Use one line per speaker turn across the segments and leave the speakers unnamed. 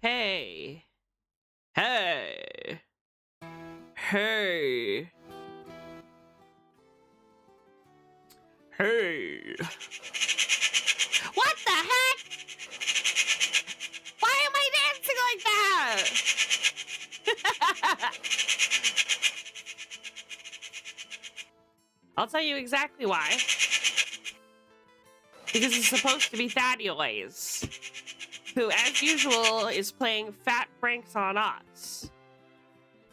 Hey. Hey. Hey. Hey. What the heck? Why am I dancing like that? I'll tell you exactly why. Because it's supposed to be Thaddeus, who, as usual, is playing fat pranks on us,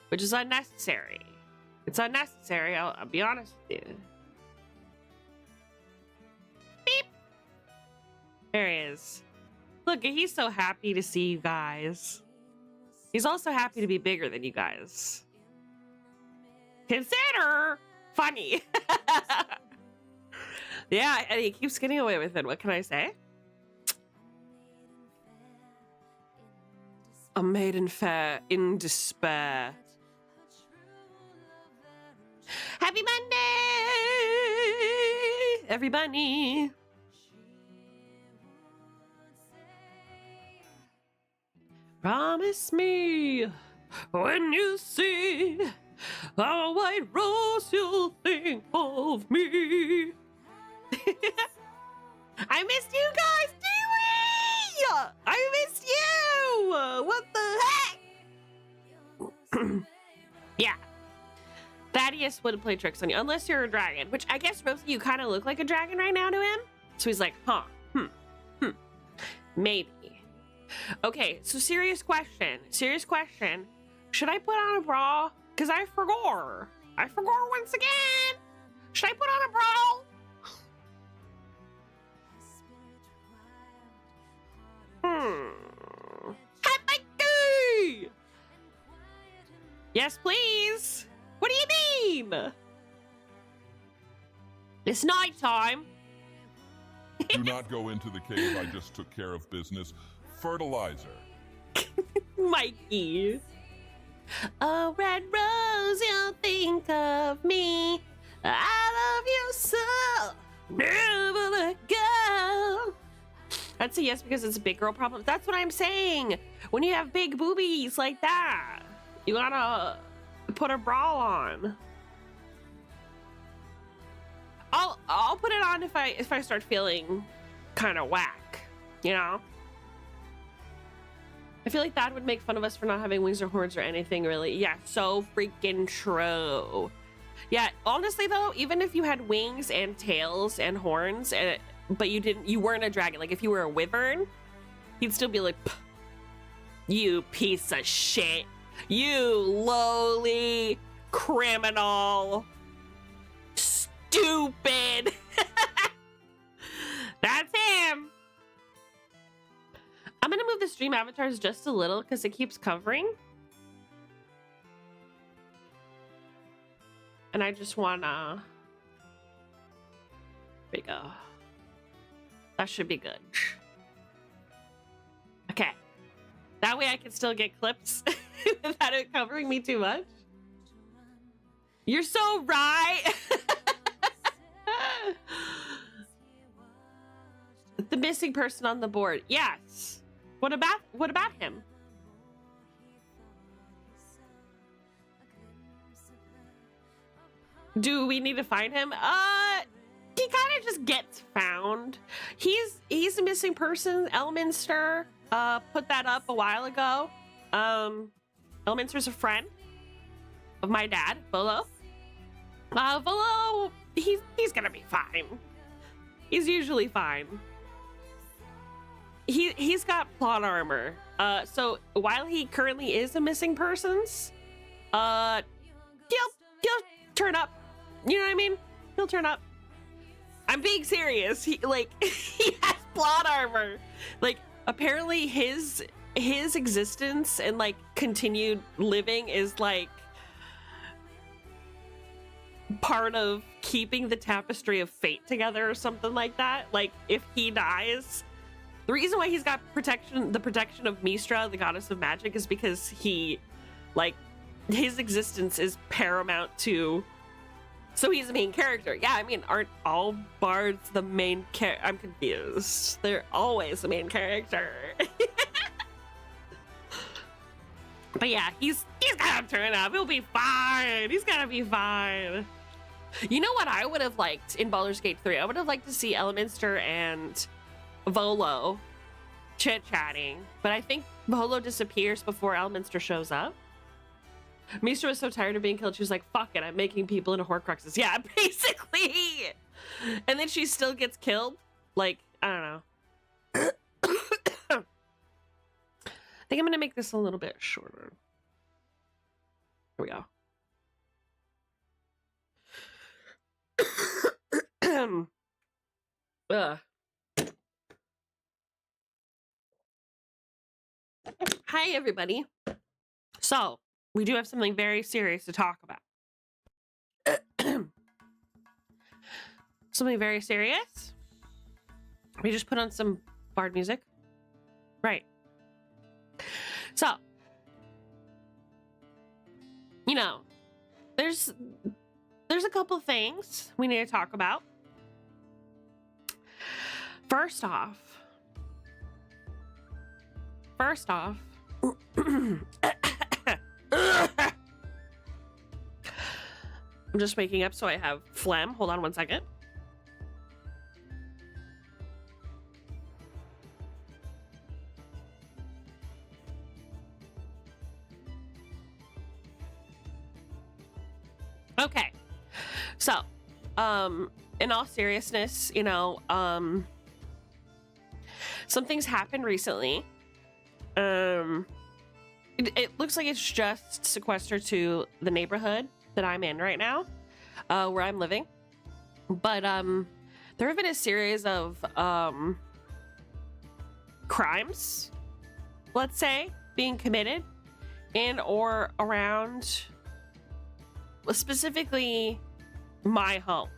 which is unnecessary. It's unnecessary, I'll be honest with you. Beep. There he is. Look, he's so happy to see you guys. He's also happy to be bigger than you guys. Consider funny. Yeah, and he keeps getting away with it. What can I say? A maiden fair in despair. Happy Monday, everybody. Promise me when you see a white rose, you'll think of me. I missed you guys, Dewey! I missed you! What the heck? Yeah. Thaddeus wouldn't play tricks on you unless you're a dragon, which I guess, Rosie, you kind of look like a dragon right now to him. So he's like, huh, maybe. Okay, so serious question. Should I put on a bra? Because I forgot. Once again. Should I put on a bra? Happy! Yes, please. What do you mean? It's nighttime.
Do not go into the cave. I just took care of business. Fertilizer.
Mikey. A red rose, you'll think of me. I love you so. Never let go. I'd say yes because it's a big girl problem. That's what I'm saying. When you have big boobies like that, you gotta put a bra on. I'll put it on if I start feeling kind of whack, you know. I feel like that would make fun of us for not having wings or horns or anything, really. Yeah, so freaking true. Yeah, honestly though, even if you had wings and tails and horns, but you weren't a dragon. Like if you were a wyvern, he'd still be like, you piece of shit, you lowly criminal, stupid. That's him. I'm gonna move the stream avatars just a little because it keeps covering. And I just wanna, there we go. That should be good. Okay. That way I can still get clips without it covering me too much. You're so right. The missing person on the board. Yes. What about him? Do we need to find him? He kind of just gets found. He's a missing person. Elminster put that up a while ago. Elminster's a friend of my dad, Volo. Volo, he's gonna be fine. He's usually fine. He's got plot armor. So while he currently is a missing persons, he'll turn up. You know what I mean? He'll turn up. I'm being serious. He has plot armor. Like apparently his existence and like continued living is like part of keeping the tapestry of fate together or something like that. Like if he dies, the reason why he's got the protection of Mistra, the goddess of magic, is because he, like, his existence is paramount to. So he's the main character. Yeah, I mean, aren't all bards the main character? I'm confused. They're always the main character. But yeah, he's gonna turn up. He'll be fine. He's gonna be fine. You know what I would have liked in Baldur's Gate 3? I would have liked to see Elminster and Volo chit-chatting, but I think Volo disappears before Elminster shows up. Meester was so tired of being killed, she was like, fuck it, I'm making people into Horcruxes. Yeah, basically. And then she still gets killed. Like, I don't know. I think I'm gonna make this a little bit shorter. Here we go. Hi, everybody. So, we do have something very serious to talk about. Something very serious? We just put on some bard music. Right. So, you know, there's a couple things we need to talk about. First off, I'm just waking up, so I have phlegm. Hold on one second. Okay. So, in all seriousness, you know, some things happened recently. It looks like it's just sequestered to the neighborhood that I'm in right now, where I'm living. But there have been a series of crimes, let's say, being committed in or around specifically my home.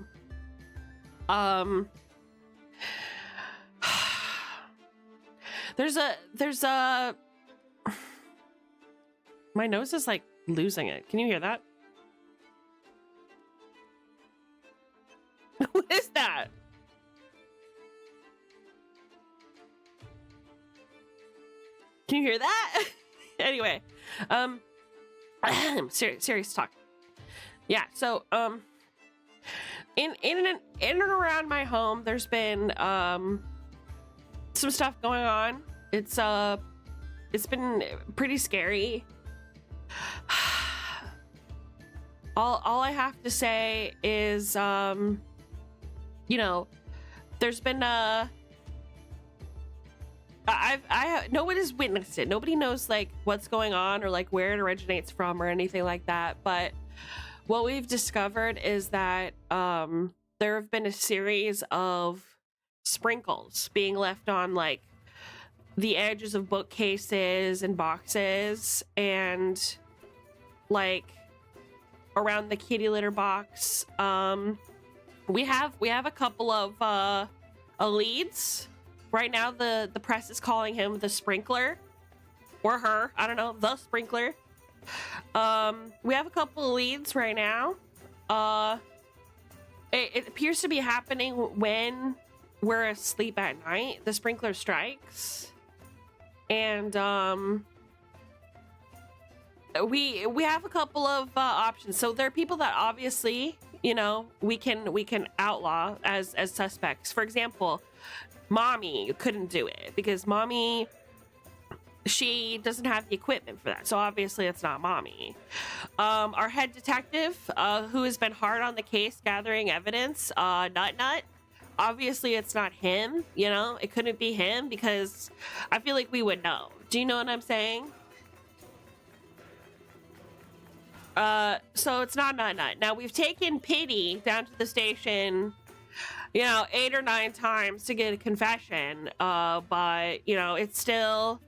There's a my nose is like losing it. Can you hear that? What is that? Can you hear that? Anyway, serious talk. Yeah, so in and around my home, there's been some stuff going on. It's been pretty scary. All I have to say is you know, there's been no one has witnessed it. Nobody knows like what's going on or like where it originates from or anything like that. But what we've discovered is that there have been a series of sprinkles being left on like the edges of bookcases and boxes and like around the kitty litter box. We have a couple of leads. Right now the press is calling him the sprinkler, or her, I don't know, the sprinkler. We have a couple of leads right now. It appears to be happening when we're asleep at night. The sprinkler strikes, and we have a couple of options. So there are people that obviously, you know, we can outlaw as suspects. For example, Mommy couldn't do it because Mommy, she doesn't have the equipment for that, so obviously it's not Mommy. Our head detective, who has been hard on the case gathering evidence, Nut, obviously it's not him. You know, it couldn't be him because I feel like we would know. Do you know what I'm saying? So it's not Nut. Now we've taken Pity down to the station, you know, 8 or 9 times to get a confession, but you know, it's still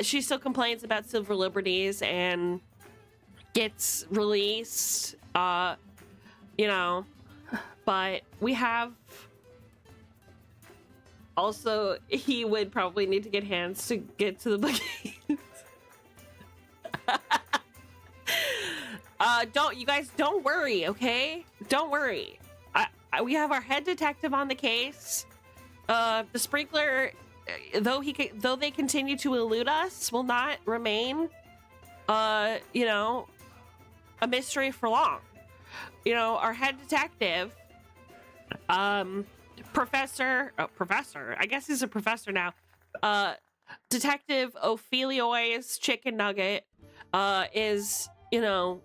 she still complains about civil liberties and gets released, you know. But we have also, he would probably need to get hands to get to the bookcase. Don't worry, okay? Don't worry. We have our head detective on the case. The sprinkler, though they continue to elude us, will not remain you know, a mystery for long. You know, our head detective, professor, I guess he's a professor now, Detective Ophelio's chicken nugget, is, you know,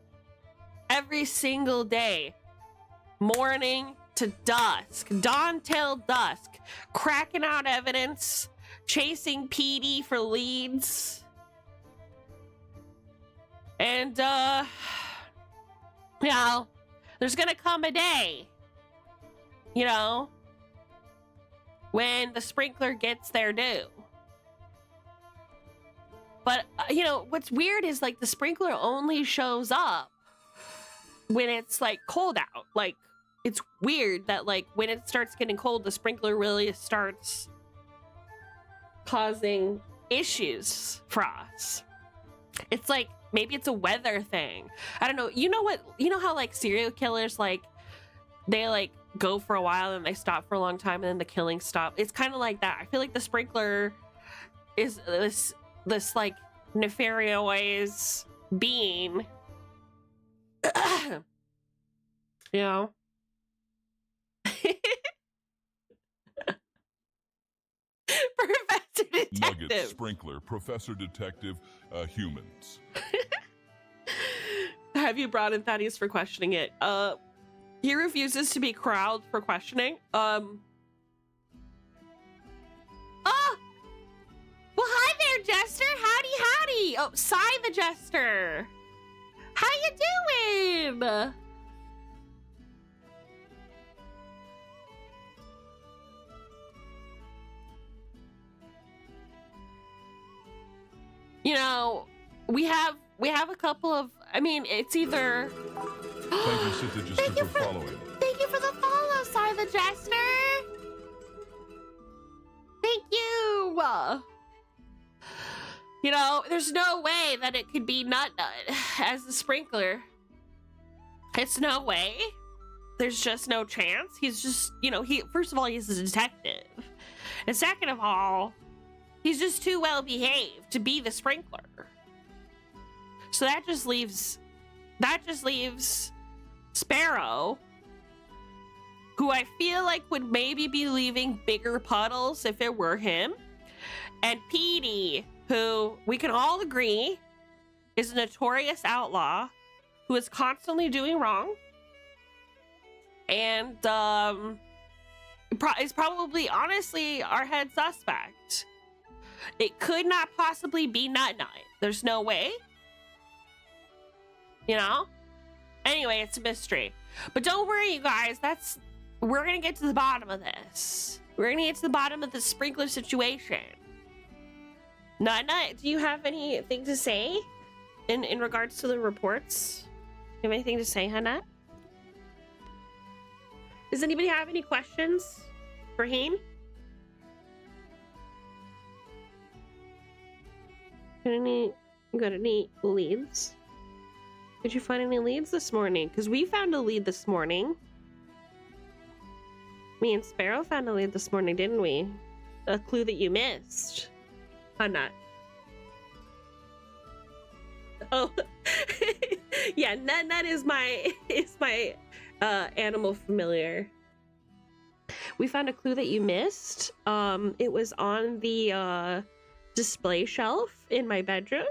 every single day, morning to dusk, dawn till dusk, cracking out evidence, chasing PD for leads. And, you know, there's gonna come a day, you know, when the sprinkler gets their due. But, you know, what's weird is, like, the sprinkler only shows up when it's, like, cold out. Like, it's weird that, like, when it starts getting cold, the sprinkler really starts causing issues for us. It's like, maybe it's a weather thing. I don't know. You know how, like, serial killers, like, they, like, go for a while and they stop for a long time and then the killings stop? It's kind of like that. I feel like the sprinkler is this like nefarious being, you know. Professor Detective.
Nugget, sprinkler, Professor Detective, humans.
Have you brought in Thaddeus for questioning it? He refuses to be corralled for questioning. Well, hi there, Jester. Howdy, howdy. Oh, Cy the Jester. How you doing? You know, we have a couple of, I mean, it's either...
Thank you, Sith the Jester, for following.
Thank you for the follow, Cy the Jester. Thank you. You know, there's no way that it could be Nut as the sprinkler. It's no way. There's just no chance. He's just, you know, first of all, he's a detective. And second of all, he's just too well behaved to be the sprinkler. So that just leaves Sparrow, who I feel like would maybe be leaving bigger puddles if it were him, and Petey, who we can all agree is a notorious outlaw who is constantly doing wrong, and is probably, honestly, our head suspect. It could not possibly be Nut. There's no way. You know? Anyway, it's a mystery. But don't worry, you guys. We're gonna get to the bottom of this. We're gonna get to the bottom of the sprinkler situation. Nut, do you have anything to say in regards to the reports? You have anything to say, Nut? Does anybody have any questions for him? You got any leads? Did you find any leads this morning? Because we found a lead this morning. Me and Sparrow found a lead this morning, didn't we? A clue that you missed. Nut. Oh, yeah. Nut is my animal familiar. We found a clue that you missed. It was on the display shelf in my bedroom.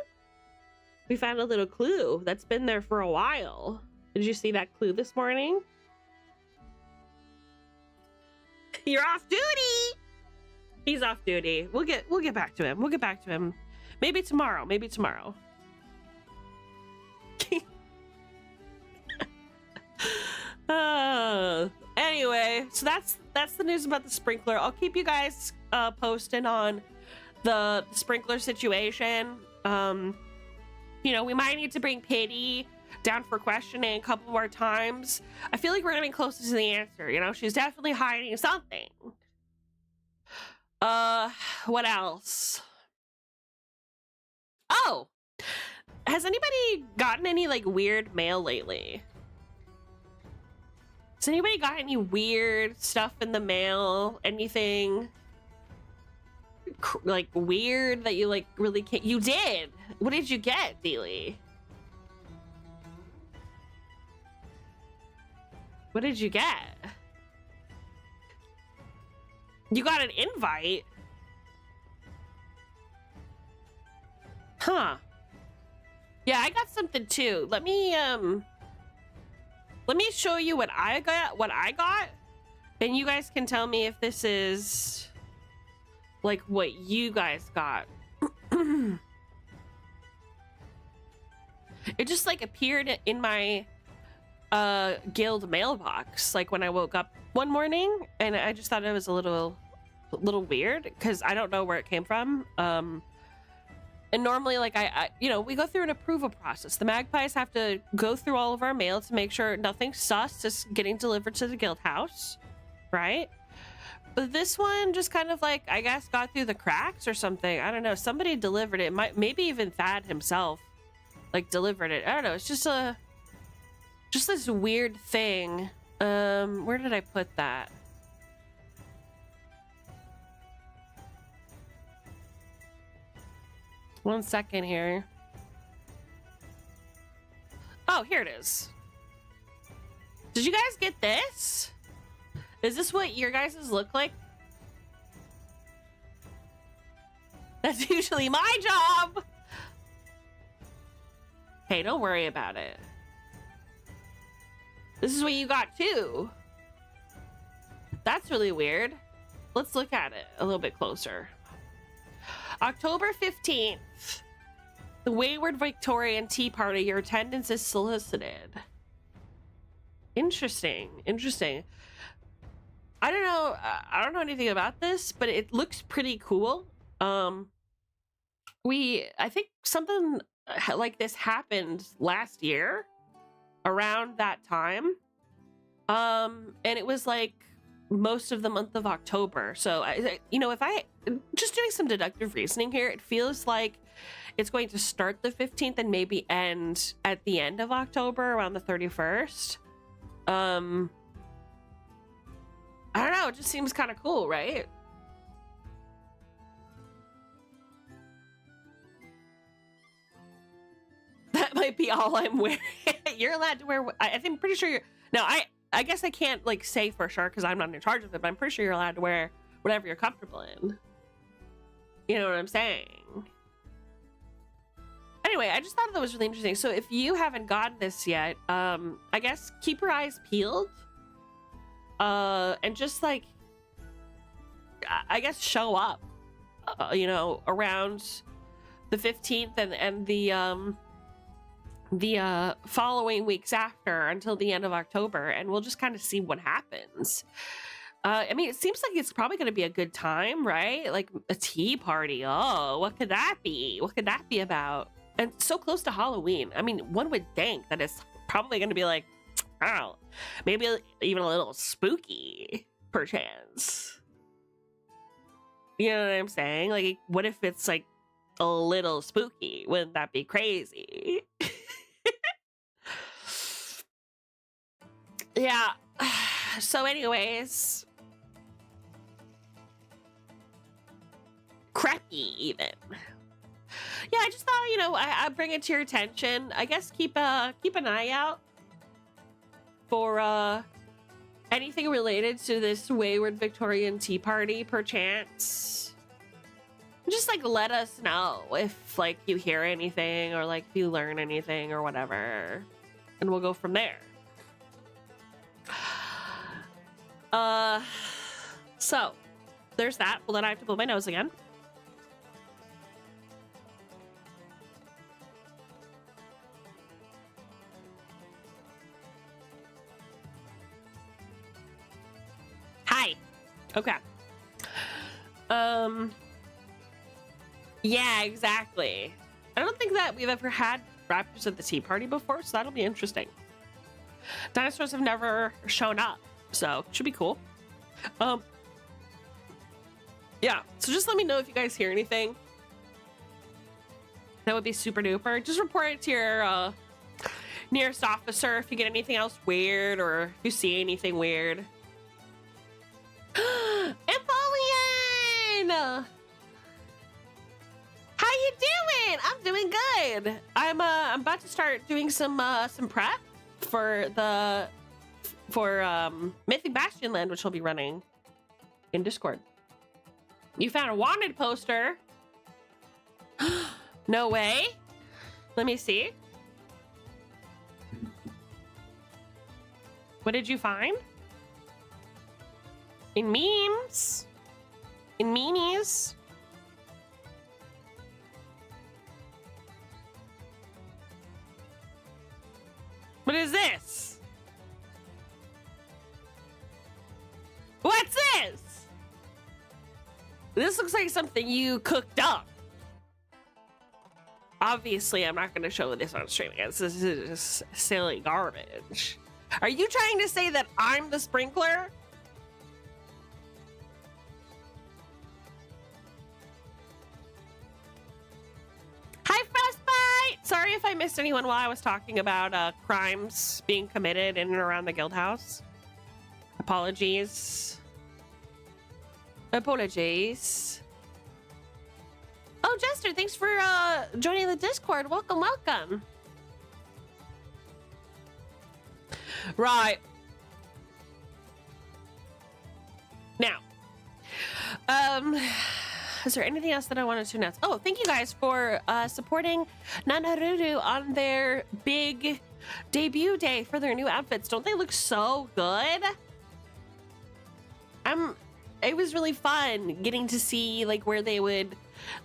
We found a little clue that's been there for a while. Did you see that clue this morning? You're off duty. He's off duty. We'll get back to him. We'll get back to him. Maybe tomorrow. Maybe tomorrow. Anyway, so that's the news about the sprinkler. I'll keep you guys posted on the sprinkler situation. You know, we might need to bring Pity down for questioning a couple more times. I feel like we're getting closer to the answer. You know, she's definitely hiding something. What else? Oh, has anybody gotten any like weird mail lately? Has anybody got any weird stuff in the mail? Anything? like weird that you like really can't? You did. What did you get, Dealey? What did you get? You got an invite? Huh. Yeah, I got something too. Let me show you what I got. And you guys can tell me if this is like what you guys got. It just like appeared in my guild mailbox like when I woke up one morning, and I just thought it was a little weird because I don't know where it came from. And normally, like I you know, we go through an approval process. The magpies have to go through all of our mail to make sure nothing sus is getting delivered to the guild house, right? But this one just kind of like, I guess, got through the cracks or something. I don't know. Somebody delivered it. Maybe even Thad himself like delivered it. I don't know. It's just this weird thing. Where did I put that? One second here. Oh, here it is. Did you guys get this? Is this what your guys' look like? That's usually my job. Hey, don't worry about it. This is what you got too. That's really weird. Let's look at it a little bit closer. October 15th. The Wayward Victorian Tea Party. Your attendance is solicited. Interesting. Interesting. I don't know. I don't know anything about this, but it looks pretty cool. I think something like this happened last year around that time. And it was like most of the month of October. So, you know, if I just doing some deductive reasoning here, it feels like it's going to start the 15th and maybe end at the end of October around the 31st. I don't know. It just seems kind of cool, right? That might be all I'm wearing. You're allowed to wear. I think pretty sure you're. No, I guess I can't like say for sure because I'm not in charge of it. But I'm pretty sure you're allowed to wear whatever you're comfortable in. You know what I'm saying? Anyway, I just thought that was really interesting. So if you haven't gotten this yet, I guess keep your eyes peeled. And just like, I guess show up, you know, around the 15th and the following weeks after until the end of October, and we'll just kind of see what happens. I mean, it seems like it's probably going to be a good time, right? Like a tea party. Oh, what could that be? What could that be about? And so close to Halloween. I mean, one would think that it's probably going to be like, oh, maybe even a little spooky, perchance. You know what I'm saying? Like, what if it's like a little spooky? Wouldn't that be crazy? Yeah. So anyways, crappy even. Yeah, I just thought, you know, I bring it to your attention. I guess keep an eye out for anything related to this Wayward Victorian Tea Party, perchance. Just like let us know if like you hear anything or like if you learn anything or whatever, and we'll go from there. So there's that. Well, then I have to blow my nose again. Hi. Okay. Yeah, exactly. I don't think that we've ever had raptors at the tea party before, so that'll be interesting. Dinosaurs have never shown up, so it should be cool. Yeah, so just let me know if you guys hear anything. That would be super duper. Just report it to your nearest officer if you get anything else weird or if you see anything weird. Empoleon! good. I'm about to start doing some prep for Mythic Bastion Land, which will be running in Discord. You found a wanted poster. No way. Let me see. What did you find? In memes? In meanies? What is this? What's this? This looks like something you cooked up. Obviously, I'm not going to show this on stream. This is just silly garbage. Are you trying to say that I'm the sprinkler? Hi, Frostbite! Sorry if I missed anyone while I was talking about crimes being committed in and around the guild house. Apologies. Apologies. Oh, Jester, thanks for joining the Discord. Welcome, welcome. Right. Now, is there anything else that I wanted to announce? Oh, thank you guys for supporting Nanaruru on their big debut day for their new outfits. Don't they look so good? It was really fun getting to see like where they would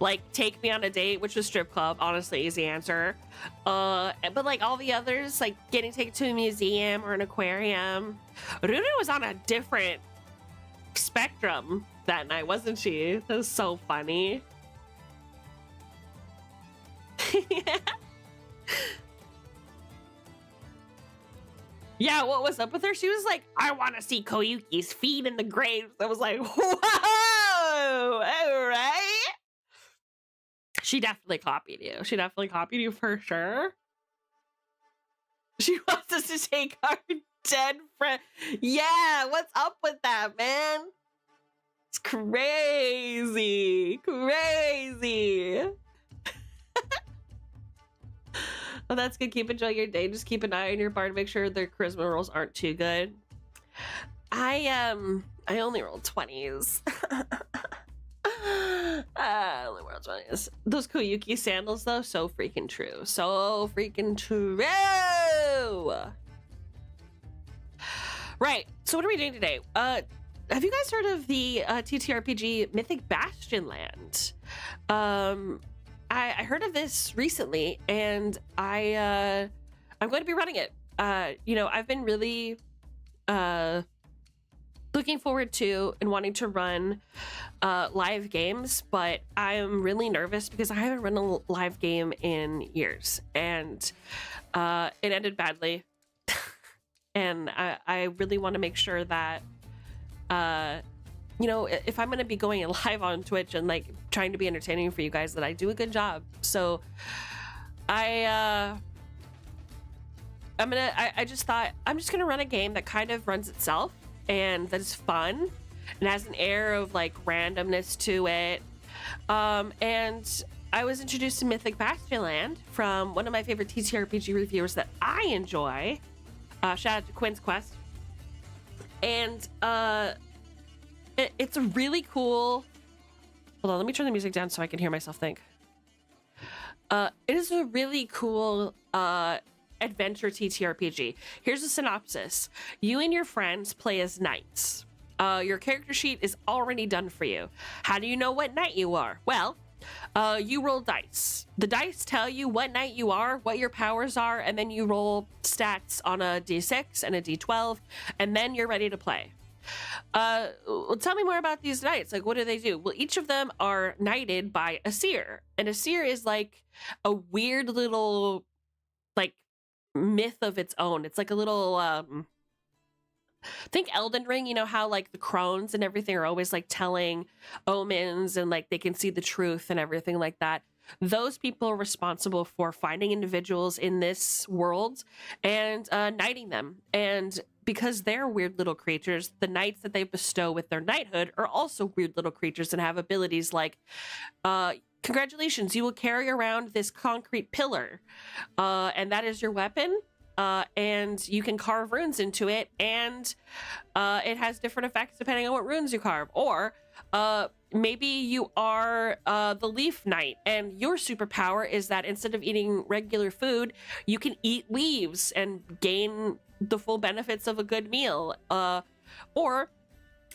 like take me on a date, which was strip club, honestly, easy answer. But like all the others, like getting taken to a museum or an aquarium. Ruru was on a different spectrum that night, wasn't she? That was so funny. Yeah. Yeah, what was up with her? She was like, I want to see Koyuki's feet in the graves. I was like, whoa, all right. She definitely copied you. She definitely copied you for sure. She wants us to take our dead friend. Yeah, what's up with that, man? It's crazy. Crazy. Well, that's good. Keep enjoying your day. Just keep an eye on your bar to make sure their charisma rolls aren't too good. I only rolled 20s. I only rolled 20s. Those Koyuki sandals, though, so freaking true. So freaking true. Right. So what are we doing today? Have you guys heard of the TTRPG Mythic Bastion Land? I heard of this recently, and I'm going to be running it. You know, I've been really looking forward to and wanting to run live games, but I am really nervous because I haven't run a live game in years, and it ended badly. And I really want to make sure that you know, if I'm going to be going live on Twitch and like trying to be entertaining for you guys, that I do a good job. So I just thought I'm just going to run a game that kind of runs itself and that is fun and has an air of like randomness to it. And I was introduced to Mythic Bastion Land from one of my favorite TTRPG reviewers that I enjoy. Shout out to Quinn's Quest. And it's a really cool. Hold on, let me turn the music down so I can hear myself think. It is a really cool adventure TTRPG. Here's a synopsis. You and your friends play as knights. Your character sheet is already done for you. How do you know what knight you are? Well, you roll dice. The dice tell you what knight you are, what your powers are, and then you roll stats on a d6 and a d12, and then you're ready to play. Well, tell me more about these knights. Like, what do they do? Well, each of them are knighted by a seer, and a seer is like a weird little like myth of its own. It's like a little think Elden Ring, you know how like the crones and everything are always like telling omens and like they can see the truth and everything like that. Those people are responsible for finding individuals in this world and knighting them. And because they're weird little creatures, the knights that they bestow with their knighthood are also weird little creatures and have abilities like congratulations, you will carry around this concrete pillar, and that is your weapon. And you can carve runes into it, and it has different effects depending on what runes you carve. Or maybe you are the Leaf Knight, and your superpower is that instead of eating regular food, you can eat leaves and gain the full benefits of a good meal. Or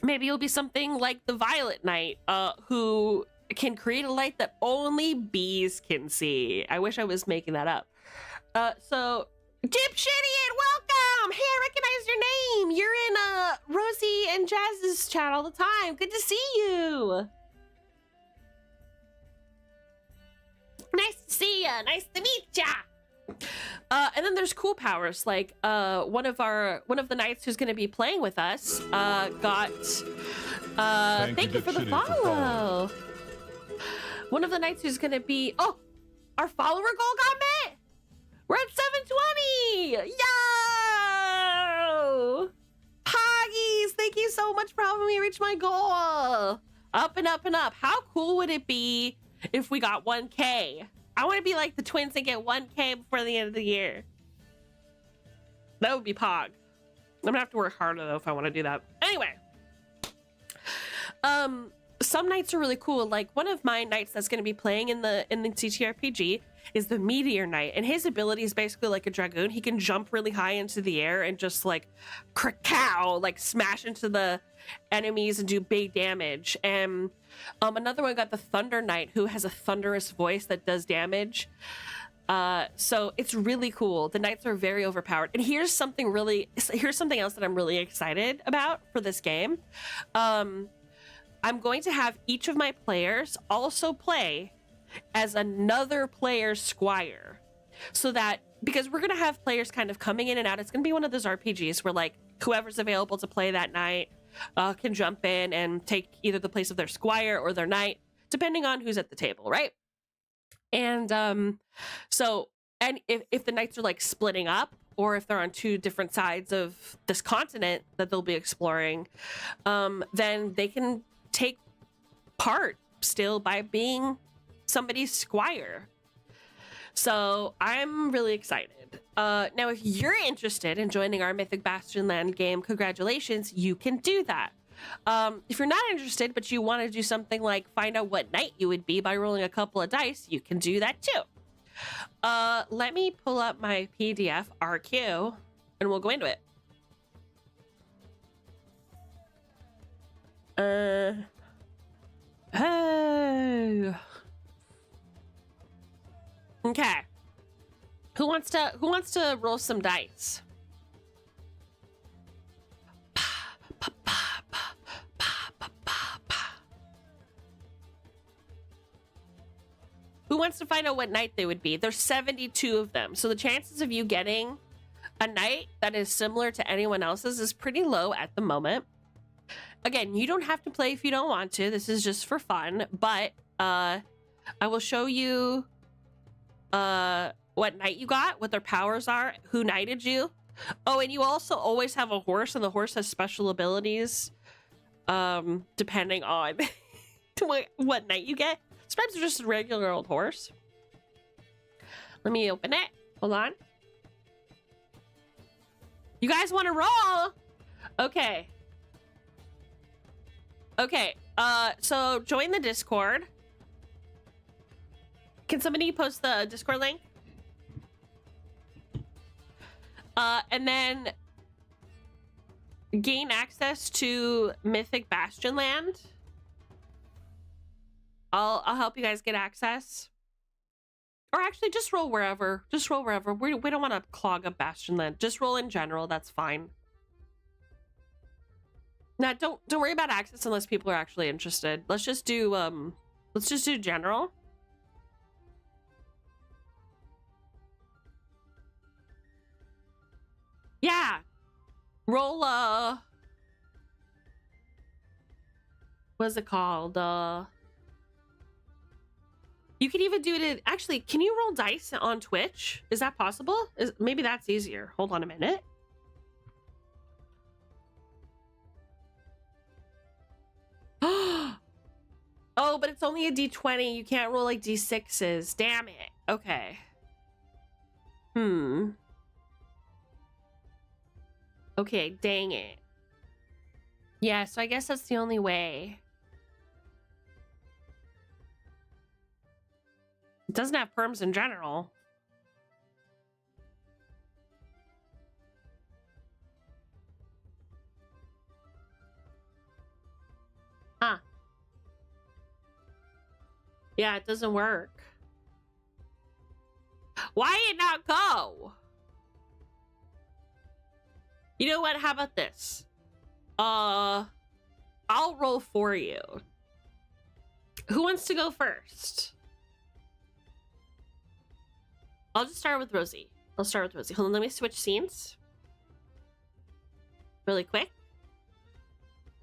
maybe you'll be something like the Violet Knight, who can create a light that only bees can see. I wish I was making that up. So Dipshitian, welcome! Hey, I recognize your name. You're in Rosie and Jazz's chat all the time. Good to see you. Nice to see ya. Nice to meet ya. And then there's cool powers, like one of the knights who's going to be playing with us got thank you for the follow. One of the knights who's going to be our follower goal got met. We're at 720. Yo, Poggies, thank you so much for helping me reach my goal. Up and up and up. How cool would it be if we got 1K? I want to be like the twins and get 1K before the end of the year. That would be Pog. I'm gonna have to work harder though if I want to do that. Anyway, some knights are really cool. Like one of my knights that's going to be playing in the TTRPG is the Meteor Knight, and his ability is basically like a dragoon. He can jump really high into the air and just like krakow, like smash into the enemies and do big damage. And another one got the Thunder Knight, who has a thunderous voice that does damage. So it's really cool. The knights are very overpowered. And here's something else that I'm really excited about for this game. I'm going to have each of my players also play as another player's squire, so that, because we're going to have players kind of coming in and out, it's going to be one of those RPGs where like whoever's available to play that night can jump in and take either the place of their squire or their knight, depending on who's at the table, right? And if the knights are like splitting up, or if they're on two different sides of this continent that they'll be exploring, then they can take part still by being somebody's squire. So I'm really excited. Now, if you're interested in joining our Mythic Bastion Land game, congratulations, you can do that. If you're not interested, but you want to do something like find out what knight you would be by rolling a couple of dice, you can do that too. Let me pull up my PDF RQ and we'll go into it. Okay. Who wants to roll some dice? Who wants to find out what knight they would be? There's 72 of them. So the chances of you getting a knight that is similar to anyone else's is pretty low at the moment. Again, you don't have to play if you don't want to. This is just for fun. But I will show you what knight you got, what their powers are, who knighted you. Oh, and you also always have a horse, and the horse has special abilities depending on what knight you get. Sometimes it's just a regular old horse. Let me open it. Hold on. You guys want to roll? Okay. Okay. So join the Discord. Can somebody post the Discord link? And then gain access to Mythic Bastion Land. I'll help you guys get access. Or actually, just roll wherever. Just roll wherever. We don't want to clog up Bastion Land. Just roll in general. That's fine. Now, don't worry about access unless people are actually interested. Let's just do general. Yeah. Roll what's it called? You can even do it. Actually, can you roll dice on Twitch? Is that possible? Maybe that's easier. Hold on a minute. Oh, but it's only a D20. You can't roll like D6s. Damn it. Okay. Okay, dang it. Yeah, so I guess that's the only way. It doesn't have perms in general. Huh. Yeah, it doesn't work. Why did it not go? You know what? How about this? I'll roll for you. Who wants to go first? I'll just start with Rosie. I'll start with Rosie. Hold on, let me switch scenes. Really quick.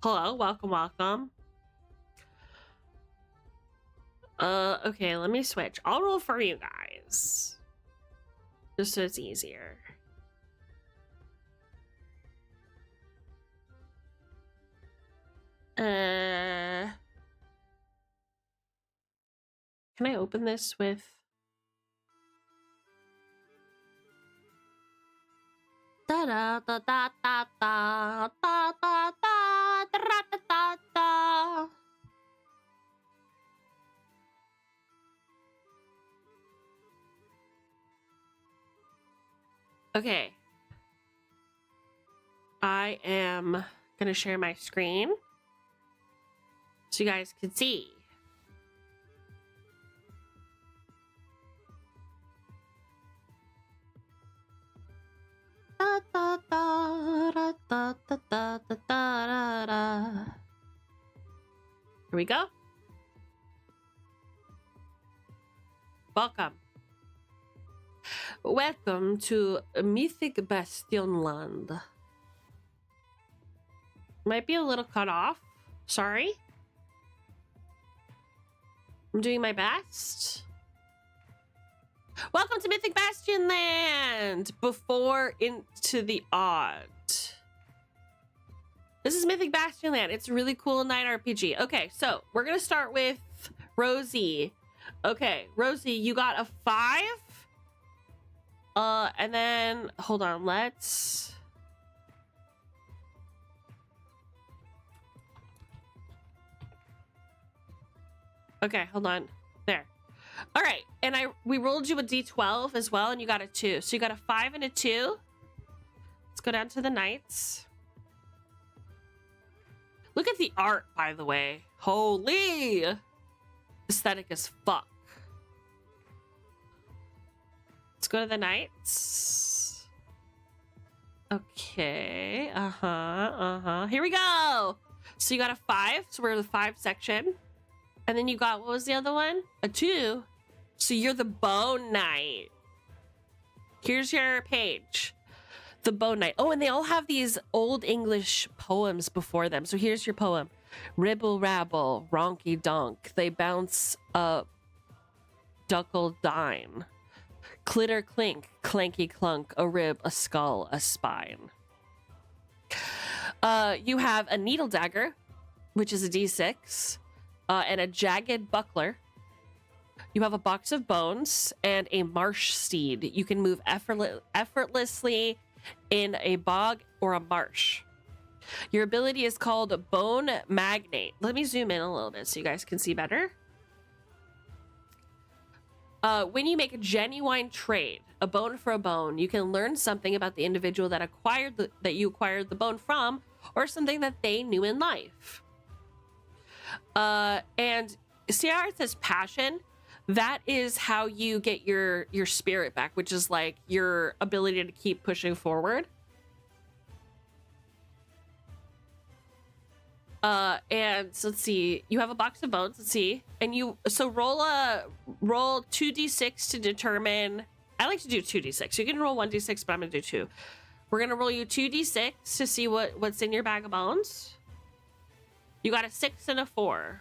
Hello, welcome, welcome. Okay, let me switch. I'll roll for you guys. Just so it's easier. Can I open this with... Da da da da da da da da da da da da. Okay. I am gonna share my screen so you guys can see. Da, da, da, da, da, da, da, da, da, da. Here we go. Welcome. Welcome to Mythic Land. Might be a little cut off. Sorry. I'm doing my best. Welcome to Mythic Land. Before Into the Odd. This is Mythic Land. It's a really cool night RPG. Okay, so we're gonna start with Rosie. Okay, Rosie, you got a 5. And then hold on, let's... Okay, hold on. There. All right, and we rolled you a D12 as well, and you got a 2. So you got a 5 and a 2. Let's go down to the knights. Look at the art, by the way. Holy! Aesthetic as fuck. Let's go to the knights. Okay. Here we go. So you got a 5. So we're in the 5 section. And then you got, what was the other one? A 2. So you're the Bone Knight. Here's your page. The Bone Knight. Oh, and they all have these old English poems before them. So here's your poem. Ribble rabble, ronky donk. They bounce up, duckle dine. Clitter clink, clanky clunk. A rib, a skull, a spine. You have a needle dagger, which is a D6. And a jagged buckler. You have a box of bones and a marsh steed. You can move effortlessly in a bog or a marsh. Your ability is called Bone Magnate. Let me zoom in a little bit so you guys can see better. When you make a genuine trade, a bone for a bone, you can learn something about the individual that you acquired the bone from, or something that they knew in life. And see how it says passion? That is how you get your spirit back, which is like your ability to keep pushing forward. And so let's see, you have a box of bones, let's see. And roll 2d6 to determine, I like to do 2d6. You can roll 1d6, but I'm gonna do 2. We're gonna roll you 2d6 to see what's in your bag of bones. You got a 6 and a 4.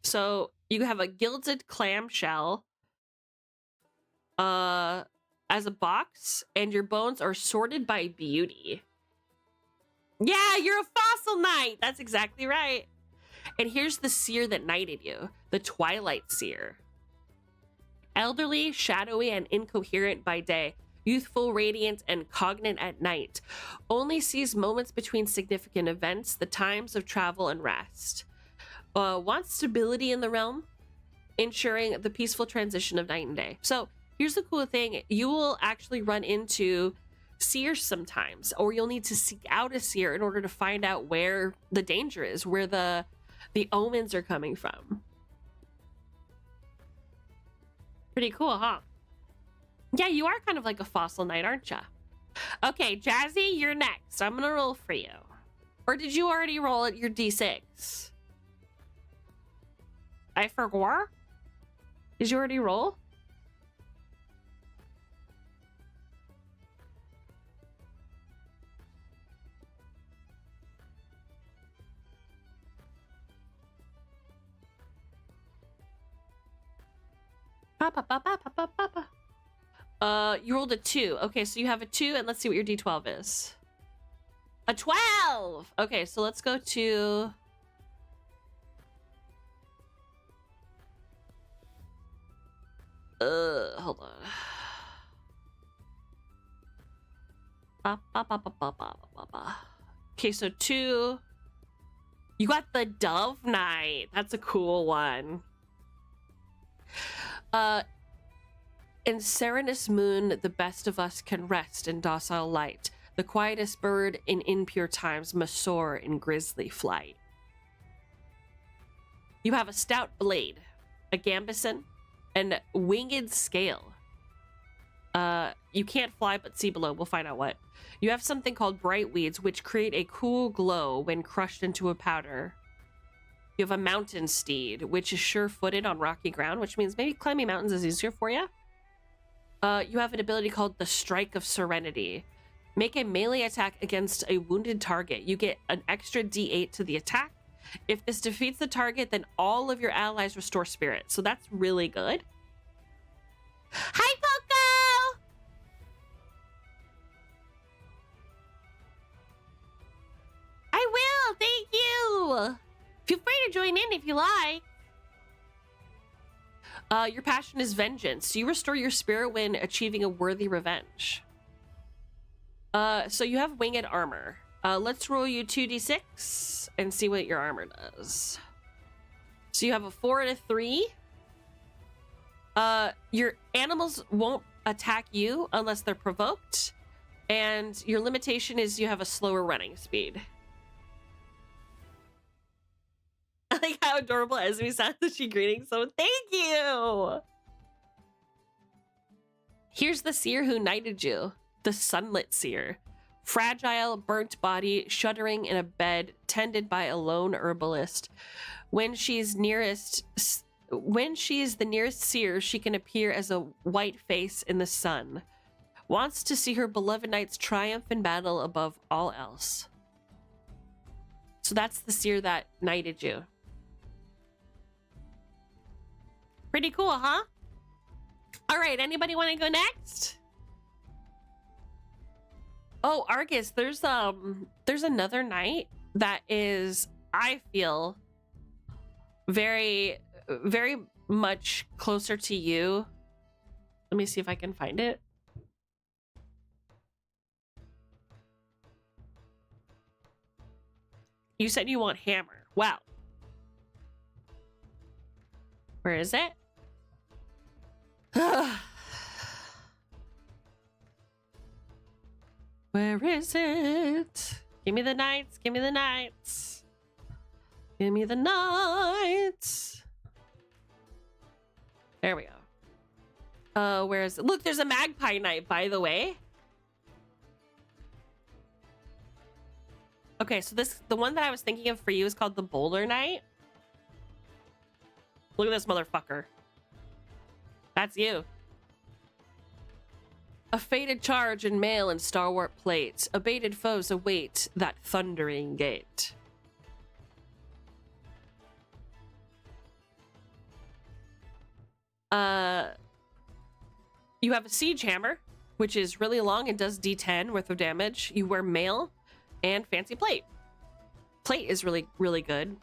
So you have a gilded clamshell as a box, and your bones are sorted by beauty. Yeah, you're a fossil knight. That's exactly right. And here's the seer that knighted you, the Twilight Seer. Elderly, shadowy, and incoherent by day, youthful, radiant, and cognate at night. Only sees moments between significant events, the times of travel and rest. Wants stability in the realm, ensuring the peaceful transition of night and day. So here's the cool thing. You will actually run into seers sometimes, or you'll need to seek out a seer in order to find out where the danger is, where the omens are coming from. Pretty cool, huh? Yeah, you are kind of like a fossil knight, aren't ya? Okay, Jazzy, you're next. I'm gonna roll for you. Or did you already roll at your d6? I forgot? Did you already roll? You rolled a 2. Okay, so you have a 2, and let's see what your d12 is. A 12! Okay, so let's go to... hold on. Okay, so 2. You got the Dove Knight. That's a cool one. In Serenus moon, the best of us can rest in docile light. The quietest bird in impure times must soar in grisly flight. You have a stout blade, a gambeson, and winged scale. You can't fly but see below. We'll find out what. You have something called bright weeds, which create a cool glow when crushed into a powder. You have a mountain steed, which is sure-footed on rocky ground, which means maybe climbing mountains is easier for you. You have an ability called the Strike of Serenity. Make a melee attack against a wounded target. You get an extra d8 to the attack. If this defeats the target, then all of your allies restore spirit. So that's really good. Hi, Poco! I will, thank you! Feel free to join in if you like. Your passion is vengeance. You restore your spirit when achieving a worthy revenge. So you have winged armor. Let's roll you 2d6 and see what your armor does. So you have a 4 and a 3. Your animals won't attack you unless they're provoked. And your limitation is you have a slower running speed. I like how adorable Esme sounds as she greeting someone. Thank you! Here's the seer who knighted you. The Sunlit Seer. Fragile, burnt body, shuddering in a bed, tended by a lone herbalist. When she's the nearest seer, she can appear as a white face in the sun. Wants to see her beloved knights triumph in battle above all else. So that's the seer that knighted you. Pretty cool, huh? All right, anybody want to go next? Oh, Argus, there's another knight that is, I feel, very, very much closer to you. Let me see if I can find it. You said you want hammer. Wow. Where is it? Where is it? Give me the knights. Give me the knights. Give me the knights. There we go. Where is it? Look, there's a magpie knight, by the way. Okay, so the one that I was thinking of for you is called the Boulder Knight. Look at this motherfucker. That's you. A fated charge in mail and stalwart plate. Abated foes await that thundering gate. You have a siege hammer, which is really long and does D10 worth of damage. You wear mail and fancy plate. Plate is really, really good.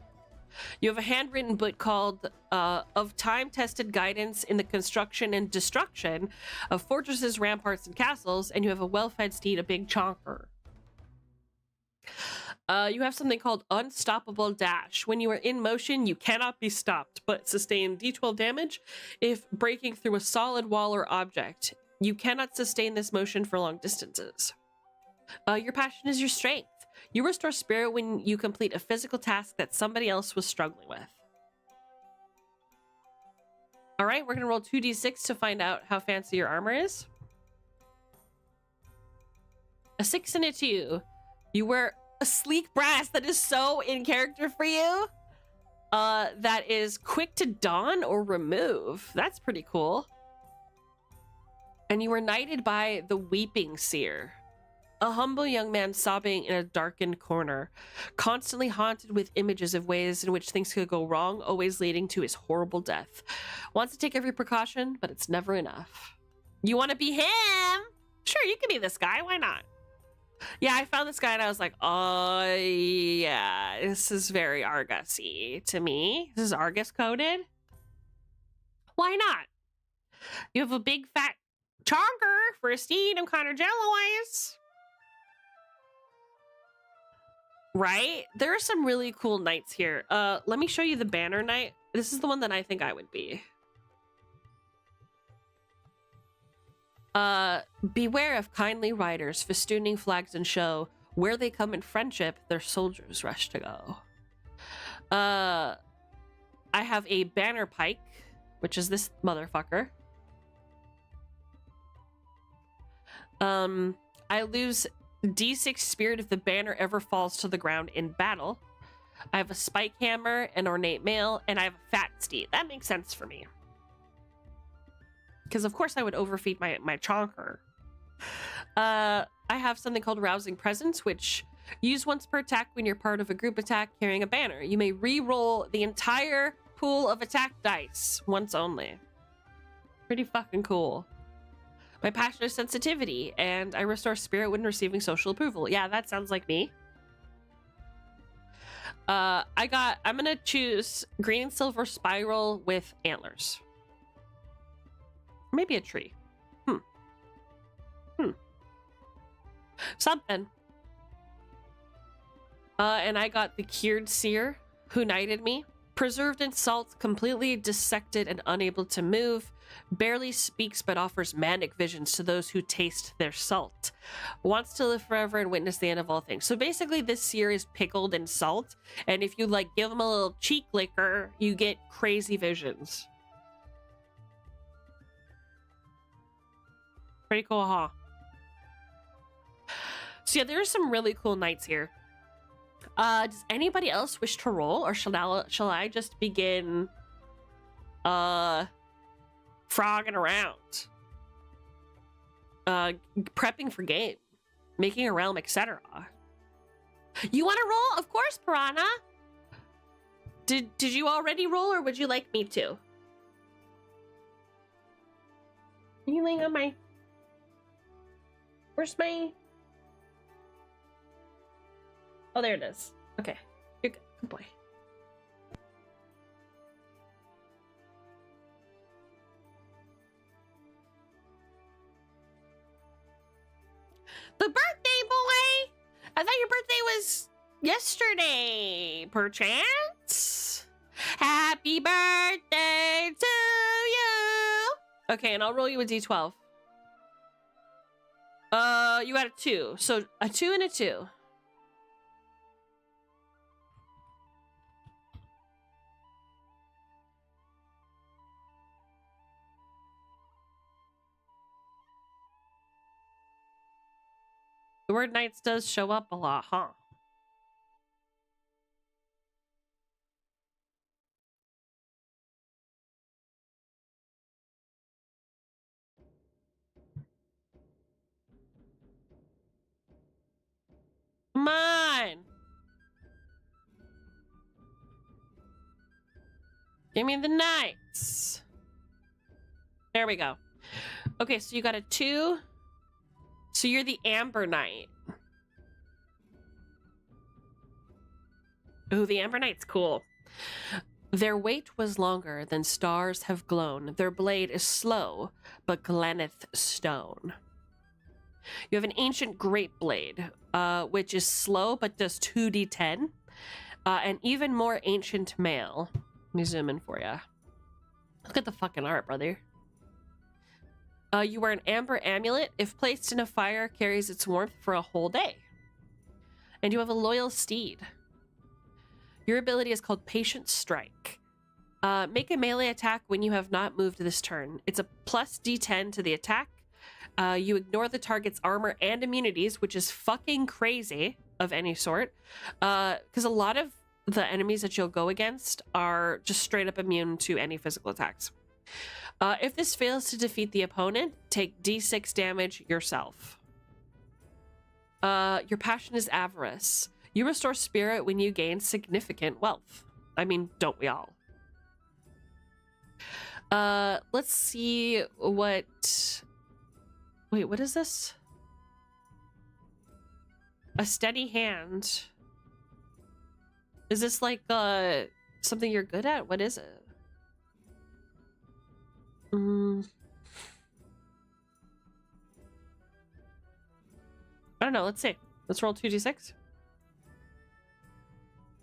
You have a handwritten book called Of Time-Tested Guidance in the Construction and Destruction of Fortresses, Ramparts, and Castles, and you have a well-fed steed, a big chonker. You have something called Unstoppable Dash. When you are in motion, you cannot be stopped, but sustain D12 damage if breaking through a solid wall or object. You cannot sustain this motion for long distances. Your passion is your strength. You restore spirit when you complete a physical task that somebody else was struggling with. All right, we're going to roll 2d6 to find out how fancy your armor is. A 6 and a 2. You wear a sleek brass that is so in character for you. That is quick to don or remove. That's pretty cool. And you were knighted by the Weeping Seer, a humble young man sobbing in a darkened corner, constantly haunted with images of ways in which things could go wrong, always leading to his horrible death. Wants to take every precaution, but it's never enough. You want to be him? Sure, you can be this guy. Why not? Yeah, I found this guy and I was like, oh, yeah, this is very Argus-y to me. This is Argus coded. Why not? You have a big fat chonker for a steed. I'm kind of jealous. Right? There are some really cool knights here. Let me show you the banner knight. This is the one that I think I would be. Beware of kindly riders, festooning flags and show. Where they come in friendship, their soldiers rush to go. I have a banner pike, which is this motherfucker. I lose D6 spirit if the banner ever falls to the ground in battle. I have a spike hammer, an ornate mail, and I have a fat steed. That makes sense for me. Because of course I would overfeed my chonker. I have something called Rousing Presence, which use once per attack when you're part of a group attack carrying a banner. You may re-roll the entire pool of attack dice once only. Pretty fucking cool. My passion is sensitivity, and I restore spirit when receiving social approval. Yeah, that sounds like me. I'm gonna choose green and silver spiral with antlers. Maybe a tree. Something. And I got the Cured Seer, who knighted me. Preserved in salt, completely dissected and unable to move. Barely speaks but offers manic visions to those who taste their salt. Wants to live forever and witness the end of all things. So basically this seer is pickled in salt, and if you like give them a little cheek liquor, you get crazy visions. Pretty cool, huh? So yeah, there's some really cool knights here. Does anybody else wish to roll, or shall I just begin frogging around? Prepping for game, making a realm, etc. You want to roll? Of course, Piranha. Did you already roll, or would you like me to? Are you laying on my... Where's my... Oh, there it is. Okay. You're good. Good boy. The birthday boy! I thought your birthday was yesterday, perchance. Happy birthday to you! Okay, and I'll roll you a d12. You got a 2. So a 2 and a 2. The word knights does show up a lot, huh? Come on! Give me the knights. There we go. Okay, so you got a 2. So you're the Amber Knight. Ooh, the Amber Knight's cool. Their weight was longer than stars have glown. Their blade is slow, but gleaneth stone. You have an ancient great blade, which is slow but does 2d10. An even more ancient mail. Let me zoom in for you. Look at the fucking art, brother. You wear an amber amulet. If placed in a fire, carries its warmth for a whole day. And you have a loyal steed. Your ability is called Patient Strike. Make a melee attack when you have not moved this turn. It's a plus d10 to the attack. You ignore the target's armor and immunities, which is fucking crazy of any sort. Because a lot of the enemies that you'll go against are just straight up immune to any physical attacks. If this fails to defeat the opponent, take d6 damage yourself. Your passion is avarice. You restore spirit when you gain significant wealth. I mean, don't we all? Let's see what... Wait, what is this? A steady hand. Is this like something you're good at? What is it? I don't know. Let's see. Let's roll 2d6.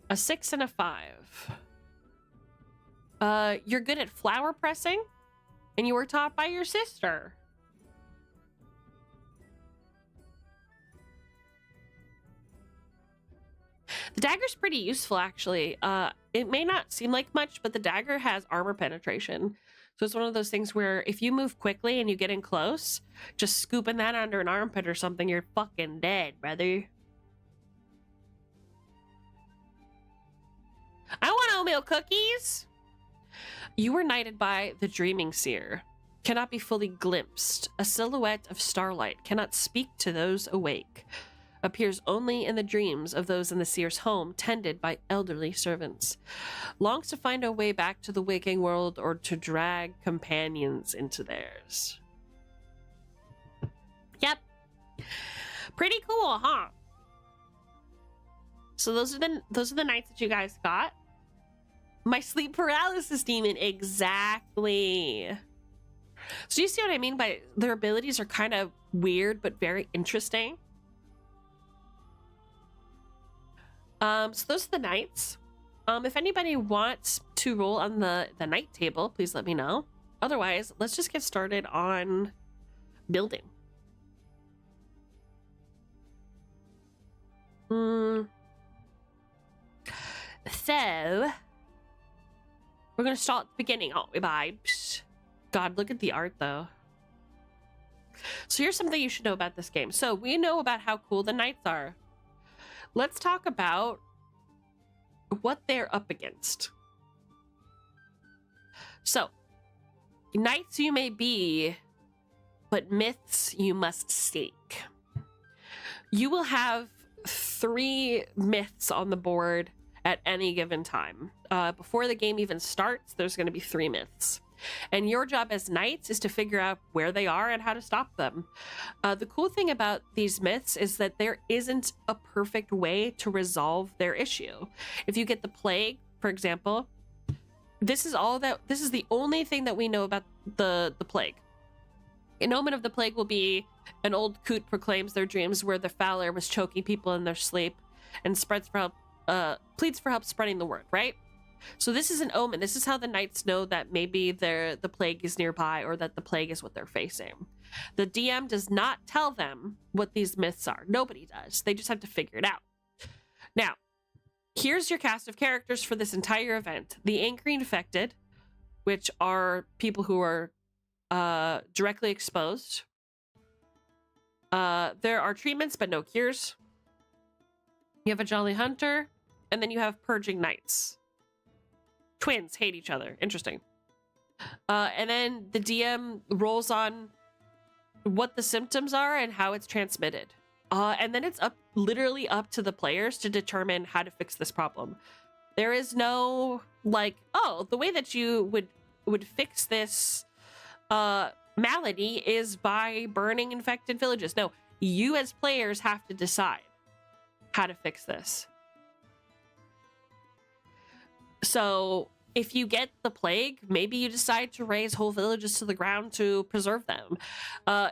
A 6 and a 5. You're good at flower pressing, and you were taught by your sister. The dagger's pretty useful, actually. It may not seem like much, but the dagger has armor penetration. So it's one of those things where if you move quickly and you get in close, just scooping that under an armpit or something, you're fucking dead, brother. I want oatmeal cookies! You were knighted by the Dreaming Seer. Cannot be fully glimpsed. A silhouette of starlight. Cannot speak to those awake. Appears only in the dreams of those in the seer's home, tended by elderly servants. Longs to find a way back to the waking world or to drag companions into theirs. Yep. Pretty cool, huh? So those are the knights that you guys got. My sleep paralysis demon, exactly. So you see what I mean by their abilities are kind of weird but very interesting. So those are the knights. If anybody wants to roll on the knight table, please let me know. Otherwise, let's just get started on building. So we're gonna start at the beginning, aren't we, vibes? God, look at the art though. So here's something you should know about this game. So we know about how cool the knights are. Let's talk about what they're up against. So, knights you may be, but myths you must seek. You will have 3 myths on the board at any given time. Before the game even starts, there's going to be 3 myths. And your job as knights is to figure out where they are and how to stop them. The cool thing about these myths is that there isn't a perfect way to resolve their issue. If you get the plague, for example, this is the only thing that we know about the plague. An omen of the plague will be an old coot proclaims their dreams where the fowler was choking people in their sleep and pleads for help spreading the word, right? So this is an omen. This is how the knights know that maybe the plague is nearby or that the plague is what they're facing. The DM does not tell them what these myths are. Nobody does. They just have to figure it out. Now, here's your cast of characters for this entire event. The angry infected, which are people who are directly exposed. There are treatments, but no cures. You have a jolly hunter, and then you have purging knights. Twins hate each other. Interesting. And then the DM rolls on what the symptoms are and how it's transmitted. And then it's literally up to the players to determine how to fix this problem. There is no like, oh, the way that you would fix this malady is by burning infected villages. No, you as players have to decide how to fix this. So if you get the plague, maybe you decide to raise whole villages to the ground to preserve them.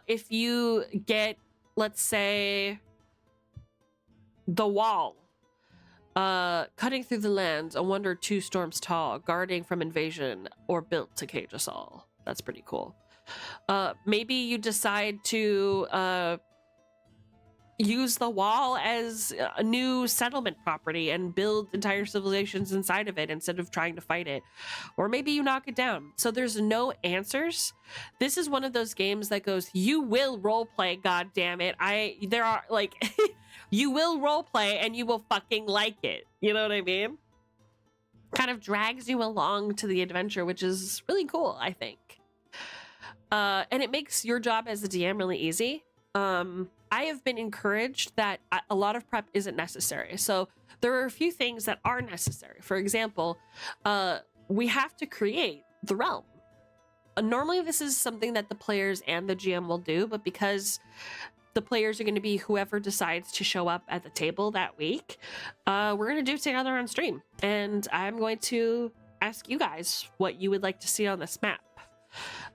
If you get, let's say, the wall, cutting through the land, a wonder 2 storms tall, guarding from invasion, or built to cage us all. That's pretty cool. Maybe you decide to use the wall as a new settlement property and build entire civilizations inside of it instead of trying to fight it. Or maybe you knock it down. So there's no answers. This is one of those games that goes, you will roleplay, god damn it. There are like you will roleplay and you will fucking like it. You know what I mean? Kind of drags you along to the adventure, which is really cool, I think. And it makes your job as a DM really easy. I have been encouraged that a lot of prep isn't necessary. So there are a few things that are necessary. For example, we have to create the realm. Normally this is something that the players and the GM will do, but because the players are going to be whoever decides to show up at the table that week, we're going to do it together on stream. And I'm going to ask you guys what you would like to see on this map.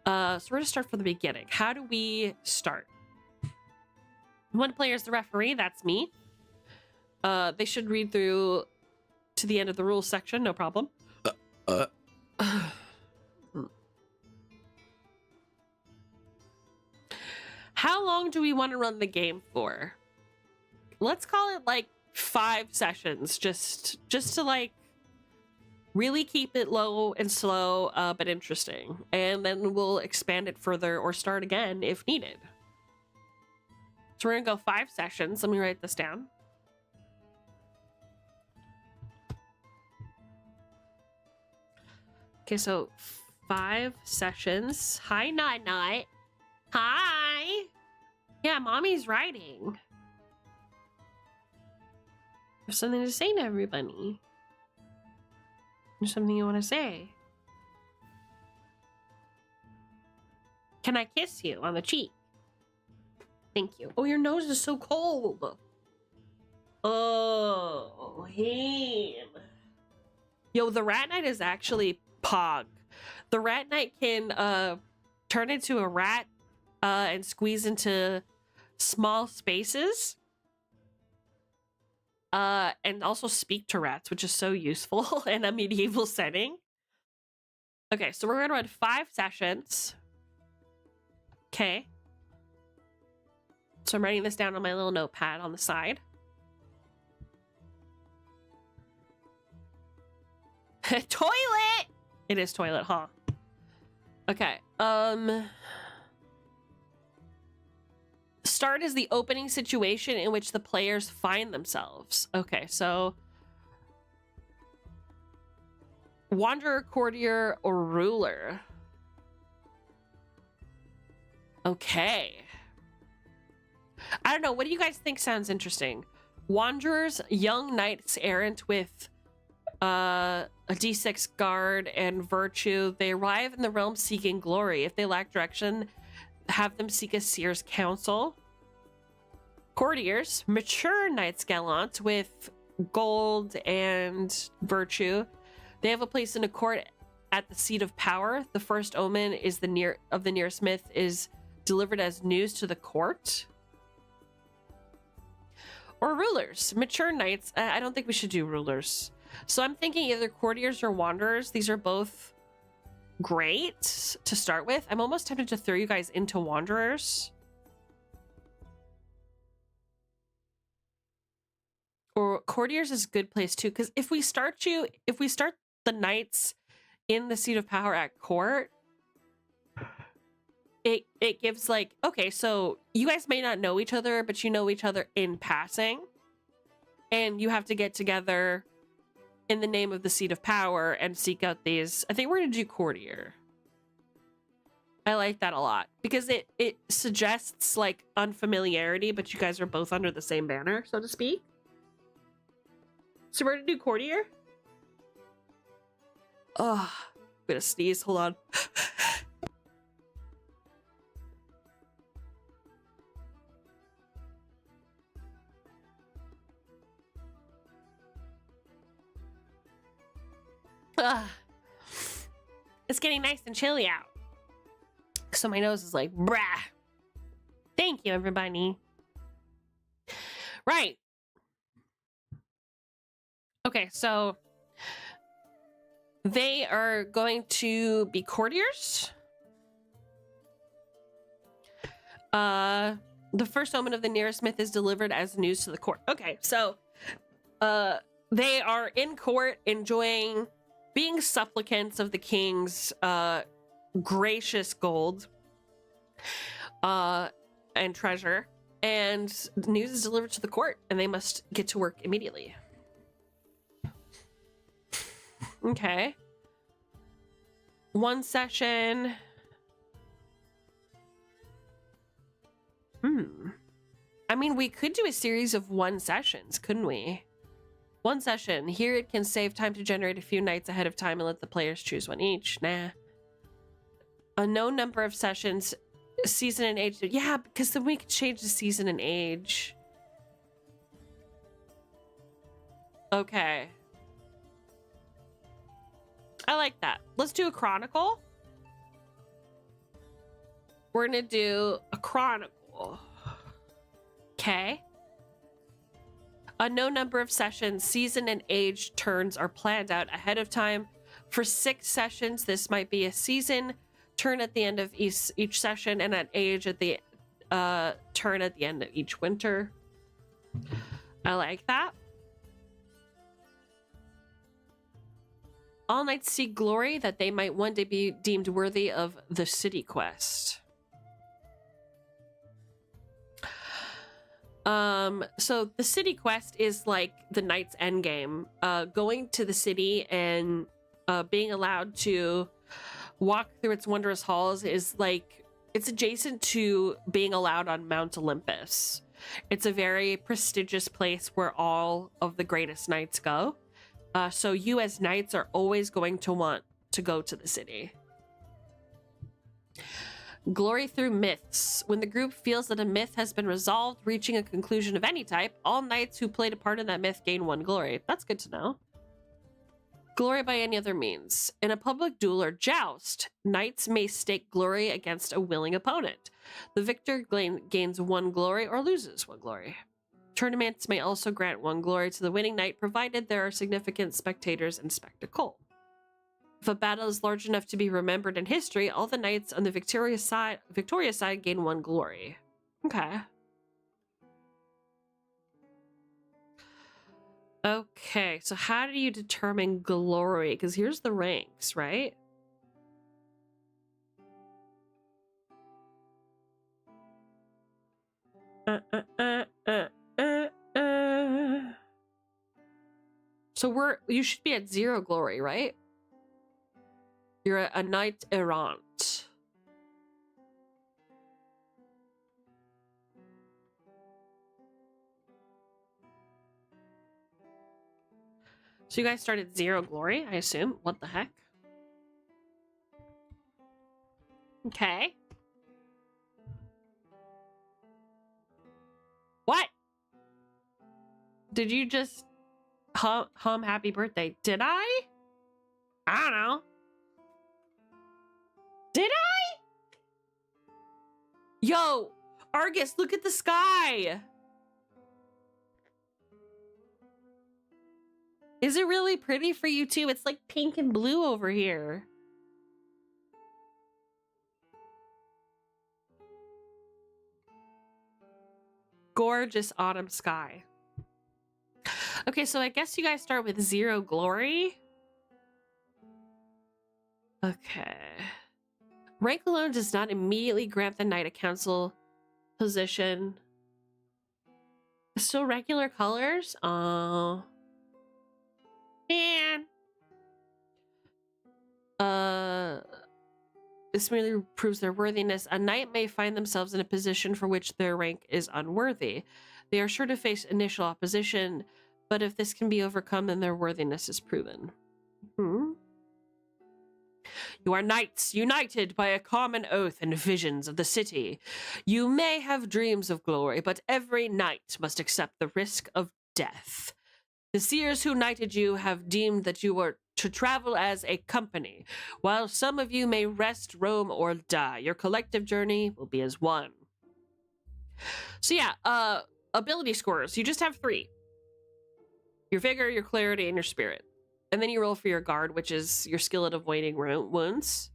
So we're going to start from the beginning. How do we start? One player is the referee, that's me. They should read through to the end of the rules section, no problem. How long do we want to run the game for? Let's call it like 5 sessions, just to like really keep it low and slow, but interesting. And then we'll expand it further or start again if needed. So we're gonna go 5 sessions. Let me write this down. Okay, so 5 sessions. Hi, Night Night. Hi. Yeah, mommy's writing. There's something to say to everybody. There's something you want to say. Can I kiss you on the cheek? Thank you. Oh, your nose is so cold. Oh, him. Yo, the Rat Knight is actually Pog. The Rat Knight can turn into a rat and squeeze into small spaces. And also speak to rats, which is so useful in a medieval setting. Okay, so we're gonna run 5 sessions. Okay. So I'm writing this down on my little notepad on the side. Toilet! It is toilet, huh? Okay. Start is the opening situation in which the players find themselves. Okay, so Wanderer, Courtier, or Ruler. Okay. I don't know. What do you guys think sounds interesting? Wanderers, young knights errant with a D6 guard and virtue. They arrive in the realm seeking glory. If they lack direction, have them seek a seer's counsel. Courtiers, mature knights gallant with gold and virtue. They have a place in a court at the seat of power. The first omen is the nearest myth is delivered as news to the court. Or rulers, mature knights. I don't think we should do rulers. So I'm thinking either courtiers or wanderers. These are both great to start with. I'm almost tempted to throw you guys into wanderers. Or courtiers is a good place too, because if we start the knights in the seat of power at court, it gives like, okay, so you guys may not know each other, but you know each other in passing, and you have to get together in the name of the seat of power and seek out these. I think we're gonna do courtier. I like that a lot because it suggests like unfamiliarity, but you guys are both under the same banner, so to speak. So we're gonna do courtier. Oh, I'm gonna sneeze. Hold on. It's getting nice and chilly out. So my nose is like, brah. Thank you, everybody. Right. Okay, so they are going to be courtiers. The first omen of the nearest myth is delivered as news to the court. Okay, so they are in court enjoying being supplicants of the king's gracious gold and treasure, and the news is delivered to the court and they must get to work immediately. Okay. One session. I mean, we could do a series of 1 sessions, couldn't we? 1 session. Here it can save time to generate a few nights ahead of time and let the players choose one each. Nah. A known number of sessions, season and age. Yeah, because then we could change the season and age. Okay. I like that. Let's do a chronicle. We're gonna do a chronicle. Okay. A no number of sessions, season and age turns are planned out ahead of time. For 6 sessions, this might be a season turn at the end of each session, and an age at the turn at the end of each winter. I like that. All knights seek glory that they might one day be deemed worthy of the city quest. So the city quest is like the knight's endgame. Going to the city and being allowed to walk through its wondrous halls is like, it's adjacent to being allowed on Mount Olympus. It's a very prestigious place where all of the greatest knights go. So you as knights are always going to want to go to the city. Glory through myths. When the group feels that a myth has been resolved, reaching a conclusion of any type, all knights who played a part in that myth gain 1 glory. That's good to know. Glory by any other means. In a public duel or joust, knights may stake glory against a willing opponent. The victor gains 1 glory or loses 1 glory. Tournaments may also grant 1 glory to the winning knight, provided there are significant spectators and spectacle. If a battle is large enough to be remembered in history, all the knights on the victorious side gain 1 glory. Okay. Okay, so how do you determine glory? Because here's the ranks, right? So you should be at 0 glory, right? You're a knight errant. So you guys started 0 glory, I assume. What the heck? Okay. What? Did you just hum happy birthday? Did I? I don't know. Did I? Yo, Argus, look at the sky. Is it really pretty for you too? It's like pink and blue over here. Gorgeous autumn sky. Okay, so I guess you guys start with 0 glory. Okay. Rank alone does not immediately grant the knight a council position. Still regular colors? Oh. Man. This merely proves their worthiness. A knight may find themselves in a position for which their rank is unworthy. They are sure to face initial opposition, but if this can be overcome, then their worthiness is proven. You are knights, united by a common oath and visions of the city. You may have dreams of glory, but every knight must accept the risk of death. The seers who knighted you have deemed that you were to travel as a company. While some of you may rest, roam, or die, your collective journey will be as one. So yeah, ability scores. You just have 3. Your vigor, your clarity, and your spirit. And then you roll for your guard, which is your skill at avoiding wounds.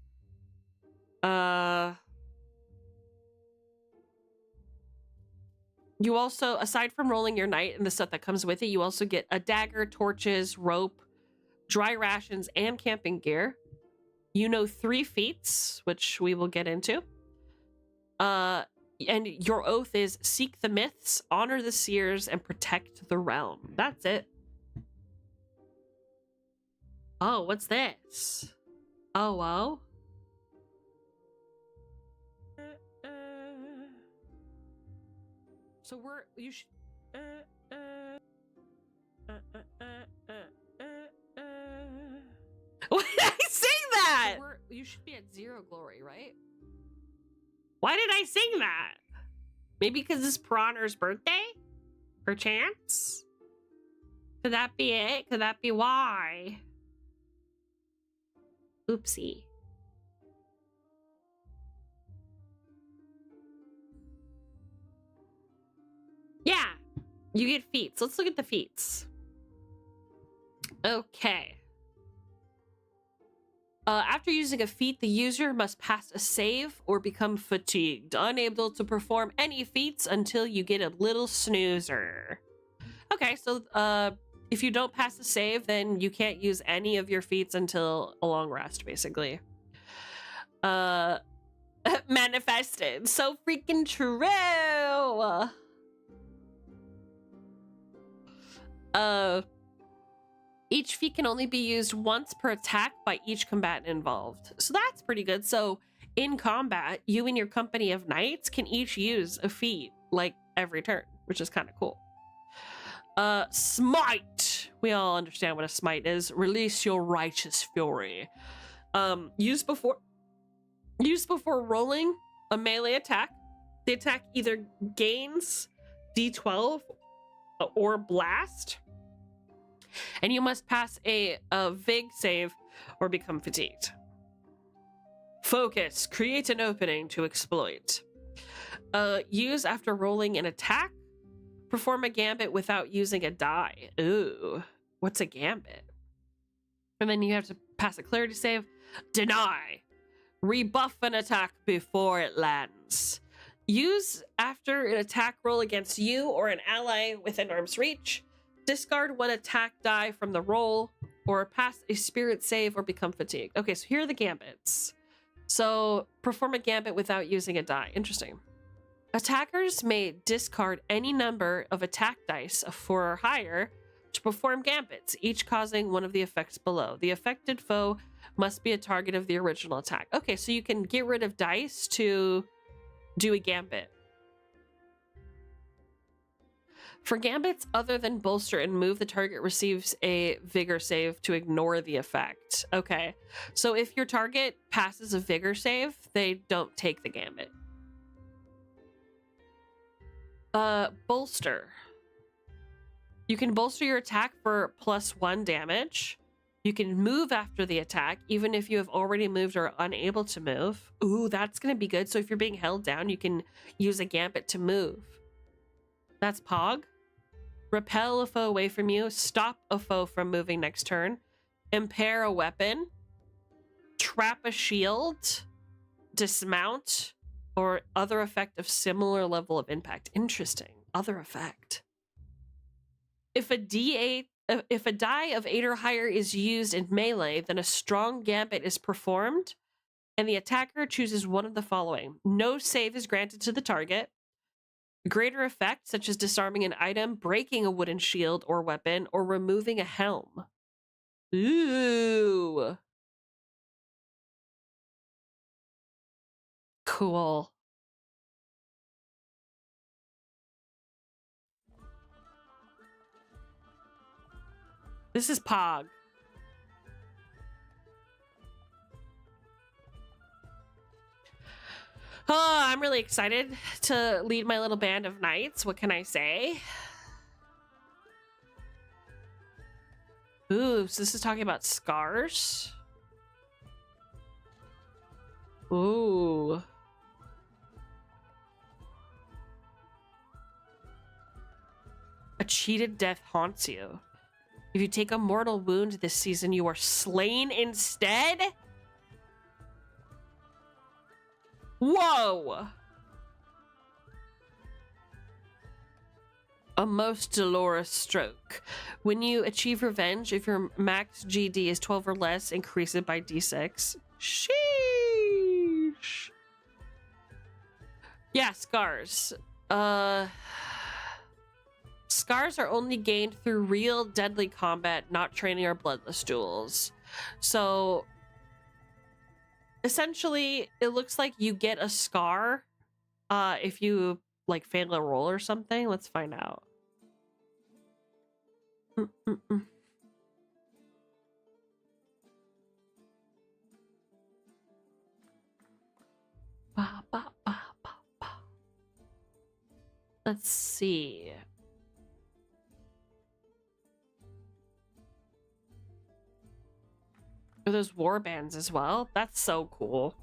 You also, aside from rolling your knight and the stuff that comes with it, you also get a dagger, torches, rope, dry rations, and camping gear. You know 3 feats, which we will get into. And your oath is seek the myths, honor the seers, and protect the realm. That's it. Oh, what's this? Oh, wow. So you should. Why did I sing that? So you should be at 0 glory, right? Why did I sing that? Maybe because it's Piranha's birthday? Perchance? Could that be it? Could that be why? Oopsie. Yeah, you get feats. Let's look at the feats. Okay. After using a feat, the user must pass a save or become fatigued, unable to perform any feats until you get a little snoozer. Okay, so if you don't pass a save, then you can't use any of your feats until a long rest, basically. Manifested. So freaking true. Each feat can only be used once per attack by each combatant involved. So that's pretty good. So in combat, you and your company of knights can each use a feat like every turn, which is kind of cool. Smite. We all understand what a smite is. Release your righteous fury. Use before rolling a melee attack. The attack either gains D12 or blast, and you must pass a Vig save or become fatigued. Focus. Create an opening to exploit. Use after rolling an attack. Perform a gambit without using a die. Ooh, what's a gambit? And then you have to pass a clarity save. Deny. Rebuff an attack before it lands. Use after an attack roll against you or an ally within arm's reach. Discard one attack die from the roll, or pass a spirit save or become fatigued. Okay, so here are the gambits. So perform a gambit without using a die. Interesting. Attackers may discard any number of attack dice of 4 or higher to perform gambits, each causing one of the effects below. The affected foe must be a target of the original attack. Okay, so you can get rid of dice to do a gambit. For gambits other than bolster and move, the target receives a vigor save to ignore the effect. Okay, so if your target passes a vigor save, they don't take the gambit. Bolster. You can bolster your attack for +1 damage. You can move after the attack, even if you have already moved or are unable to move. Ooh, that's going to be good. So if you're being held down, you can use a gambit to move. That's Pog. Repel a foe away from you. Stop a foe from moving next turn. Impair a weapon. Trap a shield. Dismount. Or other effect of similar level of impact. Interesting. Other effect. If a die of 8 or higher is used in melee, then a strong gambit is performed, and the attacker chooses one of the following. No save is granted to the target. Greater effect, such as disarming an item, breaking a wooden shield or weapon, or removing a helm. Ooh. Cool. This is Pog. Oh, I'm really excited to lead my little band of knights. What can I say? Ooh, so this is talking about scars? Ooh. A cheated death haunts you. If you take a mortal wound this season, you are slain instead? Whoa! A most dolorous stroke. When you achieve revenge, if your max GD is 12 or less, increase it by d6. Sheesh. Yeah, scars. Scars are only gained through real deadly combat, not training or bloodless duels. So essentially, it looks like you get a scar if you like fail a roll or something. Let's find out. Let's see. Oh, there's war bands as well. That's so cool.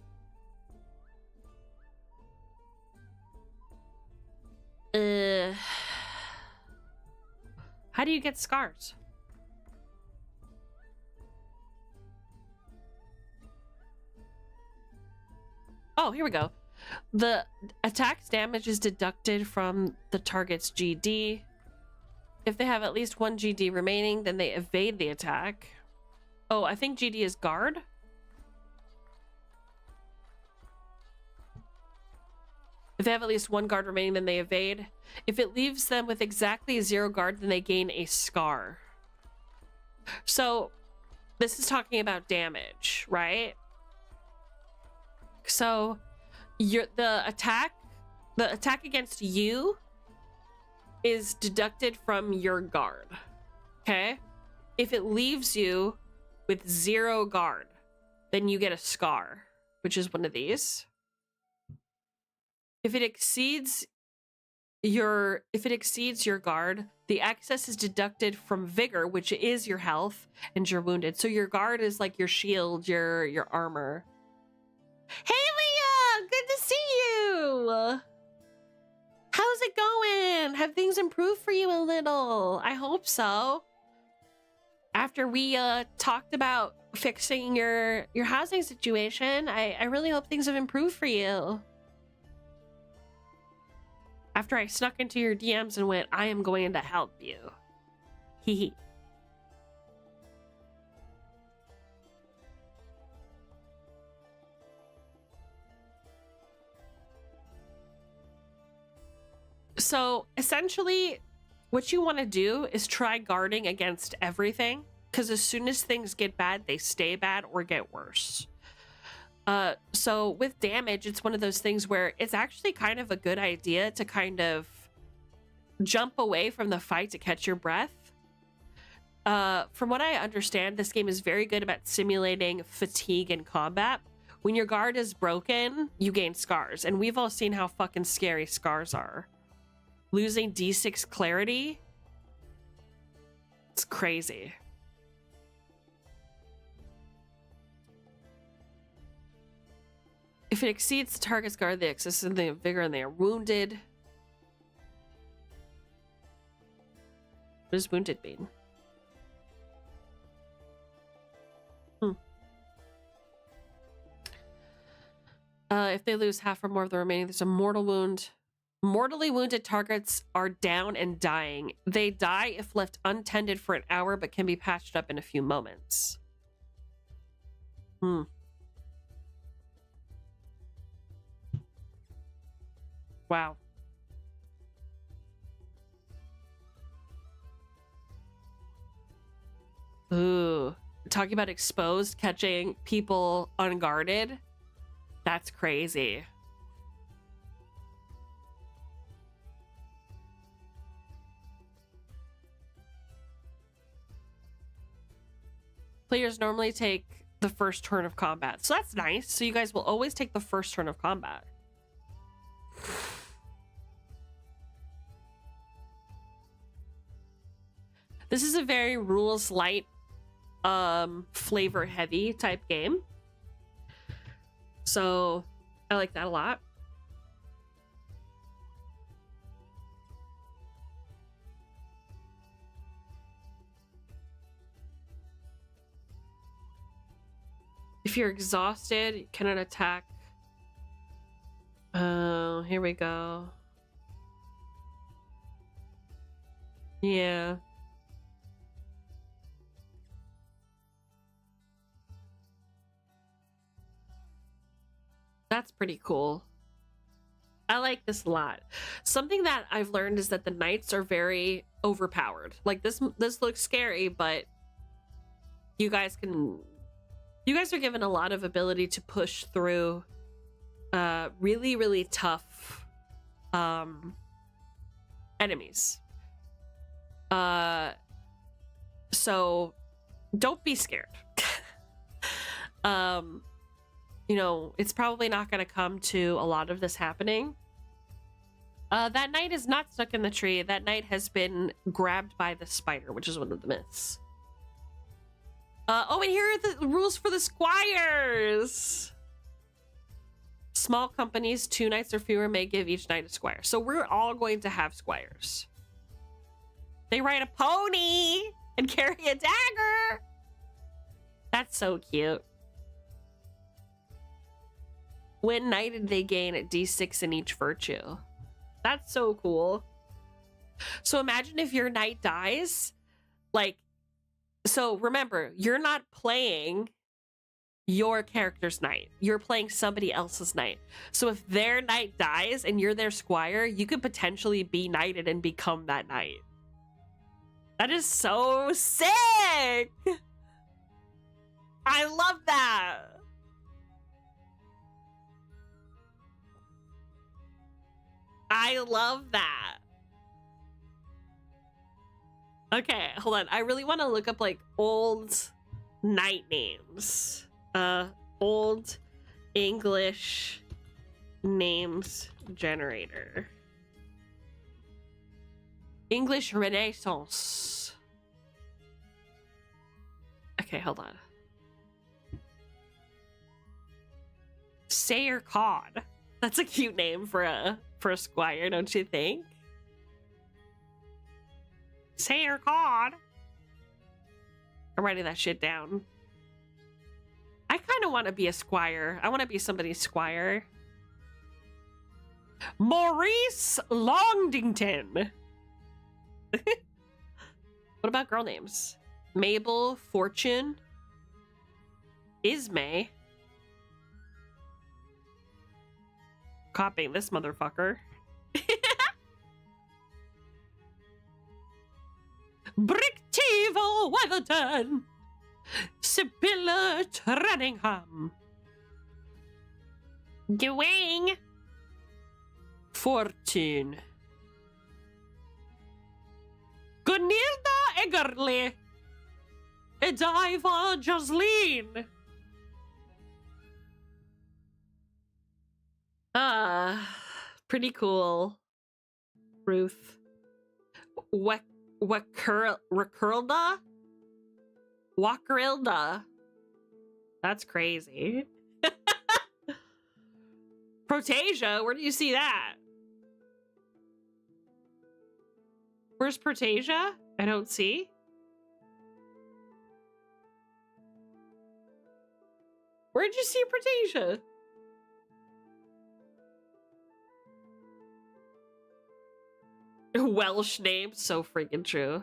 How do you get scars? Oh, here we go. The attack's damage is deducted from the target's GD. If they have at least 1 GD remaining, then they evade the attack. Oh, I think GD is guard. If they have at least 1 guard remaining, then they evade. If it leaves them with exactly 0 guard, then they gain a scar. So this is talking about damage, right? So the attack against you is deducted from your guard. Okay? If it leaves you with 0 guard, then you get a scar, which is one of these. If it exceeds your guard, the excess is deducted from vigor, which is your health, and you're wounded. So your guard is like your shield, your armor. Hey Leah, good to see you. How's it going? Have things improved for you a little? I hope so. After we talked about fixing your housing situation, I really hope things have improved for you. After I snuck into your DMs and went, I am going to help you. Hee. So essentially, what you want to do is try guarding against everything, because as soon as things get bad, they stay bad or get worse. So with damage, it's one of those things where it's actually kind of a good idea to kind of jump away from the fight to catch your breath. From what I understand, this game is very good about simulating fatigue in combat. When your guard is broken, you gain scars, and we've all seen how fucking scary scars are. Losing D6 clarity, it's crazy. If it exceeds the target's guard, they access in the vigor and they are wounded. What does wounded mean? If they lose half or more of the remaining, there's a mortal wound. Mortally wounded targets are down and dying. They die if left untended for an hour, but can be patched up in a few moments. Wow. Ooh. Talking about exposed, catching people unguarded. That's crazy. Players normally take the first turn of combat. So that's nice. So you guys will always take the first turn of combat. This is a very rules light flavor heavy type game. So I like that a lot. If you're exhausted, you cannot attack. Oh, here we go. Yeah. That's pretty cool. I like this a lot. Something that I've learned is that the knights are very overpowered. Like this looks scary, but you guys are given a lot of ability to push through really, really tough enemies. So don't be scared. You know, it's probably not going to come to a lot of this happening. That knight is not stuck in the tree. That knight has been grabbed by the spider, which is one of the myths. Oh, and here are the rules for the squires. Small companies, 2 knights or fewer may give each knight a squire. So we're all going to have squires. They ride a pony and carry a dagger. That's so cute. When knighted, they gain a d6 in each virtue. That's so cool. So imagine if your knight dies. Like, so remember, you're not playing your character's knight. You're playing somebody else's knight. So if their knight dies and you're their squire, you could potentially be knighted and become that knight. That is so sick! I love that! I love that. Okay, hold on. I really want to look up like old knight names. Old English names generator. English Renaissance. Okay, hold on. Sayer Cod. That's a cute name for a squire, don't you think? Sayer Cod. I'm writing that shit down. I kind of want to be a squire. I want to be somebody's squire. Maurice Longdington. What about girl names? Mabel, Fortune, Ismay. Copying this motherfucker. Brickteval Weatherden. Sibylla Trenningham. Gwing. Fortune. Gunilda Eggerly. Ediva Jocelyn. Pretty cool. Ruth. Wackerilda? Wackerilda. That's crazy. Protasia? Where do you see that? Where's Protasia? I don't see. Where'd you see Protasia? Welsh name, so freaking true.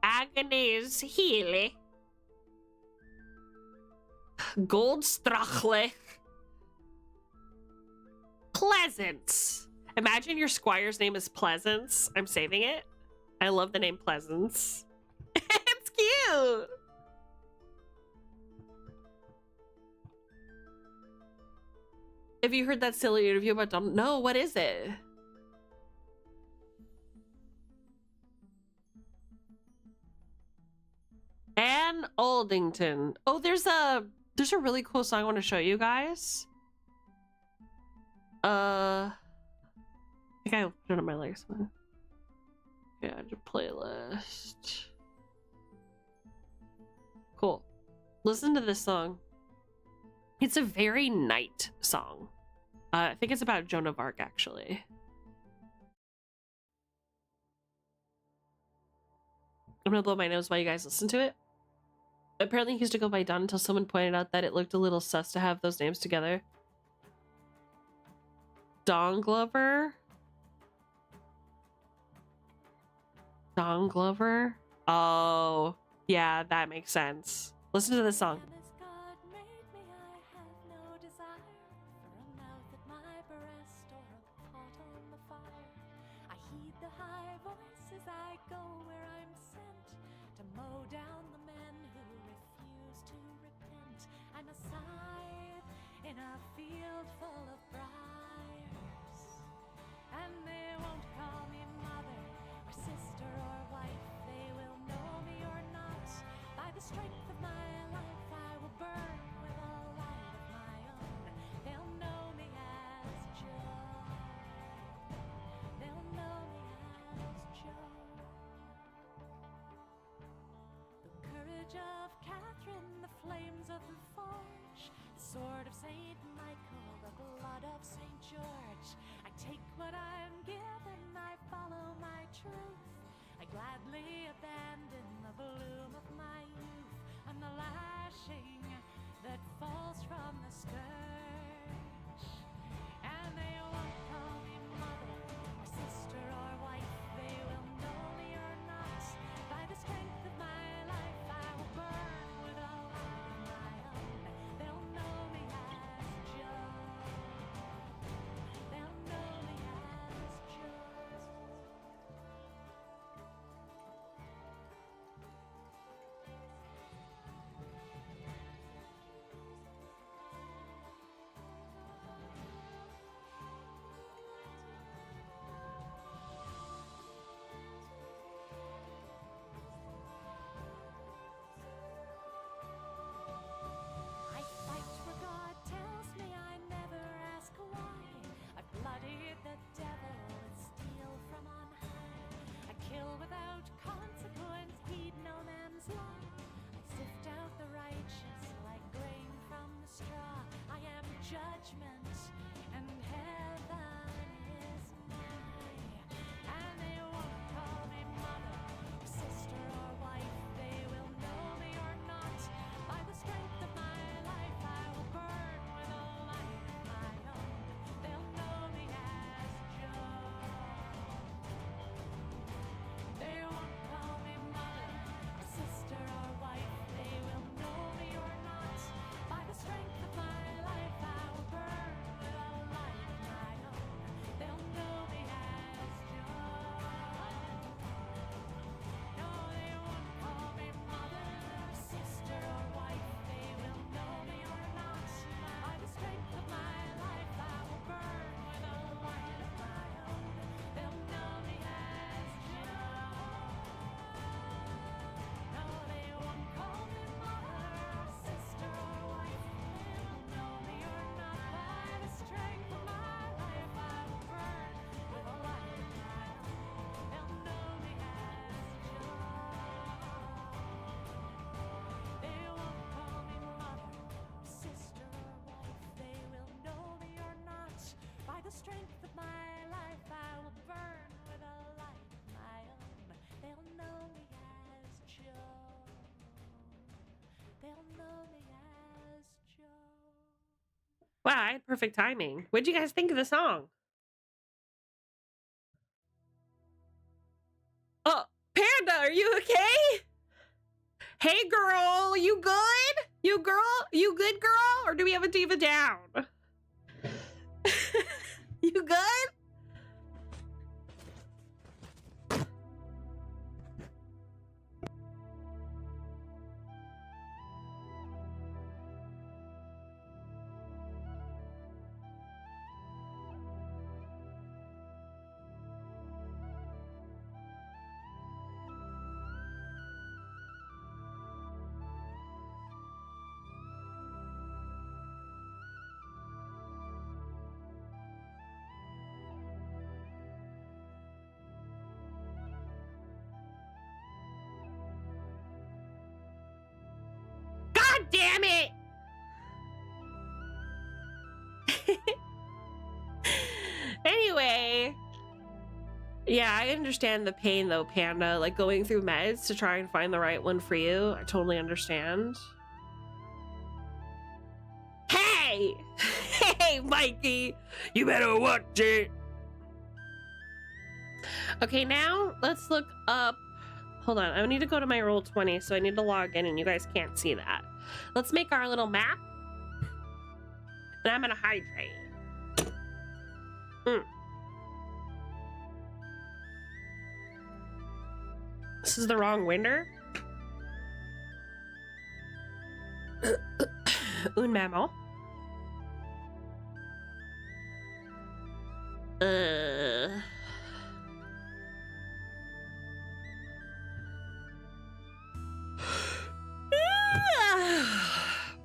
Agnes Healy. Goldstrachle. Pleasance. Imagine your squire's name is Pleasance. I'm saving it. I love the name Pleasance. It's cute. Have you heard that silly interview about Donald? No, what is it? Anne Aldington. Oh, there's a really cool song I want to show you guys. I think I put it on my legs. Yeah, the playlist. Cool. Listen to this song. It's a very night song. I think it's about Joan of Arc, actually. I'm gonna blow my nose while you guys listen to it. Apparently he used to go by Don until someone pointed out that it looked a little sus to have those names together. Don Glover? Don Glover? Oh, yeah, that makes sense. Listen to this song.
In a field full of briars, and they won't call me mother or sister or wife. They will know me or not. By the strength of my life, I will burn with a light of my own. They'll know me as Joe. They'll know me as Joe. The courage of Catherine, the flames of the forge, sword of Saint Michael, the blood of Saint George. I take what I'm given, I follow my truth. I gladly abandon the bloom of my youth and the lashing that falls from the scourge. And they won't call me mother or sister or wife. They will know me or not. By the strength of my life, I will burn with a light of my own. They'll know me as Joe. They'll know me as Joe. I fight where God tells me, I never ask why. I bloodied the devil with steel from on high. I kill without consequence, heed no man's law. I sift out the righteous like grain from the straw. I am judgment, and heaven is mine. And they won't call me mother or sister or wife. They will know me or not. By the strength of my life, I will burn with a light of my own. They'll know me as Joe. They won't call me mother or sister or wife. They will know me or not. By the strength of my life, I will burn with a light of my own. They'll know me as Joe. No, they won't call me mother or sister or wife. They will know me or not. By the strength of my life, I will burn with a light of my own. They'll know me as Joe. No, they won't call me mother or sister or wife. They will know me or not. By the strength of my life, I will burn with a light of my own. They'll know me as Joe. They won't call me mother, sister, or wife. They will know me or not. By the strength of my life, I will burn with a light of my own. They'll know me as Joe. They'll know me as Joe.
Wow, I had perfect timing. What'd you guys think of the song? Oh, Panda, are you okay? Hey, girl, you good? You good, girl? Or do we have a diva down? You good? Anyway. Yeah, I understand the pain though, Panda. Like going through meds to try and find the right one for you. I totally understand. Hey! Hey, Mikey! You better watch it! Okay, now let's look up. Hold on, I need to go to my Roll20, so I need to log in and you guys can't see that. Let's make our little map. And I'm gonna hydrate. This is the wrong window. Un mammal.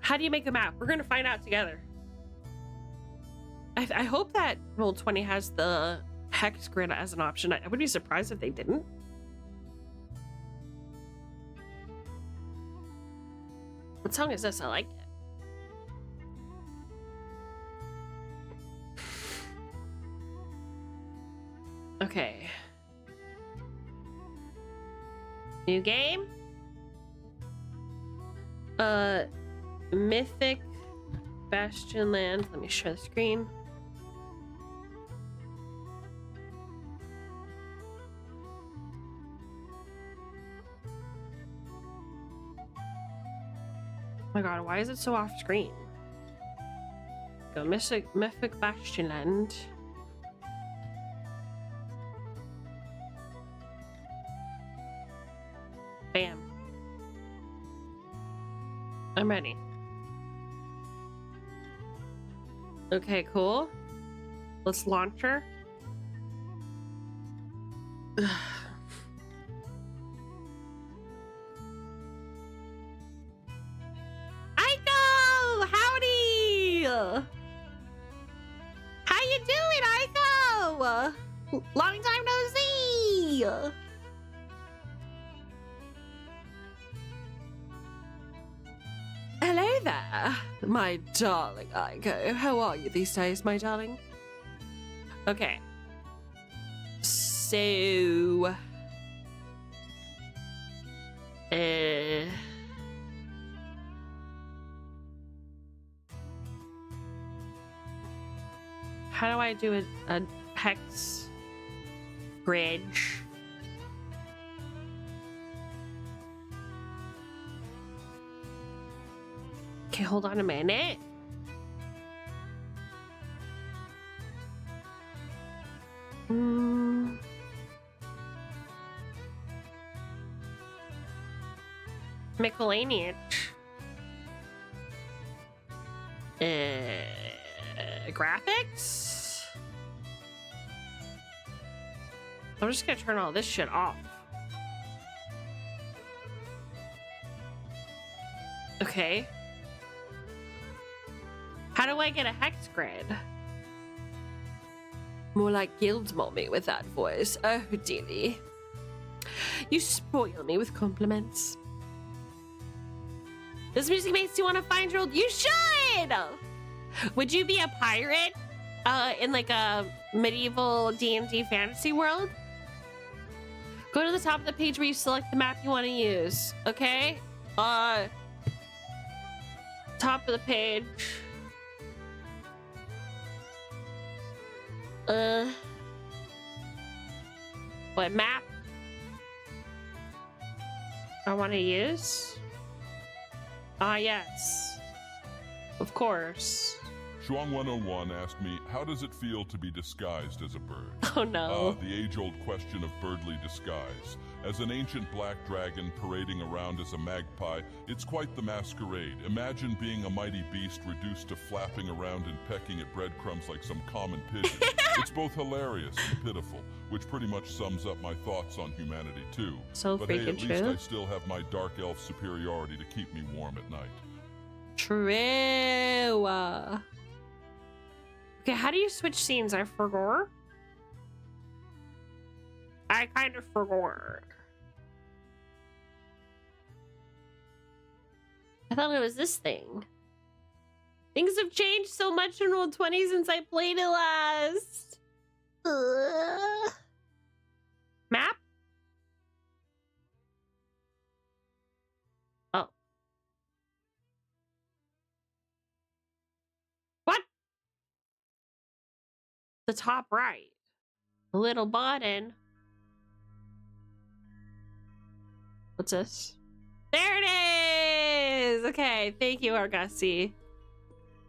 How do you make a map? We're gonna find out together. I hope that Roll20 has the hex grid as an option. I would be surprised if they didn't. What song is this? I like it. Okay. New game. Mythic Bastion Land. Let me share the screen. Oh my god, why is it so off screen? Go Mythic Bastion Land. Bam. I'm ready. Okay, cool. Let's launch her. Aiko! Howdy! How you doing, Aiko? Long time no see! Hello there, my darling Aiko. How are you these days, my darling? Okay. So... how do I do a hex bridge? Okay, hold on a minute. Miscellaneous. Graphics? I'm just gonna turn all this shit off. Okay. How do I get a hex grid? More like Guild Mommy with that voice. Oh, dearie. You spoil me with compliments. This music makes you want to find your old... You should! Would you be a pirate in like a medieval D&D fantasy world? Go to the top of the page where you select the map you want to use. Okay? Top of the page. What map I want to use? Ah, yes. Of course.
Shuang101 asked me, how does it feel to be disguised as a bird?
Oh no.
The age-old question of birdly disguise. As an ancient black dragon parading around as a magpie, it's quite the masquerade. Imagine being a mighty beast reduced to flapping around and pecking at breadcrumbs like some common pigeon. It's both hilarious and pitiful, which pretty much sums up my thoughts on humanity too.
So
but
freaking
hey, at least
true.
I still have my dark elf superiority to keep me warm at night.
True. Okay, how do you switch scenes? I forgot. I kind of forgot. I thought it was this thing. Things have changed so much in Roll20 since I played it last. Map? Oh. What? The top right. A little button. What's this? There it is! Okay, thank you, Argosy.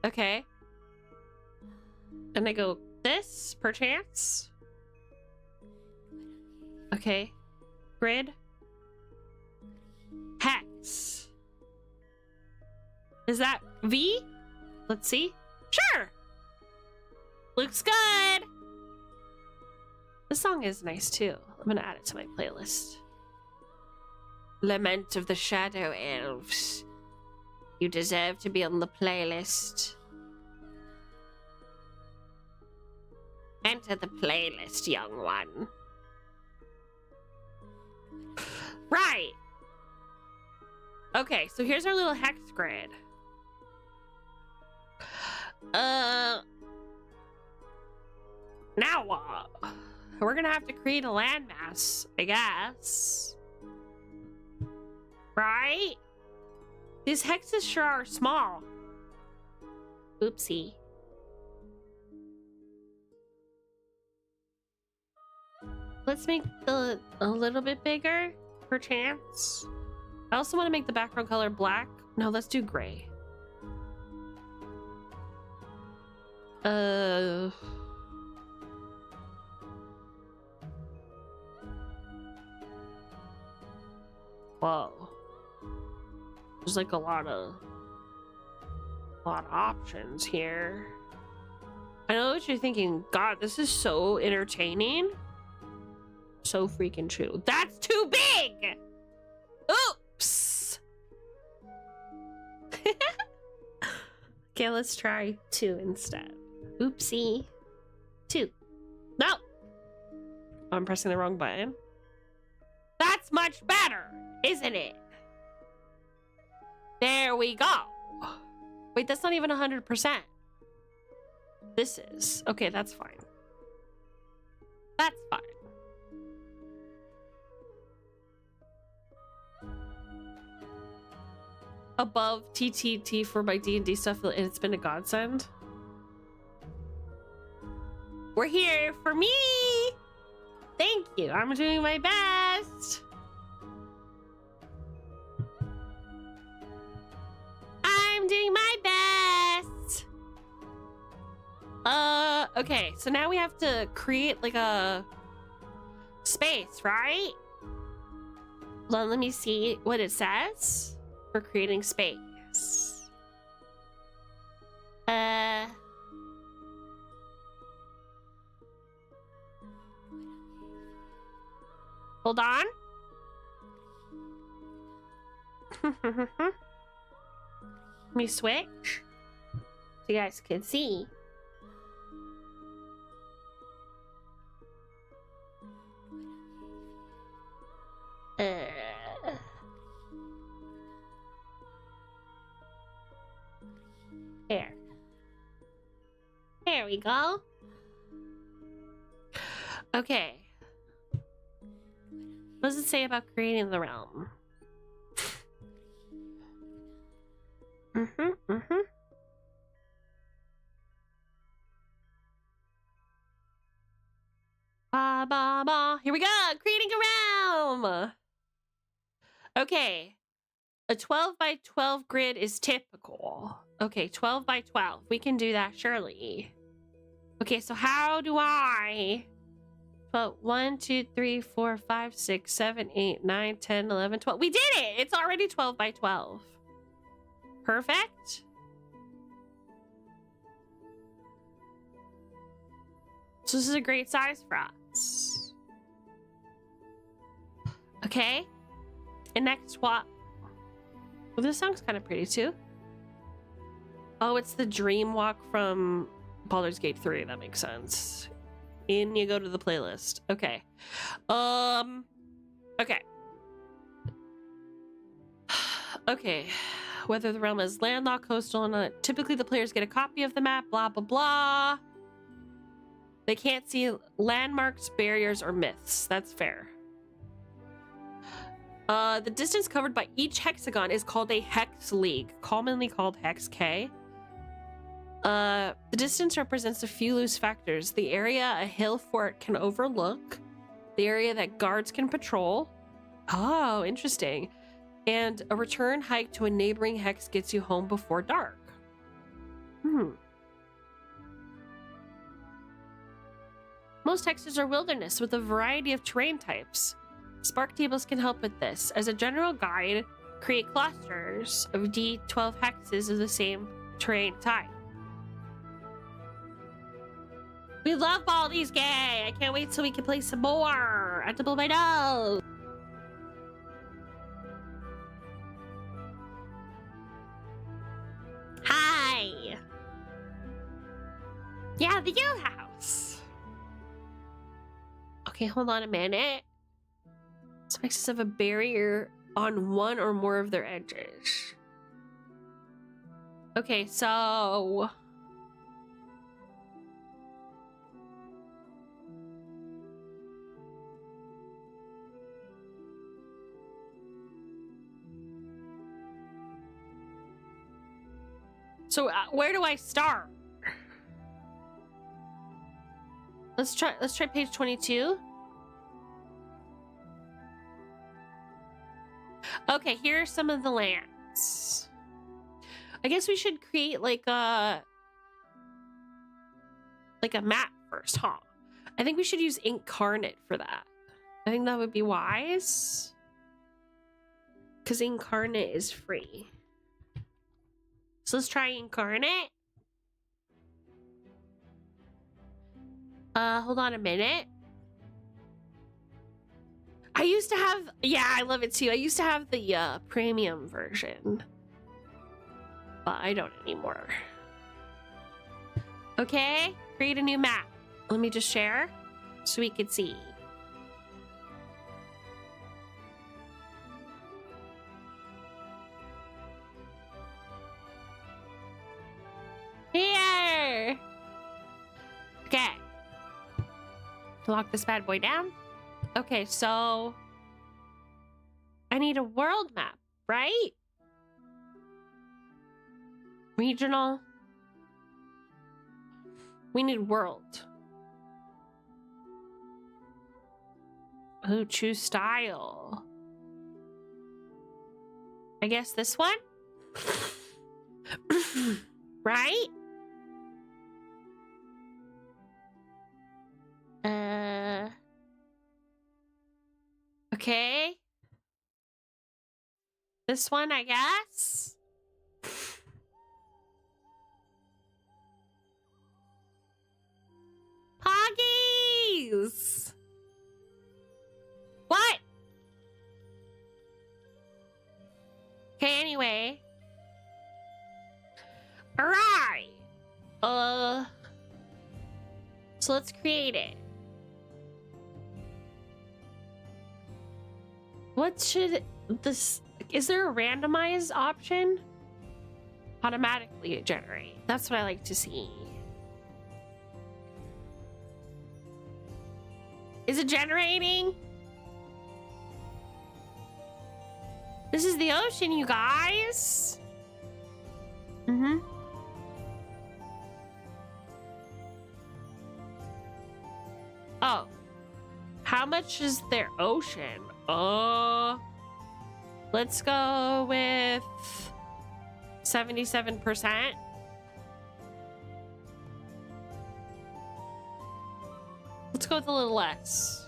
Okay. And I go this, perchance? Okay. Grid. Hex. Is that V? Let's see. Sure! Looks good! This song is nice too. I'm gonna add it to my playlist. Lament of the Shadow Elves. You deserve to be on the playlist. Enter the playlist, young one. Right. Okay, so here's our little hex grid. Now what? We're gonna have to create a landmass, I guess. Right? These hexes sure are small. Oopsie. Let's make the a little bit bigger, perchance. I also want to make the background color black. No, let's do gray. Whoa. There's like a lot of options here. I know what you're thinking. God, this is so entertaining. So freaking true. That's too big! Oops! Okay, let's try 2 instead. Oopsie. 2. No! Oh, I'm pressing the wrong button. That's much better, isn't it? There we go. Wait, that's not even 100%. This is. Okay, that's fine. That's fine. Above TTT for my D&D stuff, and it's been a godsend. We're here for me. Thank you. I'm doing my best. I'm doing my best. Okay, so now we have to create like a space, right? Well, let me see what it says for creating space. Hold on. Let me switch so you guys can see. There we go. Okay. What does it say about creating the realm? Ba ba ba. Here we go. Creating a realm. Okay. A 12 by 12 grid is typical. Okay, 12 by 12. We can do that, surely. Okay, so how do I... 12, 1, 2, 3, 4, 5, 6, 7, 8, 9, 10, 11, 12. We did it! It's already 12 by 12. Perfect. So this is a great size for us. Okay. And next what? Well, this song's kind of pretty too. Oh, it's the dream walk from Baldur's Gate 3. That makes sense. In you go to the playlist. Okay. Okay. Okay. Whether the realm is landlocked, coastal, or not. Typically, the players get a copy of the map. Blah, blah, blah. They can't see landmarks, barriers, or myths. That's fair. The distance covered by each hexagon is called a hex league, commonly called hex K. The distance represents a few loose factors: the area a hill fort can overlook, the area that guards can patrol. Oh, interesting. And a return hike to a neighboring hex gets you home before dark. Most hexes are wilderness with a variety of terrain types. Spark tables can help with this. As a general guide, create clusters of D12 hexes of the same terrain type. We love Baldi's Gay! I can't wait till we can play some more! I have to blow my nose! Hi! Yeah, the U house! Okay, hold on a minute. Some hexes have a barrier on one or more of their edges. Okay, so... where do I start? Let's try page 22. Okay, here are some of the lands. I guess we should create like a map first, huh? I think we should use Incarnate for that. I think that would be wise. Because Incarnate is free. So let's try Incarnate. Hold on a minute. I used to have, yeah, I love it too. I used to have the premium version, but I don't anymore. Okay, create a new map. Let me just share so we can see. Here. Okay. Lock this bad boy down. Okay, so I need a world map, right? Regional. We need world. Oh, choose style. I guess this one? Right? Okay. This one, I guess. Hoggies! What? Okay, anyway. Alright. So let's create it. What should this... Is there a randomize option? Automatically generate. That's what I like to see. Is it generating? This is the ocean, you guys. Oh. How much is their ocean? Let's go with 77%. Let's go with a little less.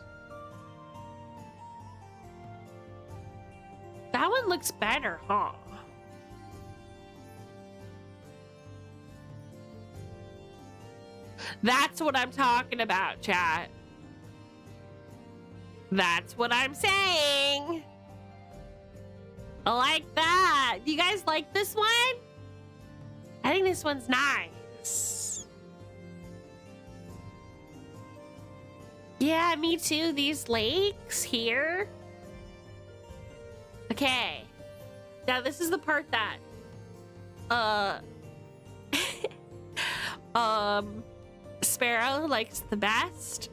That one looks better, huh? That's what I'm talking about, chat. That's what I'm saying. I like that. Do you guys like this one? I think this one's nice. Yeah, me too. These lakes here. Okay. Now this is the part that Sparrow likes the best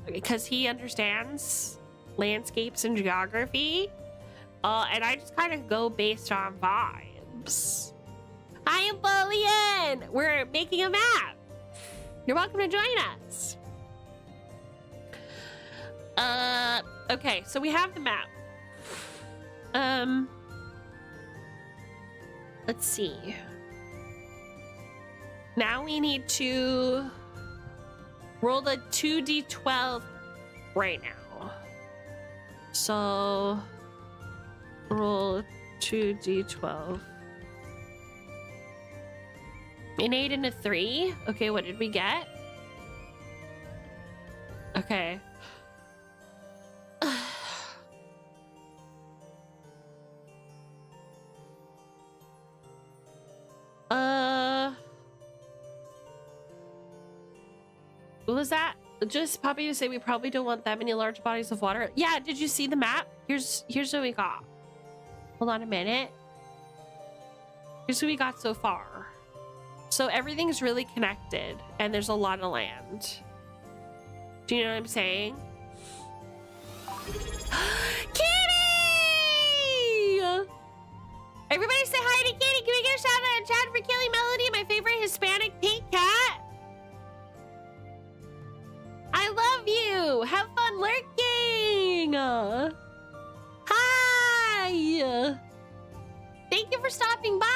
because he understands landscapes and geography. And I just kind of go based on vibes. I am Bullion! We're making a map. You're welcome to join us. Okay, so we have the map. Let's see. Now we need to roll the 2d12 right now. So roll 2d12. An 8 and a 3. Okay, what did we get? Okay. What was that? Just Poppy to say we probably don't want that many large bodies of water. Yeah, did you see the map? Here's what we got. Hold on a minute. Here's what we got so far. So everything's really connected and there's a lot of land. Do you know what I'm saying? Kitty! Everybody say hi to Kitty. Can we get a shout out in chat for Kelly Melody, my favorite Hispanic pink cat? I love you. Have fun lurking. Hi. Thank you for stopping by.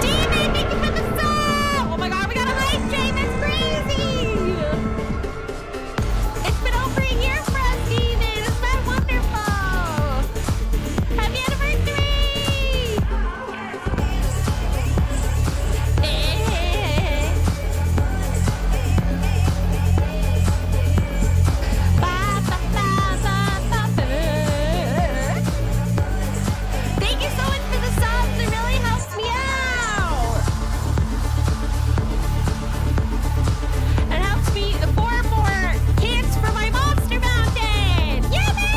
Demon, thank you for the sub. Oh my god, we got a live stream. That's crazy. It's been over a year for us, Demon. Isn't that wonderful? Happy anniversary. Thank you so much for the subs. It really helps me out. It helps me afford more kits for my Monster Mountain. Yummy!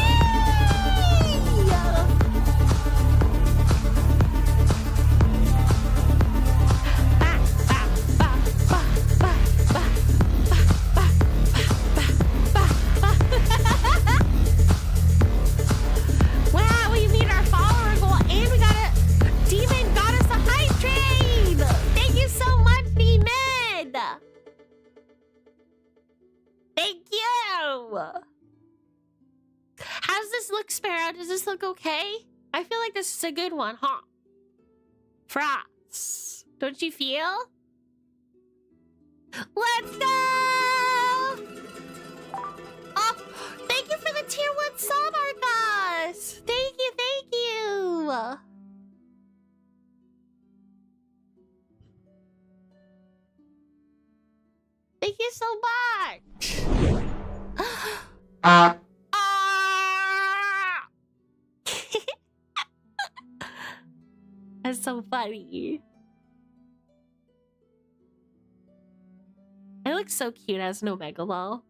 Wow, we meet our follower goal and we got a Demon got us a hype train. Thank you so much, Demon. Thank you. How's this look, Sparrow? Does this look okay? I feel like this is a good one, huh? Frost, don't you feel? Let's go! Oh, thank you for the tier 1 sub, Argus. Thank you, thank you. Thank you so much. Ah! That's so funny. I look so cute as an Omega Lol.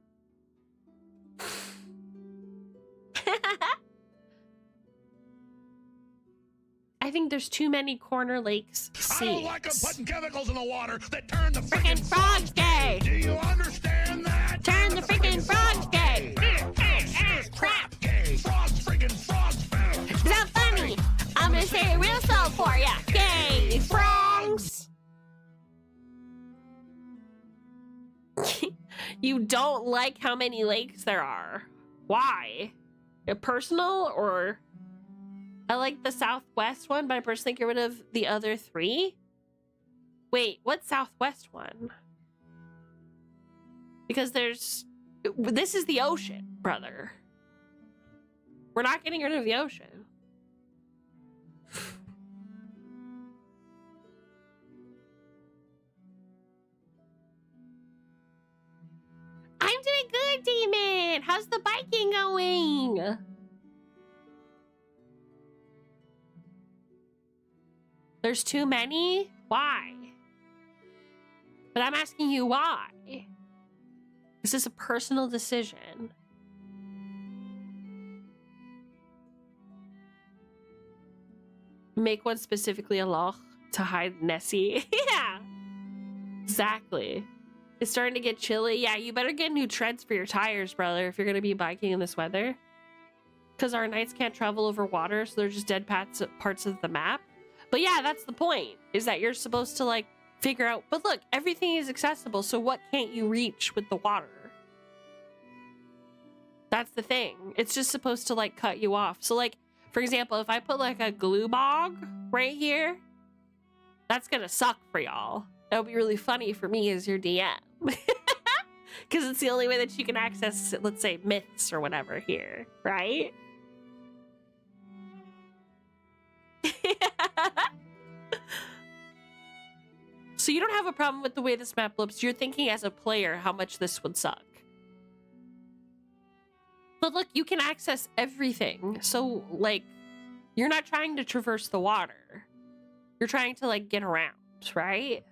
I think there's too many corner lakes.
I don't like them putting chemicals in the water that turn the
Freaking frogs gay.
Do you understand that?
Turn the freaking frogs gay.
Crap gay. Frogs freaking frogs.
Is that funny? I'm gonna say it real slow for ya. Gay frogs. You don't like how many lakes there are. Why? Personal or? I like the southwest one, but I personally get rid of the other 3. Wait, what southwest one? Because this is the ocean, brother. We're not getting rid of the ocean. I'm doing good, Demon. How's the biking going? There's too many? Why? But I'm asking you why. This is a personal decision. Make one specifically a loch to hide Nessie. Yeah, exactly. It's starting to get chilly. Yeah, you better get new treads for your tires, brother, if you're going to be biking in this weather. Because our knights can't travel over water, so they're just dead parts of the map. But yeah, that's the point, is that you're supposed to, like, figure out... But look, everything is accessible, so what can't you reach with the water? That's the thing. It's just supposed to, like, cut you off. So, like, for example, if I put, like, a glue bog right here, that's gonna suck for y'all. It'll be really funny for me as your DM. Because it's the only way that you can access, let's say, myths or whatever here, right? So you don't have a problem with the way this map looks. You're thinking as a player how much this would suck. But look, you can access everything. So, like, you're not trying to traverse the water. You're trying to, like, get around, right?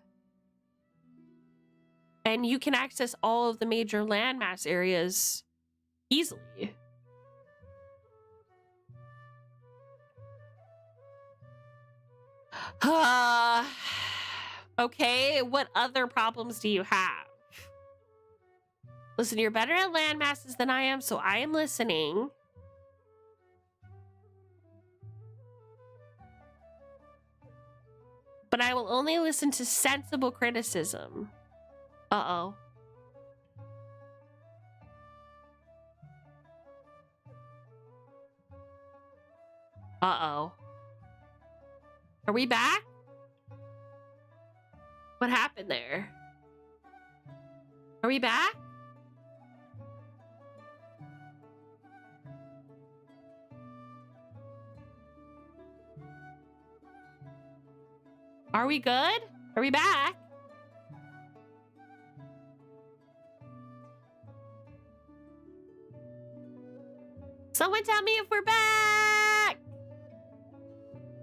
And you can access all of the major landmass areas easily. Okay, what other problems do you have? Listen, you're better at landmasses than I am, so I am listening. But I will only listen to sensible criticism. Uh-oh. Uh-oh. Are we back? What happened there? Are we back? Are we good? Are we back? Someone tell me if we're back!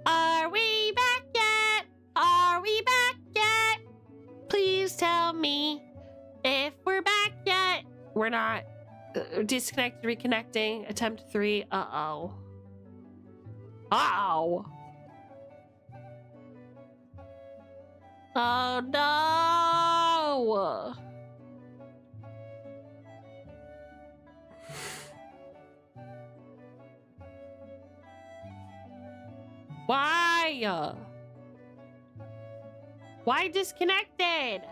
Are we back yet? Are we back yet? Please tell me if we're back yet. We're not. Disconnected, reconnecting. Attempt 3. Uh-oh. Uh-oh. Oh no! Why? Why disconnected?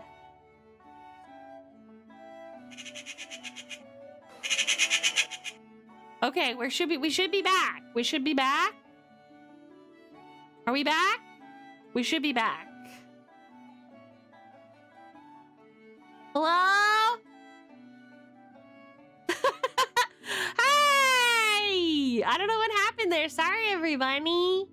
Okay, we should be back. We should be back. Are we back? We should be back. Hello? Hey! I don't know what happened there. Sorry, everybody.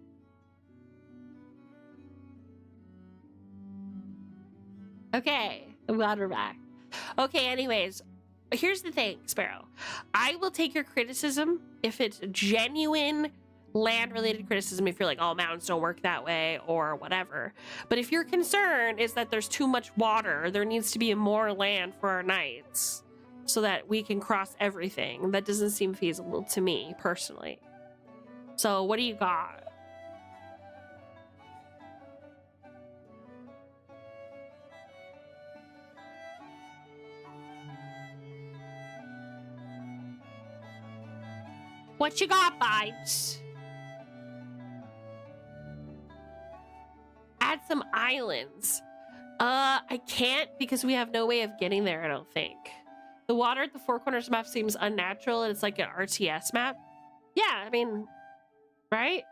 Okay, I'm glad we're back. Okay, anyways, here's the thing, Sparrow. I will take your criticism if it's genuine land-related criticism, if you're like, oh, mountains don't work that way or whatever. But if your concern is that there's too much water, there needs to be more land for our knights so that we can cross everything, that doesn't seem feasible to me personally. So what do you got? What you got, Vibes? Add some islands. I can't because we have no way of getting there, I don't think. The water at the Four Corners map seems unnatural and it's like an RTS map. Yeah, I mean, right?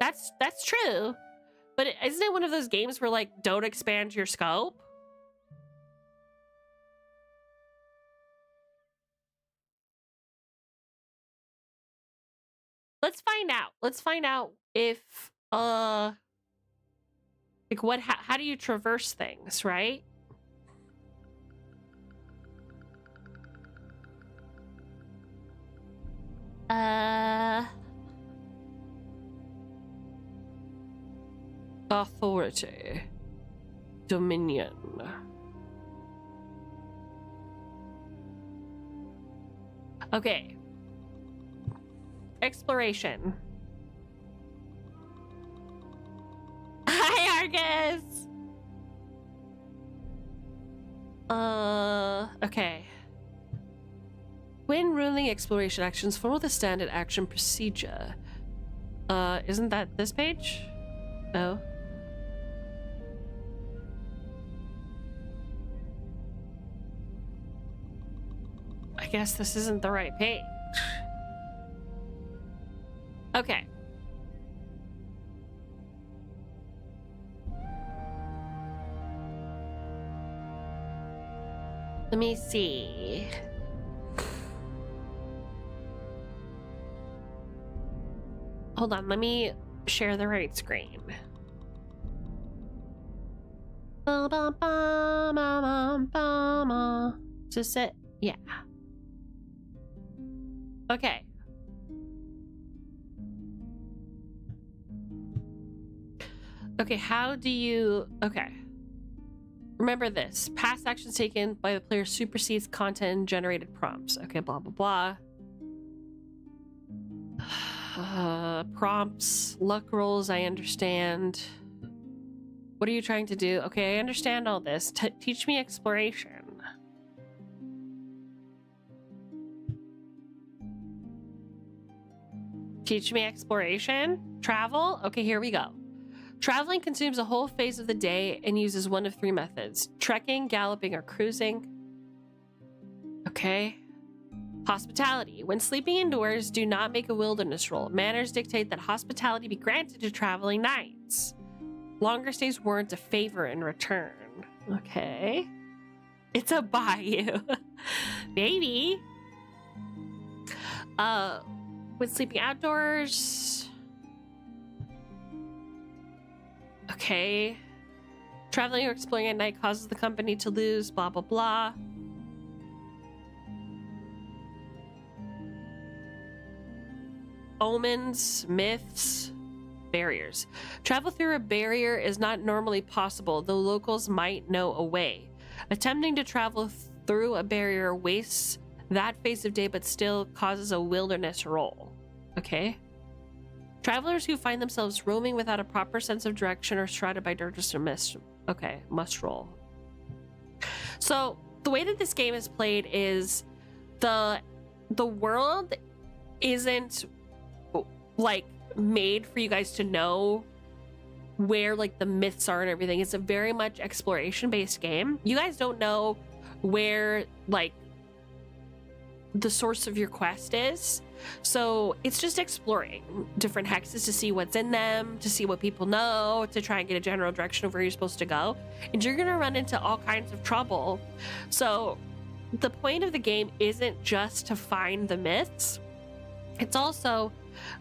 That's true. But isn't it one of those games where, like, don't expand your scope? Let's find out. Let's find out if, like, what, how do you traverse things, right? Authority. Dominion. Okay. Exploration. Marcus! Okay. When ruling exploration actions, follow the standard action procedure. Isn't that this page? Oh. I guess this isn't the right page. Okay. Let me see. Hold on, let me share the right screen. Is this it? Yeah. Okay. Okay, how do you... Okay. Remember this. Past actions taken by the player supersedes content and generated prompts. Okay, blah, blah, blah. Prompts, luck rolls, I understand. What are you trying to do? Okay, I understand all this. Teach me exploration. Teach me exploration? Travel? Okay, here we go. Traveling consumes a whole phase of the day and uses one of three methods. Trekking, galloping, or cruising. Okay. Hospitality. When sleeping indoors, do not make a wilderness roll. Manners dictate that hospitality be granted to traveling knights. Longer stays warrant a favor in return. Okay. It's a bayou. Maybe. When sleeping outdoors. Okay. Traveling or exploring at night causes the company to lose, blah, blah, blah. Omens, myths, barriers. Travel through a barrier is not normally possible, though locals might know a way. Attempting to travel through a barrier wastes that phase of day, but still causes a wilderness roll. Okay. Travelers who find themselves roaming without a proper sense of direction or shrouded by darkness or mist. Okay, must roll. So the way that this game is played is the world isn't like made for you guys to know where like the myths are and everything. It's a very much exploration based game. You guys don't know where like the source of your quest is, so it's just exploring different hexes to see what's in them, to see what people know, to try and get a general direction of where you're supposed to go. And you're gonna run into all kinds of trouble. So the point of the game isn't just to find the myths, it's also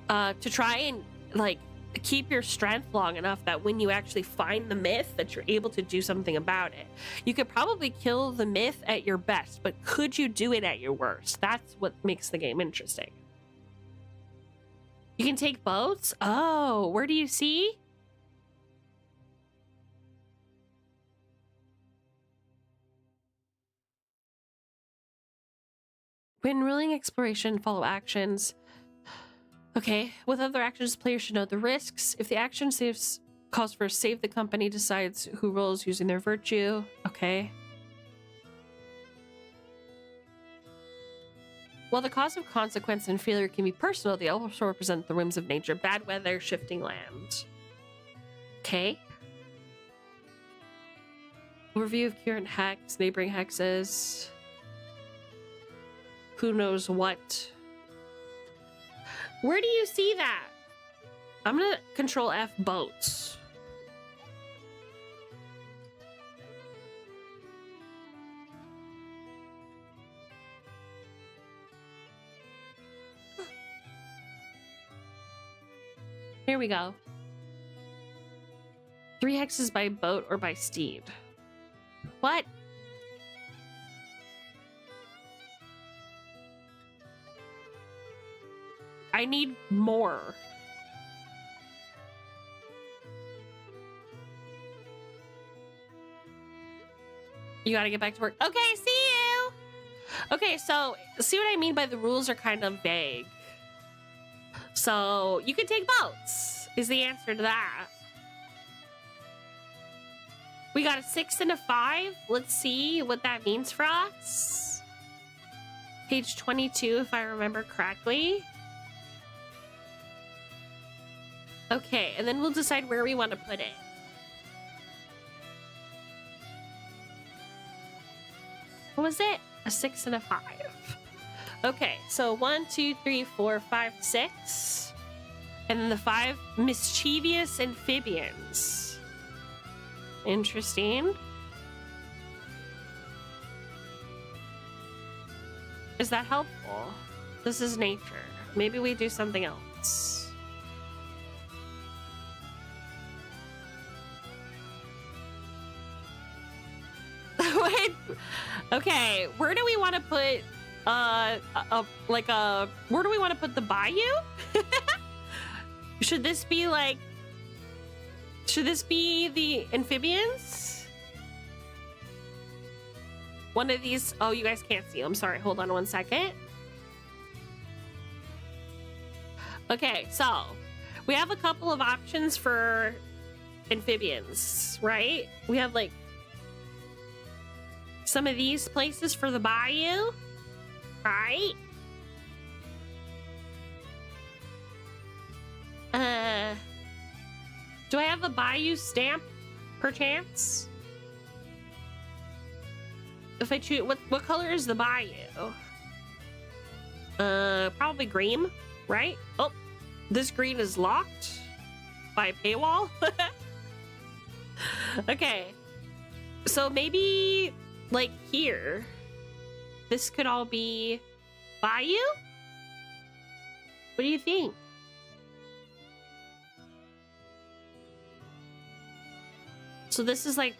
to try and like keep your strength long enough that when you actually find the myth that you're able to do something about it. You could probably kill the myth at your best, but could you do it at your worst? That's what makes the game interesting. You can take boats? Oh, where do you see? When ruling exploration, follow actions. Okay, with other actions, players should know the risks. If the action calls for save the company, decides who rolls using their virtue. Okay. While the cause of consequence and failure can be personal, they also represent the whims of nature. Bad weather, shifting land. Okay. Overview of current hex, neighboring hexes. Who knows what? Where do you see that? I'm gonna control F boats. Here we go. 3 hexes by boat or by steed. What? I need more. You gotta get back to work. Okay, see you. Okay, so see what I mean by the rules are kind of vague. So you can take boats is the answer to that. We got a 6 and a 5. Let's see what that means for us. Page 22, if I remember correctly. Okay, and then we'll decide where we want to put it. What was it? A 6 and a 5. Okay, so 1, 2, 3, 4, 5, 6. And then the 5 mischievous amphibians. Interesting. Is that helpful? This is nature. Maybe we do something else. Wait. Okay, where do we want to put where do we want to put the bayou? Should this be the amphibians? One of these. Oh, you guys can't see. I'm sorry. Hold on one second. Okay, so we have a couple of options for amphibians, right? We have like some of these places for the bayou, right? Do I have a bayou stamp, perchance? If I choose, what color is the bayou? Probably green, right? Oh, this green is locked by a paywall. Okay, so maybe like here, this could all be bayou? What do you think? So this is like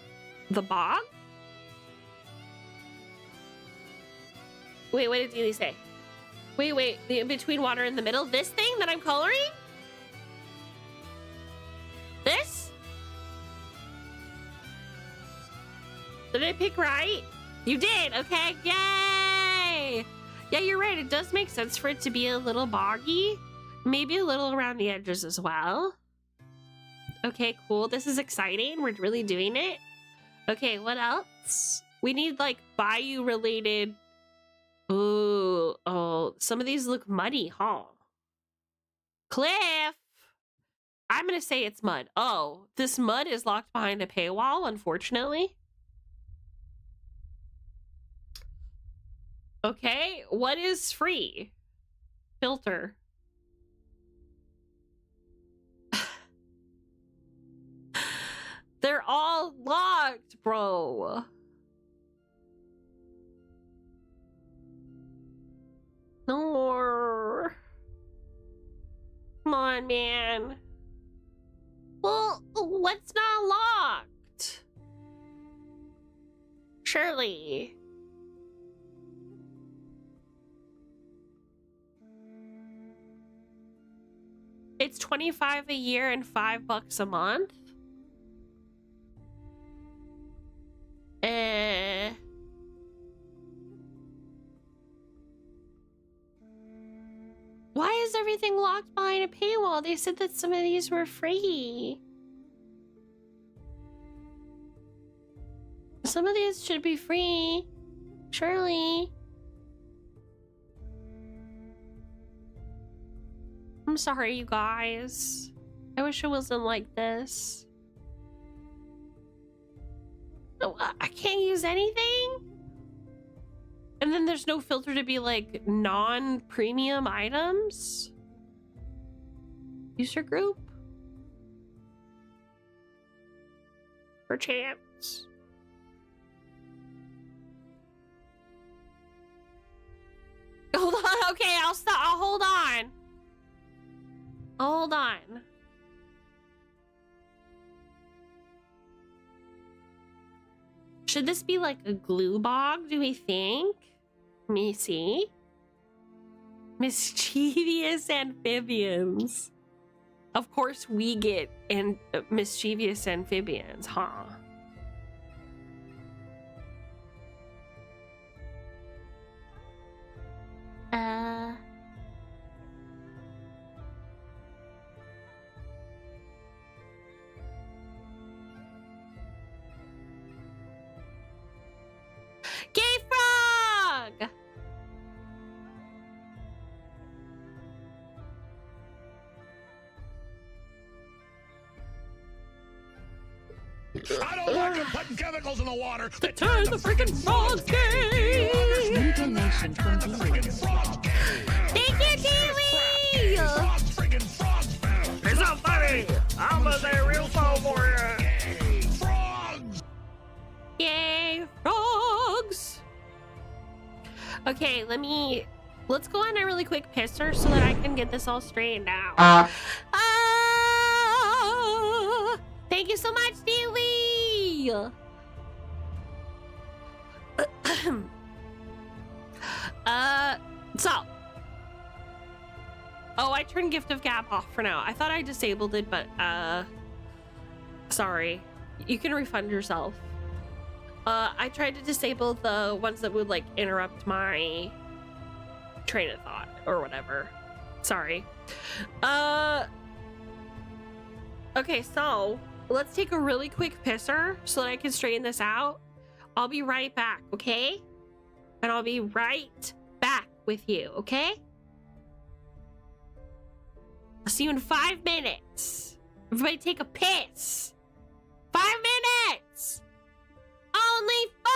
the bog? Wait, what did Dealey say? Wait, the in-between water in the middle? This thing that I'm coloring? This? Did I pick right? You did, okay, yay! Yeah, you're right, it does make sense for it to be a little boggy. Maybe a little around the edges as well. Okay, cool. This is exciting. We're really doing it. Okay, what else? We need like bayou related. Ooh, oh, some of these look muddy, huh? Cliff! I'm gonna say it's mud. Oh, this mud is locked behind a paywall, unfortunately. Okay, what is free? Filter. They're all locked, bro. No. Come on, man. Well, what's not locked? Surely. It's $25 a year and $5 a month. Why is everything locked behind a paywall? They said that some of these were free. Some of these should be free. Surely. I'm sorry, you guys. I wish it wasn't like this. No, I can't use anything? And then there's no filter to be like non-premium items? User group? Perchance. Hold on, okay, I'll stop. I'll hold on. Hold on. Should this be like a glue bog, do we think? Let me see. Mischievous amphibians. Of course we get mischievous amphibians, huh?
I don't want them putting chemicals in the water that
Turn the freaking frogs gay!
New donation from Dewey.
frogs gay.
Thank you, Dewey!
Frogs, friggin' frogs.
It's not funny. I'm a real soul warrior.
Gay frogs.
Yay, frogs! Okay, let's go on a really quick pisser so that I can get this all straightened out. Thank you so much, Dewey! So. Oh, I turned Gift of Gab off for now. I thought I disabled it, but, sorry. You can refund yourself. I tried to disable the ones that would, like, interrupt my train of thought or whatever. Sorry. Okay, so let's take a really quick pisser so that I can straighten this out. I'll be right back, okay? And I'll be right back with you, okay? I'll see you in 5 minutes. Everybody take a piss. 5 minutes! Only 5!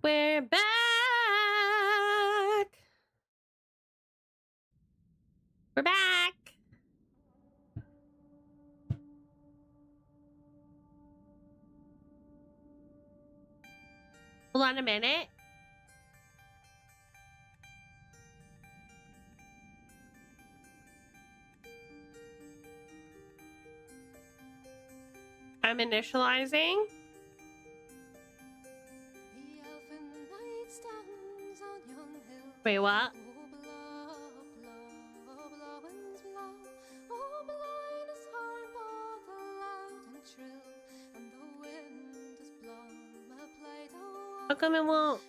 We're back. We're back. Hold on a minute. I'm initializing. Wait, what? How come it won't?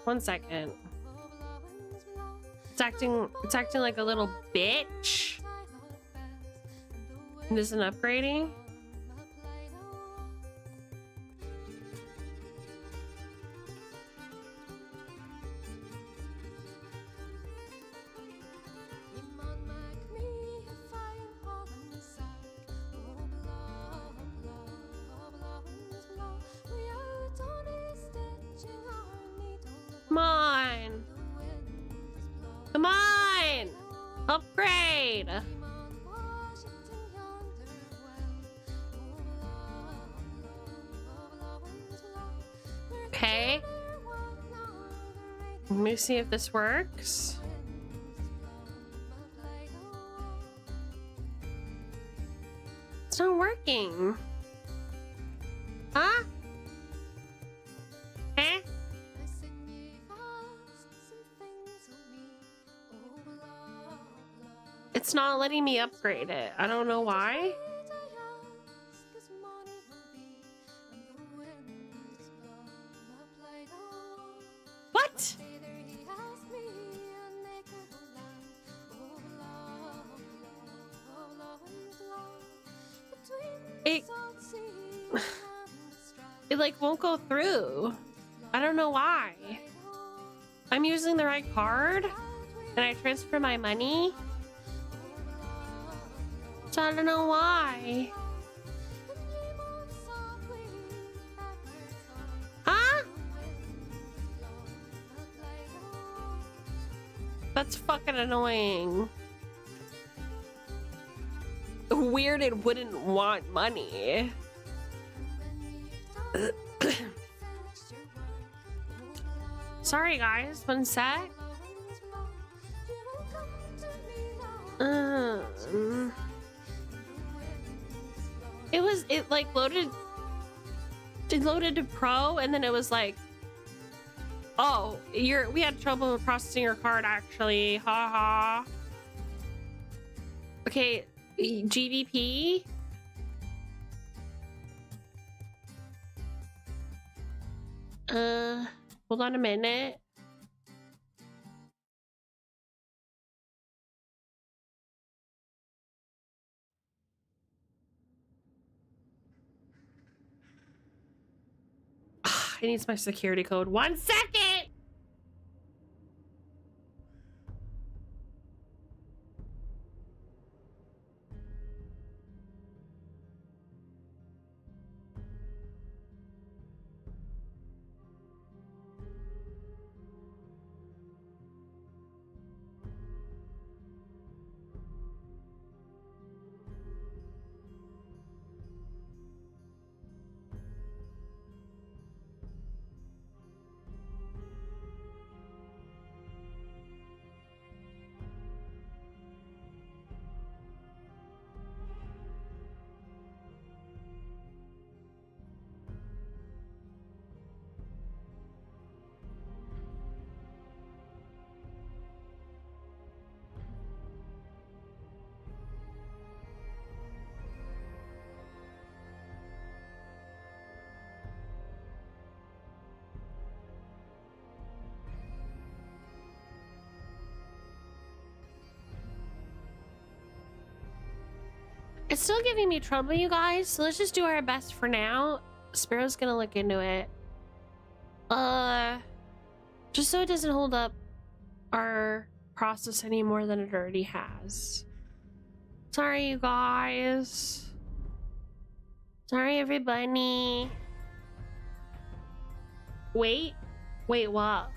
One second. It's acting like a little bitch. And isn't upgrading. Come on. Come on. Upgrade. Okay. Let me see if this works. It's not working. Huh? Eh? It's not letting me upgrade it. I don't know why. What? It like won't go through. I don't know why. I'm using the right card and I transfer my money. So I don't know why. Huh? That's fucking annoying. Weird it wouldn't want money. Sorry guys, one sec. It like loaded. It loaded to pro, and then it was like, "Oh, we had trouble processing your card, actually." Haha. Okay, GBP. Hold on a minute. It needs my security code. 1 second! It's still giving me trouble, you guys, so let's just do our best for now. Sparrow's gonna look into it. Just so it doesn't hold up our process any more than it already has. Sorry, you guys. Sorry, everybody. Wait, what?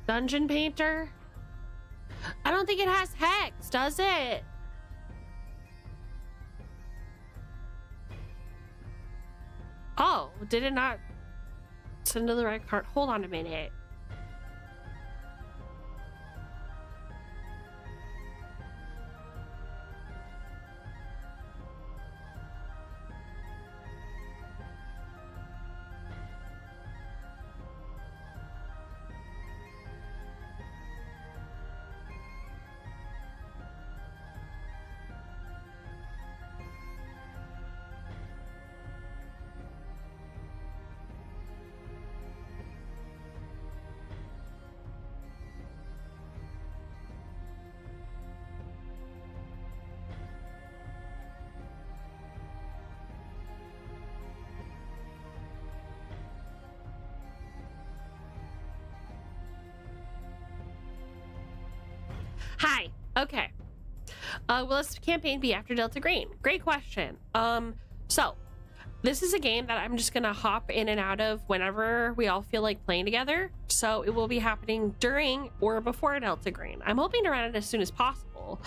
Dungeon Painter? I don't think it has hex, does it? Oh, did it not send to the right card? Hold on a minute. Hi. Okay. Will this campaign be after Delta Green? Great question. So this is a game that I'm just gonna hop in and out of whenever we all feel like playing together. So it will be happening during or before Delta Green. I'm hoping to run it as soon as possible.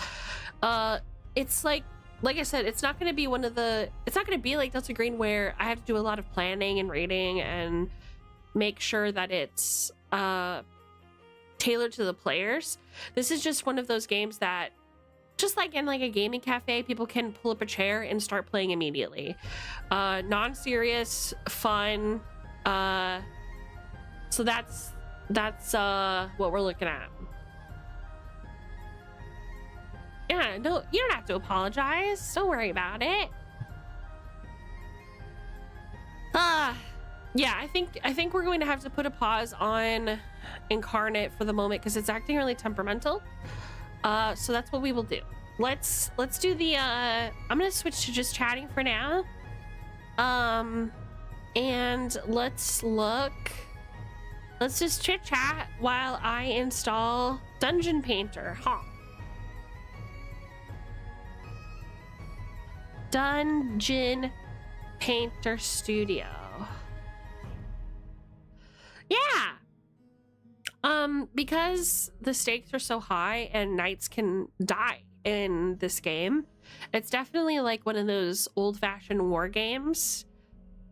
It's like I said, it's not gonna be it's not gonna be like Delta Green where I have to do a lot of planning and reading and make sure that it's tailored to the players. This is just one of those games that, just like in like a gaming cafe, people can pull up a chair and start playing immediately. Non-serious, fun. So that's what we're looking at. Yeah, no, you don't have to apologize. Don't worry about it. Yeah, I think we're going to have to put a pause on Incarnate for the moment because it's acting really temperamental. So that's what we will do. Let's do the I'm gonna switch to just chatting for now. And let's just chit chat while I install Dungeon Painter. Dungeon Painter Studio. Yeah. Because the stakes are so high and knights can die in this game, it's definitely like one of those old-fashioned war games.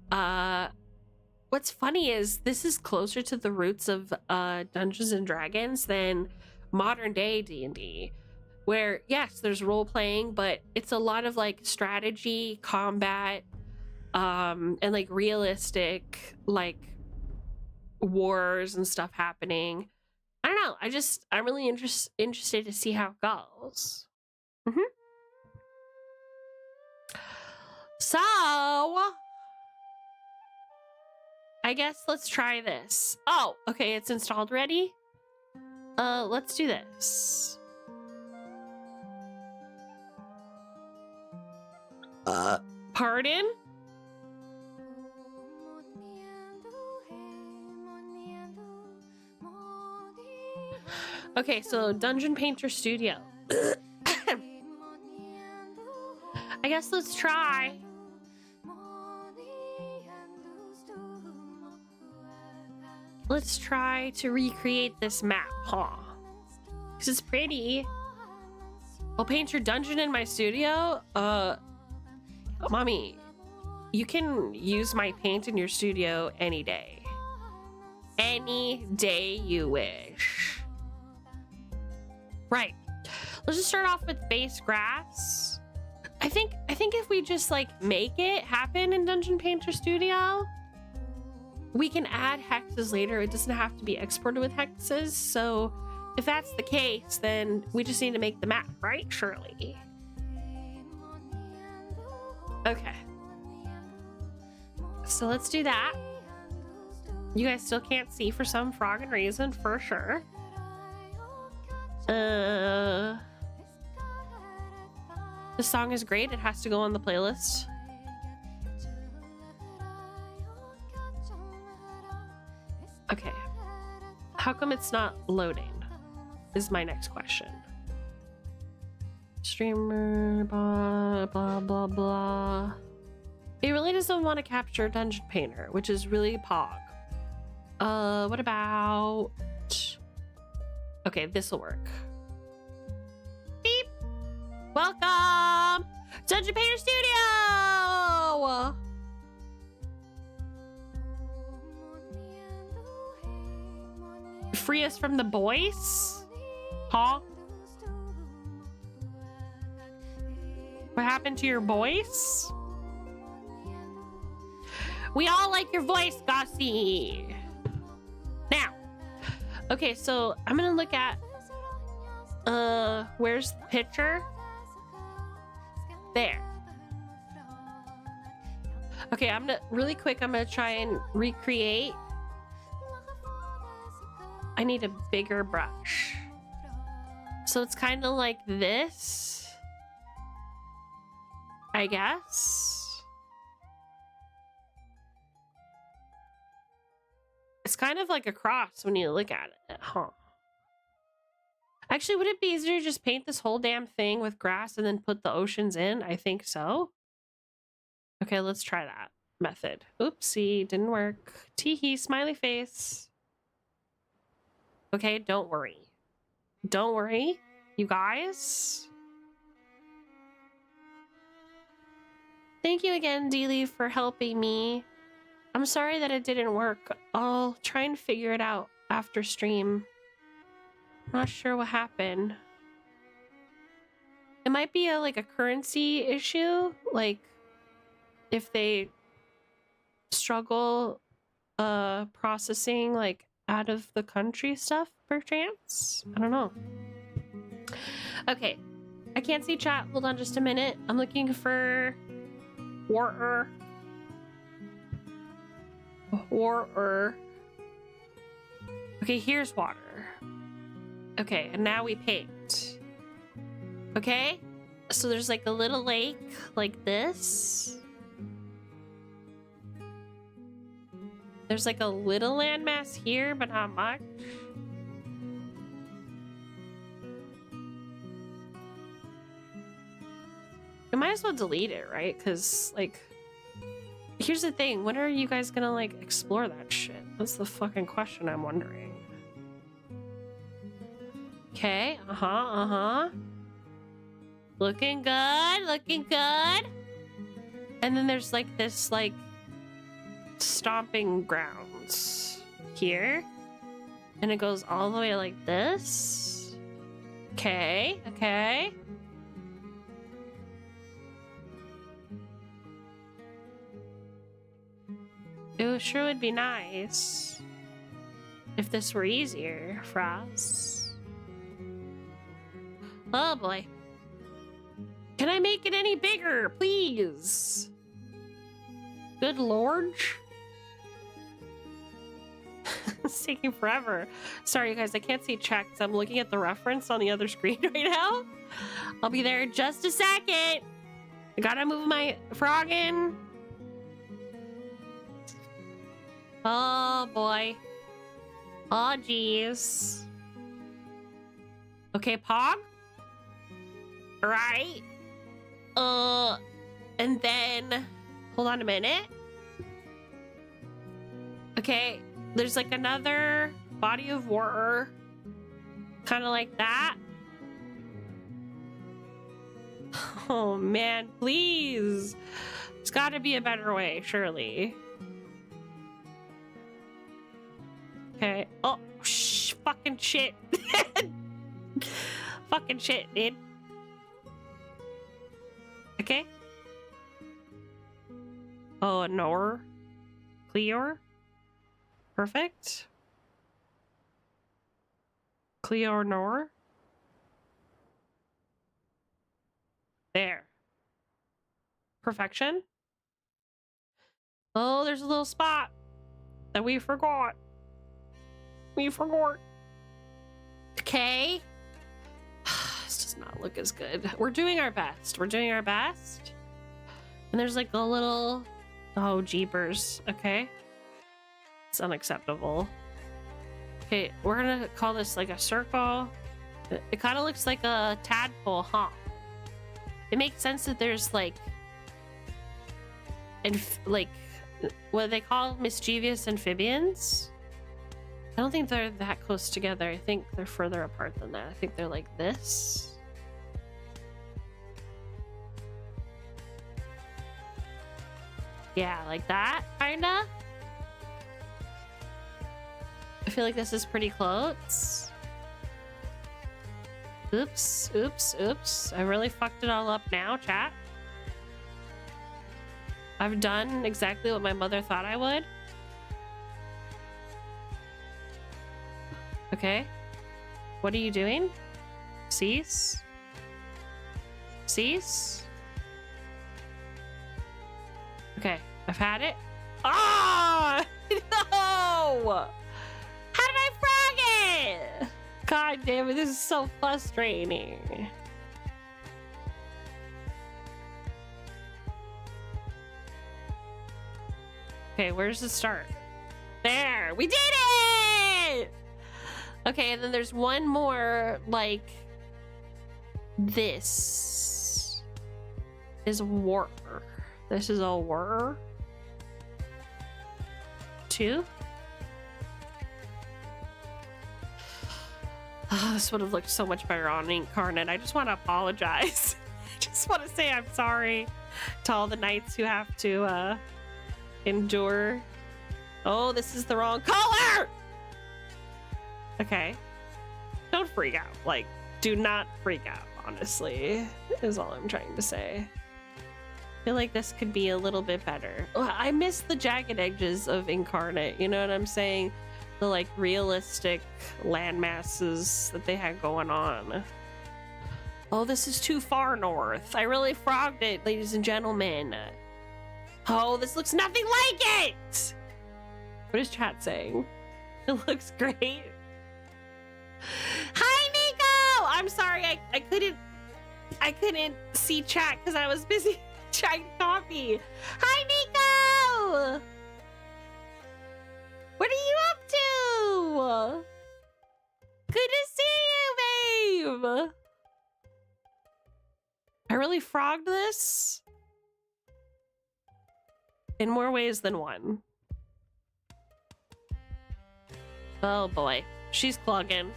What's funny is this is closer to the roots of Dungeons and Dragons than modern day D&D, where yes, there's role-playing, but it's a lot of like strategy, combat, and like realistic like wars and stuff happening. I don't know. I'm really interested to see how it goes. So I guess let's try this. Oh, okay, it's installed ready. Let's do this. Pardon? Okay, so Dungeon Painter Studio. I guess let's try. Let's try to recreate this map, huh? This is pretty. I'll paint your dungeon in my studio. Mommy, you can use my paint in your studio any day. Any day you wish. Right. Let's just start off with base grass. I think if we just like make it happen in Dungeon Painter Studio, we can add hexes later. It doesn't have to be exported with hexes. So if that's the case, then we just need to make the map, right? Surely. Okay. So let's do that. You guys still can't see for some frogging reason, for sure. This song is great. It has to go on the playlist. Okay. How come it's not loading? Is my next question. Streamer, blah, blah, blah, blah. He really doesn't want to capture Dungeon Painter, which is really pog. What about... Okay, this'll work. Beep! Welcome! Dungeon Painter Studio! Free us from the boys? Huh? What happened to your voice? We all like your voice, Gossie. Now, okay, so I'm gonna look at where's the picture? There. Okay, I'm gonna really quick, I'm gonna try and recreate. I need a bigger brush. So it's kind of like this, I guess. It's kind of like a cross when you look at it, huh? Actually, would it be easier to just paint this whole damn thing with grass and then put the oceans in? I think so. Okay, let's try that method. Oopsie, didn't work. Teehee, smiley face. Okay, don't worry. Don't worry, you guys. Thank you again, Dealey, for helping me. I'm sorry that it didn't work. I'll try and figure it out after stream. Not sure what happened. It might be like a currency issue, like if they struggle processing like out of the country stuff perchance. I don't know. Okay, I can't see chat. Hold on just a minute. I'm looking for water. Okay, here's water. Okay, and now we paint. Okay, so there's like a little lake like this. There's like a little landmass here, but not much. I might as well delete it, right? Because like, here's the thing, when are you guys gonna like explore that shit? That's the fucking question I'm wondering. Okay, looking good, looking good. And then there's like this like stomping grounds here, and it goes all the way like this. Okay, okay. It sure would be nice if this were easier for us. Oh boy. Can I make it any bigger, please? Good lord. It's taking forever. Sorry, you guys, I can't see chat because I'm looking at the reference on the other screen right now. I'll be there in just a second. I gotta move my frog in. Oh boy. Oh geez. Okay, Pog. Right. And then hold on a minute. Okay, there's like another body of water, kind of like that. Oh man, please. There's got to be a better way, surely. Okay. Oh, fucking shit. Fucking shit, dude. Okay. Oh, Nor. Cleor. Perfect. Cleor Nor. There. Perfection. Oh, there's a little spot that we forgot. We forgot. Okay. This does not look as good. We're doing our best. We're doing our best. And there's like a little... Oh, jeepers. Okay. It's unacceptable. Okay, we're gonna call this like a circle. It kind of looks like a tadpole, huh? it makes sense that there's like, and like, what they call mischievous amphibians. I don't think they're that close together. I think they're further apart than that. I think they're like this. Yeah, like that, kinda. I feel like this is pretty close. Oops, oops, oops. I really fucked it all up now, chat. I've done exactly what my mother thought I would. Okay. What are you doing? Cease? Cease? Okay, I've had it. Ah! No! How did I frag it? God damn it, this is so frustrating. Okay, where's the start? There, we did it! Okay, and then there's one more, like, this is war. This is a war. 2. Oh, this would have looked so much better on Incarnate. I just want to apologize. I just want to say I'm sorry to all the knights who have to endure. Oh, this is the wrong color! Okay. Don't freak out. Like, do not freak out, honestly, is all I'm trying to say. I feel like this could be a little bit better. I miss the jagged edges of Incarnate, you know what I'm saying? The like realistic land masses that they had going on. Oh, this is too far north. I really frogged it, ladies and gentlemen. Oh, this looks nothing like it! What is chat saying? It looks great. Hi, Nico! I'm sorry, I couldn't see chat because I was busy trying to copy. Hi, Nico! What are you up to? Good to see you, babe! I really frogged this in more ways than one. Oh boy, she's clogging.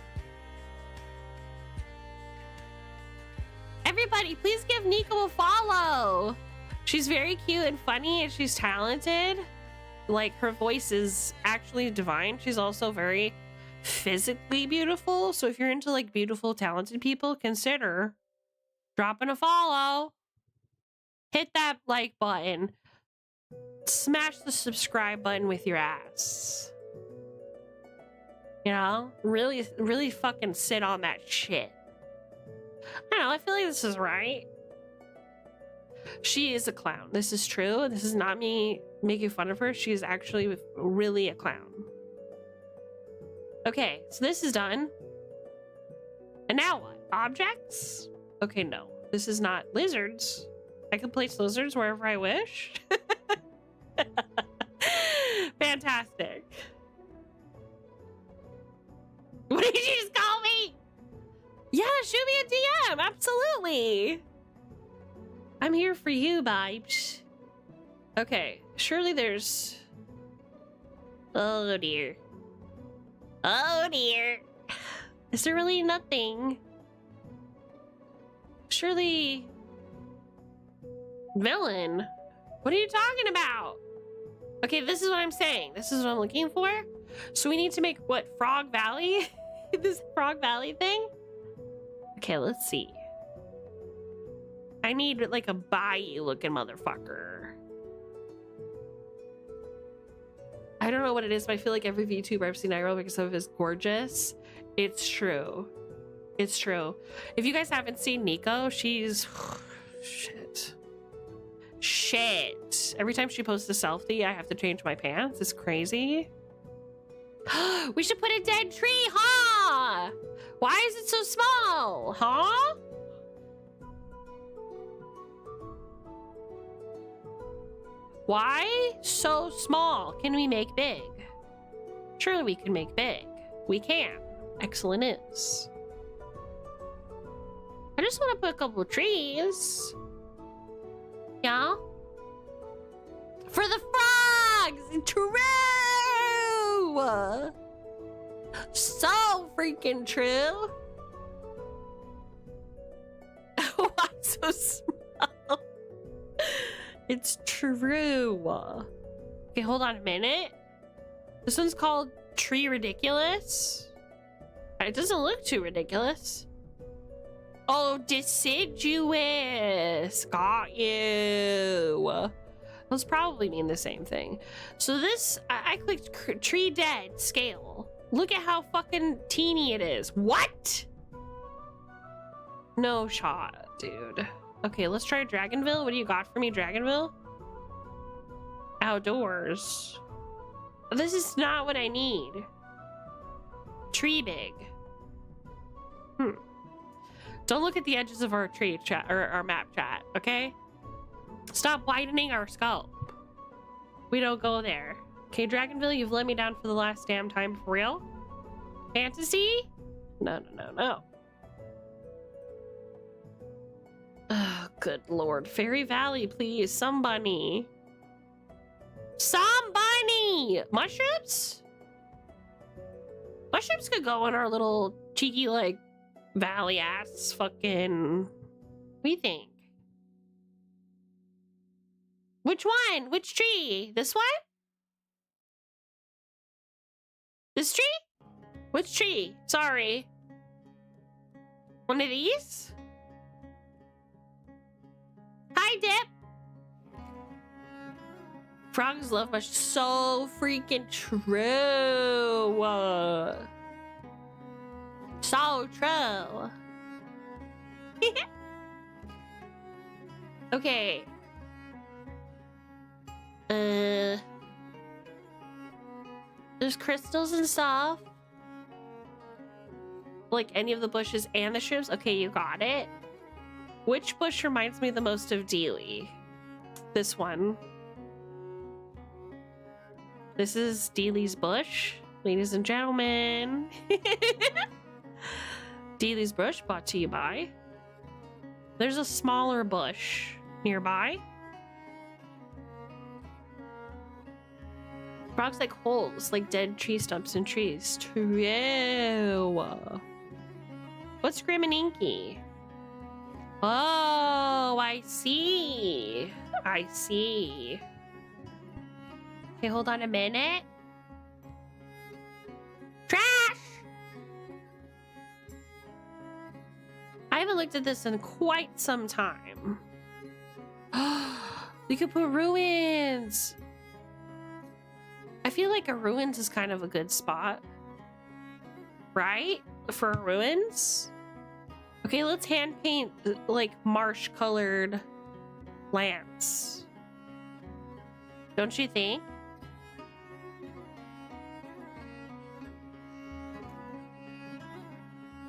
Everybody, please give Nico a follow. She's very cute and funny, and she's talented. Like, her voice is actually divine. She's also very physically beautiful. So if you're into like beautiful, talented people, consider dropping a follow. Hit that like button. Smash the subscribe button with your ass. You know, really fucking sit on that shit. I don't know, I feel like this is right. She is a clown. This is true. This is not me making fun of her. She is actually really a clown. Okay, so this is done. And now what? Objects? Okay, no. This is not lizards. I can place lizards wherever I wish. Fantastic. What did you just call me? Yeah, shoot me a DM. Absolutely. I'm here for you, babes. Okay, surely there's... Oh dear. Oh dear. Is there really nothing? Surely... Villain. What are you talking about? Okay, this is what I'm saying. This is what I'm looking for. So we need to make, what, Frog Valley? This Frog Valley thing? Okay, let's see. I need, like, a bayou-looking motherfucker. I don't know what it is, but I feel like every VTuber I've seen aerobics of is gorgeous. It's true. It's true. If you guys haven't seen Nico, she's... Shit. Shit. Every time she posts a selfie, I have to change my pants. It's crazy. We should put a dead tree, huh? Why is it so small, huh? Why so small? Can we make big? Surely we can make big. We can. Excellent is. I just want to put a couple of trees. Yeah? For the frogs! True! So freaking true. Why so small? It's true. Okay, hold on a minute. This one's called Tree Ridiculous. It doesn't look too ridiculous. Oh, deciduous. Got you. Those probably mean the same thing. So this, I clicked tree dead scale. Look at how fucking teeny it is. What? No shot, dude. Okay, let's try Dragonville. What do you got for me, Dragonville? Outdoors. This is not what I need. Tree big. Don't look at the edges of our tree chat or our map chat, okay? Stop widening our scope. We don't go there. Okay, Dragonville, you've let me down for the last damn time, for real? Fantasy? No, no, no, no. Oh, good lord. Fairy Valley, please. Somebody. Somebody! Mushrooms? Mushrooms could go in our little cheeky, like, valley ass fucking... What do you think? Which one? Which tree? This one? This tree? Which tree? Sorry. One of these? Hi, Dip. Frogs love mush. So freaking true. So true. Okay. There's crystals and stuff. Like any of the bushes and the shrooms. Okay, you got it. Which bush reminds me the most of Dealey? This one. This is Dealey's bush, ladies and gentlemen. Dealey's bush brought to you by. There's a smaller bush nearby. Frogs like holes, like dead tree stumps and trees. True. What's Grim and Inky? Oh, I see. I see. Okay, hold on a minute. Trash! I haven't looked at this in quite some time. We could put ruins. I feel like a ruins is kind of a good spot. Right? For ruins? Okay, let's hand paint like marsh colored lands. Don't you think?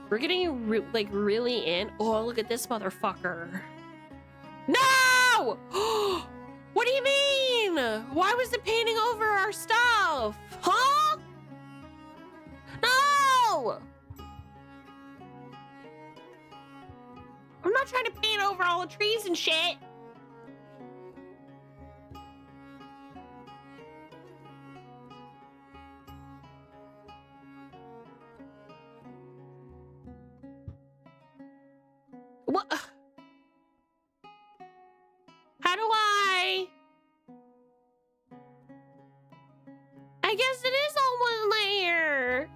We're getting like really in. Oh, look at this motherfucker. No! What do you mean? Why was it painting over our stuff? Huh? No! I'm not trying to paint over all the trees and shit. What? How do I guess it is all one layer.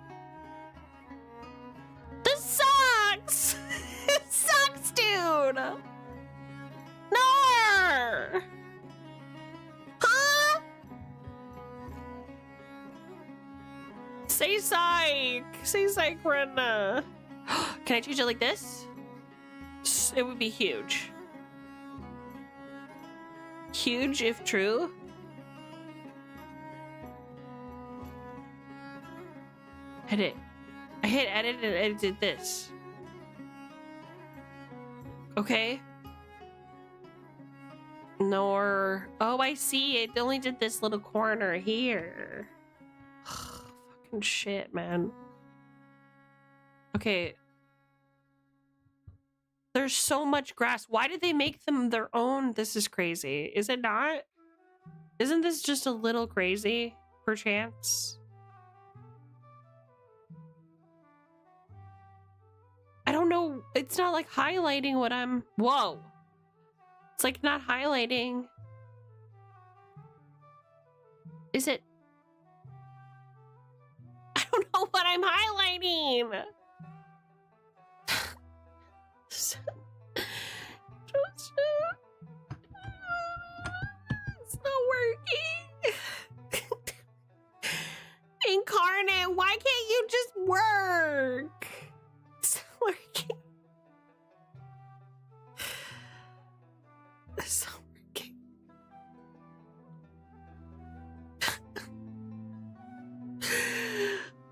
This sucks. It sucks, dude. No. Huh? Say psych. Say psych, Brenda. Can I change it like this? It would be huge. Huge if true. Edit. I hit edit and it did this. Okay. Nor. Oh, I see. It only did this little corner here. Fucking shit, man. Okay. There's so much grass. Why did they make them their own? This is crazy. Is it not? Isn't this just a little crazy, perchance? I don't know. It's not like highlighting what I'm... Whoa. It's like not highlighting. Is it... I don't know what I'm highlighting. It's not working. Incarnate, why can't you just work? It's not working. It's not working.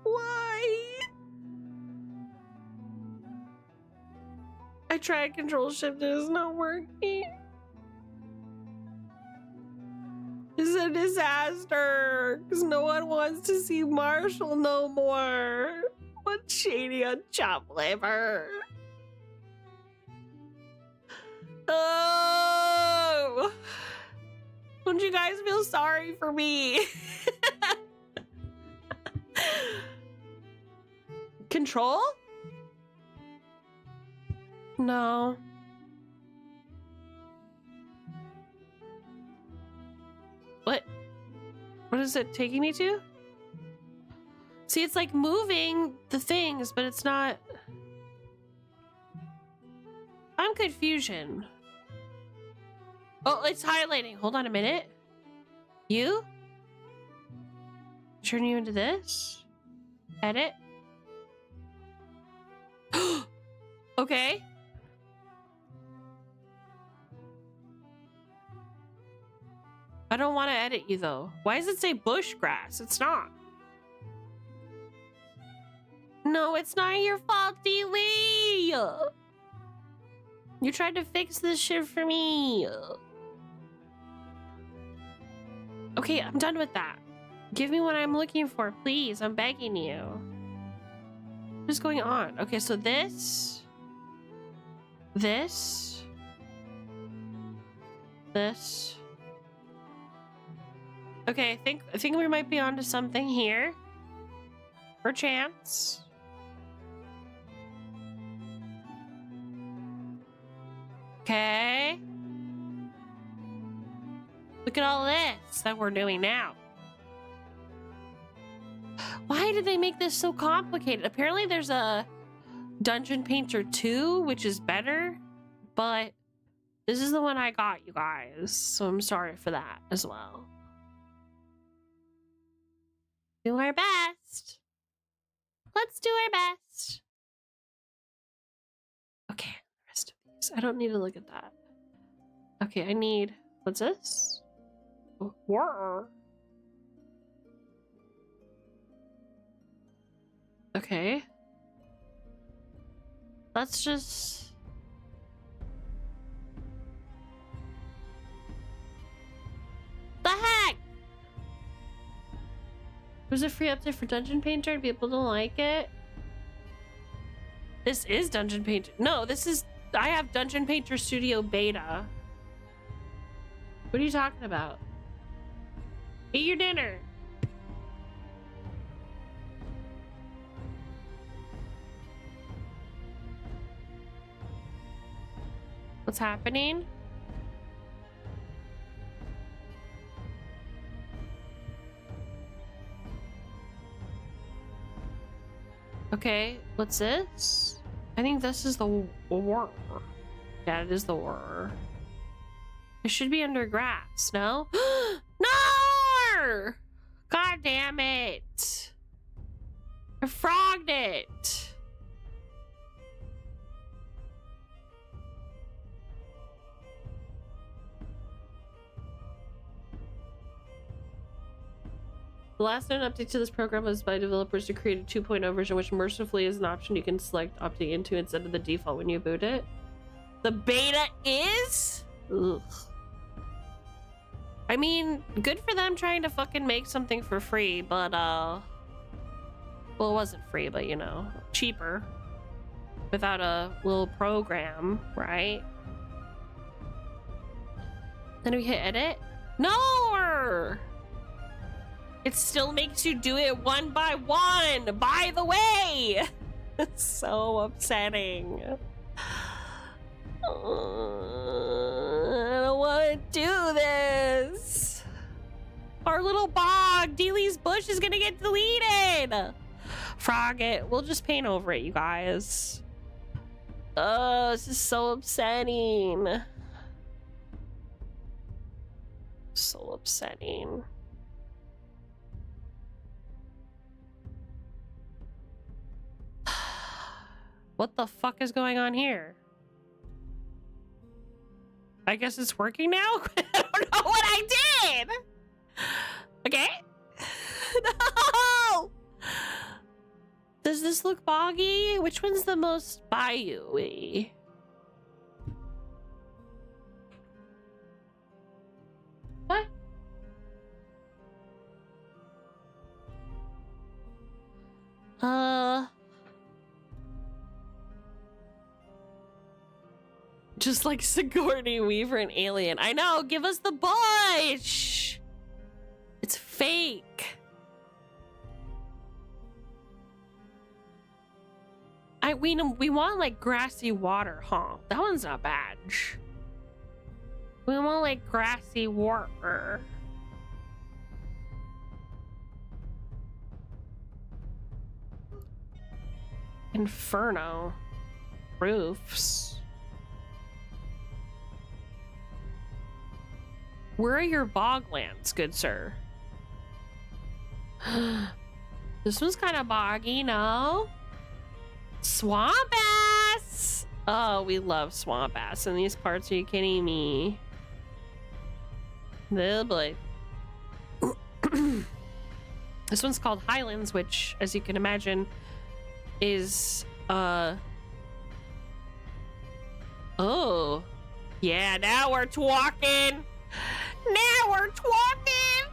Why? I tried control shift, it is not working. It's a disaster because no one wants to see Marshall no more. What's shady on chopped liver? Oh, don't you guys feel sorry for me? Control? No. What is it taking me to? See, it's like moving the things, but it's not. I'm confusion. Oh, it's highlighting. Hold on a minute. You? Turn you into this? Edit? Okay. I don't want to edit you though. Why does it say bush grass? It's not. No, it's not your fault, Dee-wee. You tried to fix this shit for me. Okay, I'm done with that. Give me what I'm looking for, please. I'm begging you. What is going on? Okay, so this. Okay, I think we might be onto something here. Perchance. Okay. Look at all this that we're doing now. Why did they make this so complicated? Apparently there's a Dungeon Painter 2, which is better, but this is the one I got, you guys. So I'm sorry for that as well. Do our best. Let's do our best. Okay, the rest of these. I don't need to look at that. Okay, I need... What's this? Whoa. Okay. Let's just... The heck? Was a free update for Dungeon Painter and people don't like it? This is Dungeon Painter. No, this is... I have Dungeon Painter Studio Beta. What are you talking about? Eat your dinner. What's happening? Okay, what's this? I think this is the war. Yeah, it is the war. It should be under grass, no? No! God damn it! I frogged it! The last known update to this program was by developers to create a 2.0 version, which mercifully is an option you can select opting into instead of the default when you boot it. The beta is? Ugh. I mean, good for them trying to fucking make something for free, but well, it wasn't free, but you know, cheaper. without a little program, right? Then we hit edit. No! It still makes you do it one by one. By the way, it's so upsetting. I don't want to do this. Our little bog, Dealey's bush, is gonna get deleted. Frog it. We'll just paint over it, you guys. Oh, this is so upsetting. So upsetting. What the fuck is going on here? I guess it's working now? I don't know what I did! Okay. No! Does this look boggy? Which one's the most bayou-y? What? Just like Sigourney Weaver and Alien. I know, give us the bush! It's fake. We want like grassy water, huh? That one's not bad. We want like grassy water. Inferno. Roofs. Where are your boglands, good sir? This one's kind of boggy, no? Swamp ass! Oh, we love swamp ass in these parts. Are you kidding me? Oh boy. This one's called Highlands, which, as you can imagine, is oh yeah, now we're talking. Now we're talking.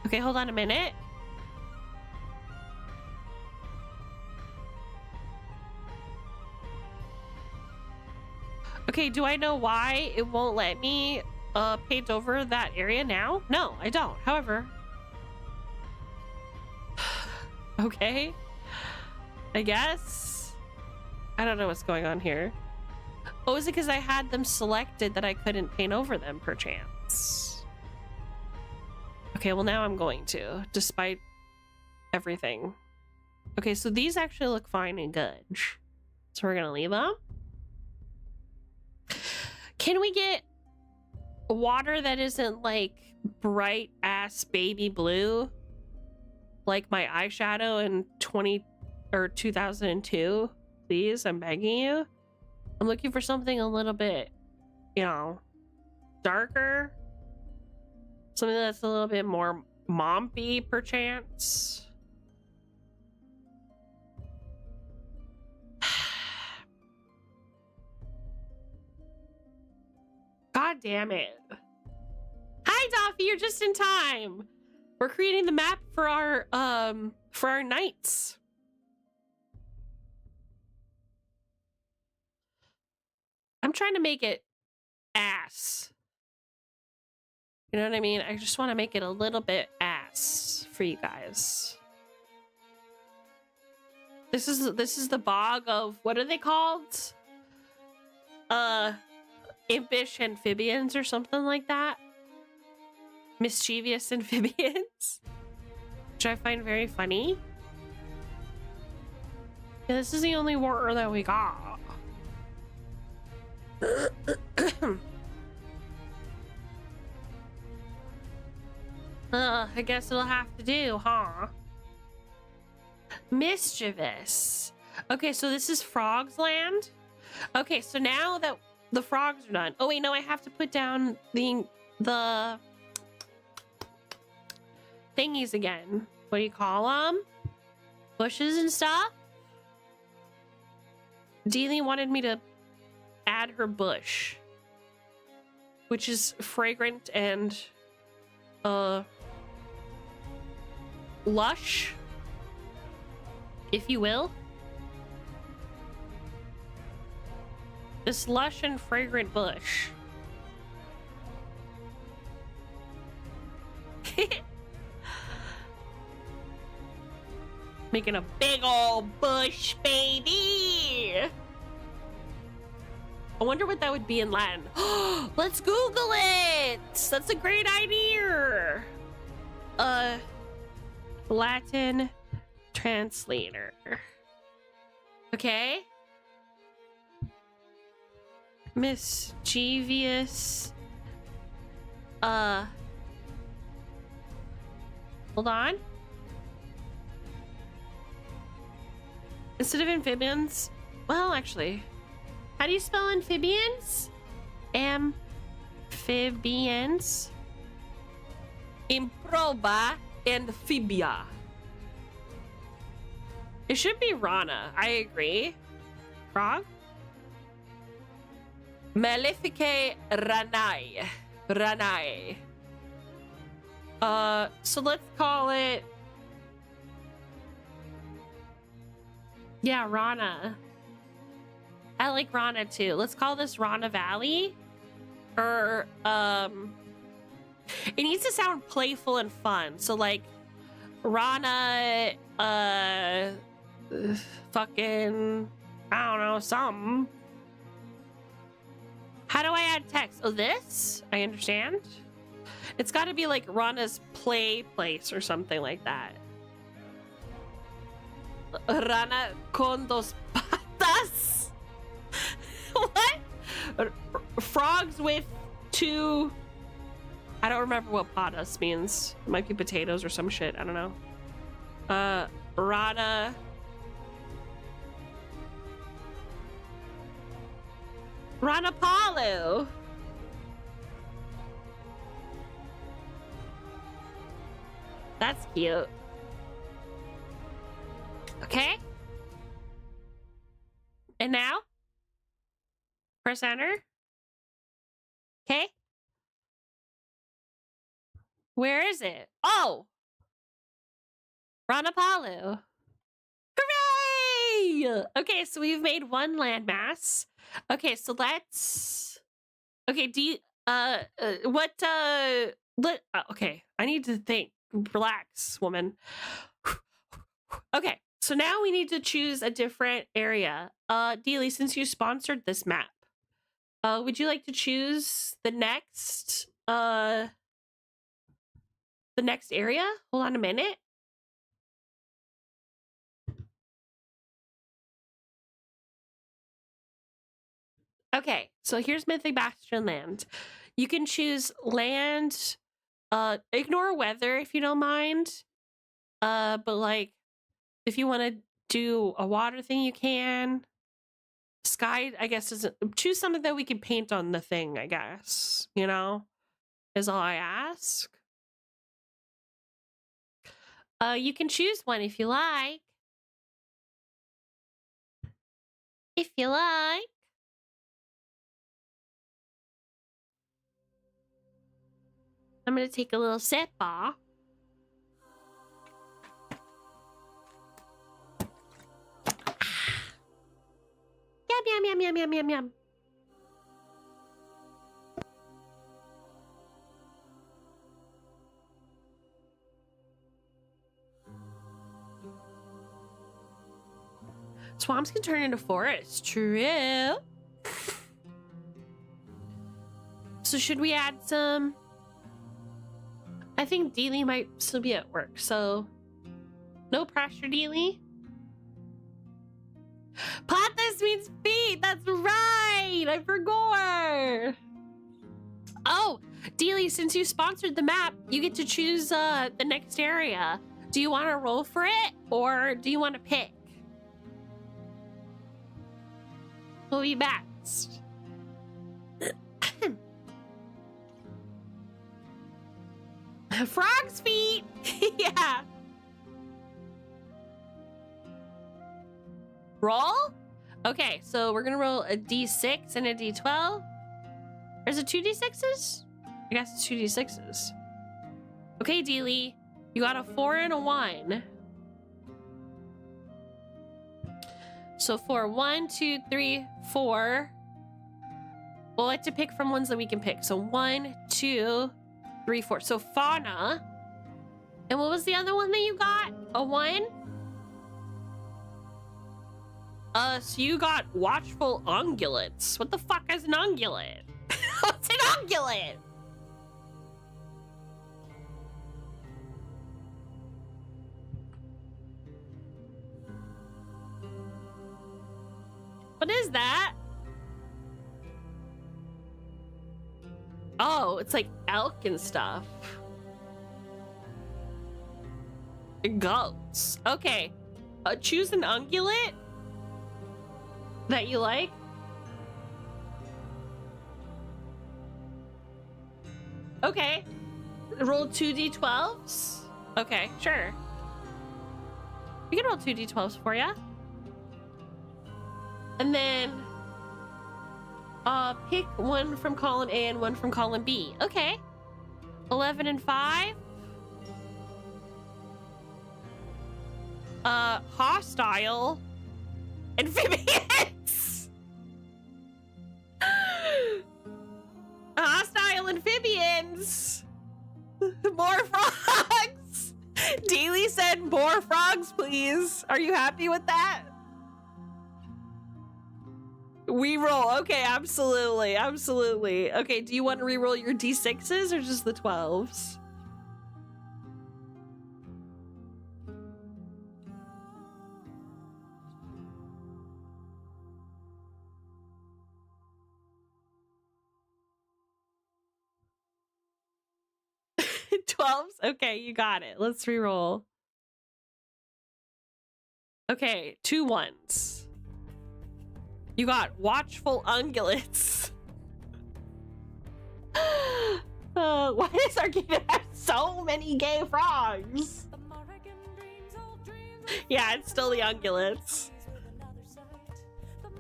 Okay, hold on a minute. Okay, do I know why it won't let me paint over that area now? No, I don't. However, okay, I guess. I don't know what's going on here. Oh, is it because I had them selected that I couldn't paint over them, perchance? Okay, well now I'm going to, despite everything. Okay, so these actually look fine and good. So we're gonna leave them. Can we get water that isn't like bright ass baby blue? Like my eyeshadow in 2002? Please, I'm begging you. I'm looking for something a little bit, you know, darker. Something that's a little bit more mompy, perchance. God damn it. Hi, Doffy, you're just in time. We're creating the map for our knights. I'm trying to make it ass. You know what I mean? I just want to make it a little bit ass for you guys. This is the bog of, what are they called? Impish amphibians or something like that. Mischievous amphibians, which I find very funny. Yeah, this is the only water that we got. I guess it'll have to do, huh? Mischievous. Okay, so this is Frog's Land. Okay, so now that the frogs are done. Oh wait, no, I have to put down the thingies again. What do you call them? Bushes and stuff. Dealey wanted me to add her bush, which is fragrant and lush. if you will. This lush and fragrant bush. Making a big old bush, baby. I wonder what that would be in Latin. Let's Google it. That's a great idea. Latin translator. Okay. Mischievous. Hold on. Instead of amphibians, well, actually, how do you spell amphibians? Amphibians. Improba amphibia. It should be Rana. I agree. Wrong? Maleficae Ranae. Ranae. So let's call it. Yeah, Rana. I like Rana too. Let's call this Rana Valley. Or, it needs to sound playful and fun. So like, Rana, fucking, I don't know, something. How do I add text? Oh, this? I understand. It's got to be like Rana's play place or something like that. Rana con dos patas? What? Frogs with two... I don't remember what patas means. It might be potatoes or some shit. I don't know. Rana... Ranapalu. That's cute. Okay. And now? Press enter. Okay. Where is it? Oh! Ranapalu. Hooray! Okay, so we've made one landmass. Okay, so let's... Okay, okay, I need to think. Relax, woman. Okay, so now we need to choose a different area. Dealey, since you sponsored this map, would you like to choose the next area? Hold on a minute. Okay, so here's Mythic Bastion Land. You can choose land, ignore weather if you don't mind. But like, if you want to do a water thing, you can. Sky, I guess, isn't. Choose something that we can paint on the thing, I guess. You know, is all I ask. You can choose one if you like. If you like. I'm gonna take a little sip, yum, yum, yum, yum, yum, yum, yum. Swamps can turn into forests. True. So should we add some... I think Dealey might still be at work, so no pressure, Dealey. Patas means feet. That's right. I forgot. Oh, Dealey, since you sponsored the map, you get to choose the next area. Do you want to roll for it, or do you want to pick? Who'll be best? Frog's feet. Yeah. Roll? Okay, so we're gonna roll a d6 and a d12. Or is it 2 d6s? I guess it's 2 d6s. Okay, Dealey. You got a 4 and a 1. So 4, 1, 2, 3, 4. We'll like to pick from ones that we can pick. So 1, 2, 3, 4. So fauna. And what was the other one that you got? A 1? So you got watchful ungulates. What the fuck is an ungulate? What's an ungulate? What is that? Oh, it's like elk and stuff. Goats. Okay. Choose an ungulate that you like. Okay. Roll 2d12s. Okay, sure. We can roll 2d12s for you. And then pick one from column A and one from column B. Okay. 11 and 5. Hostile amphibians. Hostile amphibians. More frogs. Daly said more frogs, please. Are you happy with that? We roll. Okay, absolutely. Absolutely. Okay, do you want to re-roll your d6s or just the 12s? Okay, you got it. Let's re-roll. Okay, 2 1s. You got watchful ungulates. Why does Arcana have so many gay frogs? Yeah, it's still the ungulates.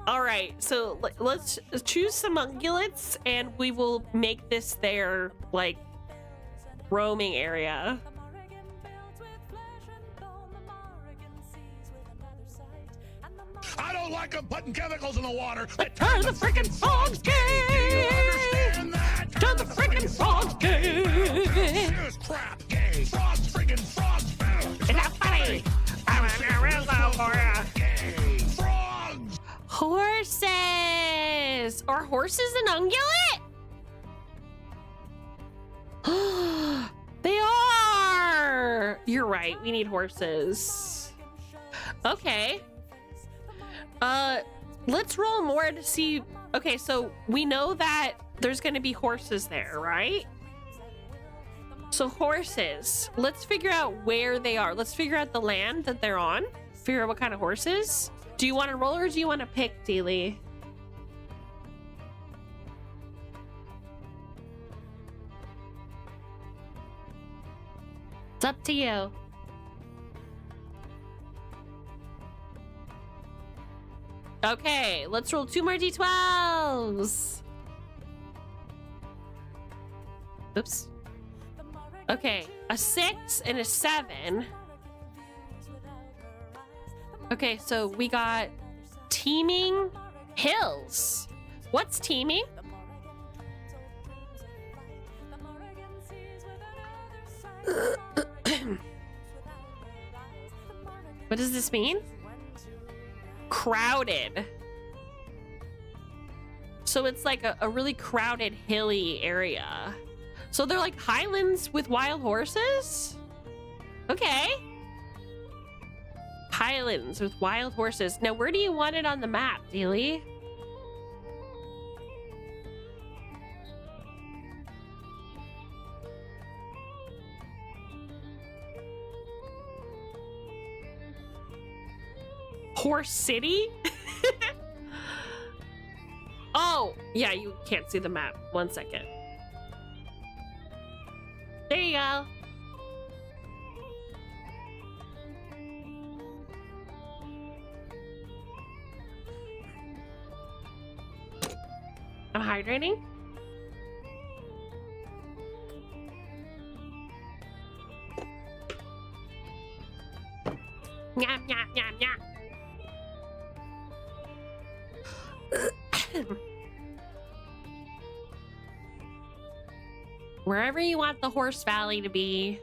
All right, so let's choose some ungulates and we will make this their, like, roaming area.
I don't like them putting chemicals in the water.
Turn the freaking frogs gay!
Do you understand that?
Turn the freaking frogs gay!
Here's crap gay. Frogs freaking frogs found.
Is that funny? I'm a real for ya.
Gay. Frogs.
Horses! Are horses an ungulate? They are! You're right, we need horses. Okay. Let's roll more to see. Okay, so we know that there's gonna be horses there, right? So horses. Let's figure out where they are. Let's figure out the land that they're on. Figure out what kind of horses. Do you want to roll or do you want to pick, Dealey? It's up to you. Okay, let's roll 2 more d12s. Oops. Okay, a 6 and a 7. Okay, so we got teeming hills. What's teeming? What does this mean? Crowded. So it's like a really crowded, hilly area. So they're like highlands with wild horses? Okay. Highlands with wild horses. Now, where do you want it on the map, Dealey? Horse City? Oh, yeah, you can't see the map. 1 second. There you go. I'm hydrating. Nyam, nyam, nyam, nyam. Wherever you want the horse valley to be.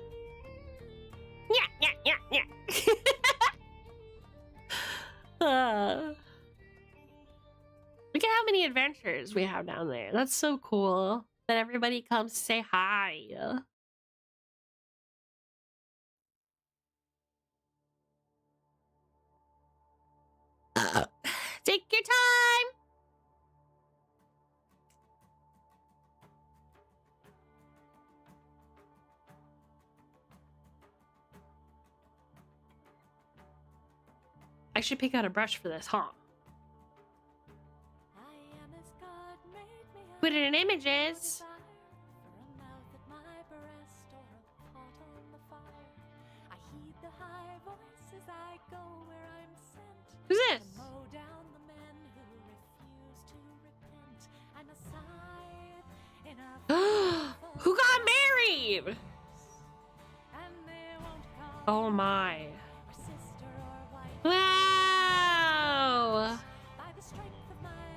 Yeah. Look at how many adventures we have down there. That's so cool that everybody comes to say hi. Take your time. I should pick out a brush for this, huh? Put it in images. Who's this? Who got married? Oh my. Wow.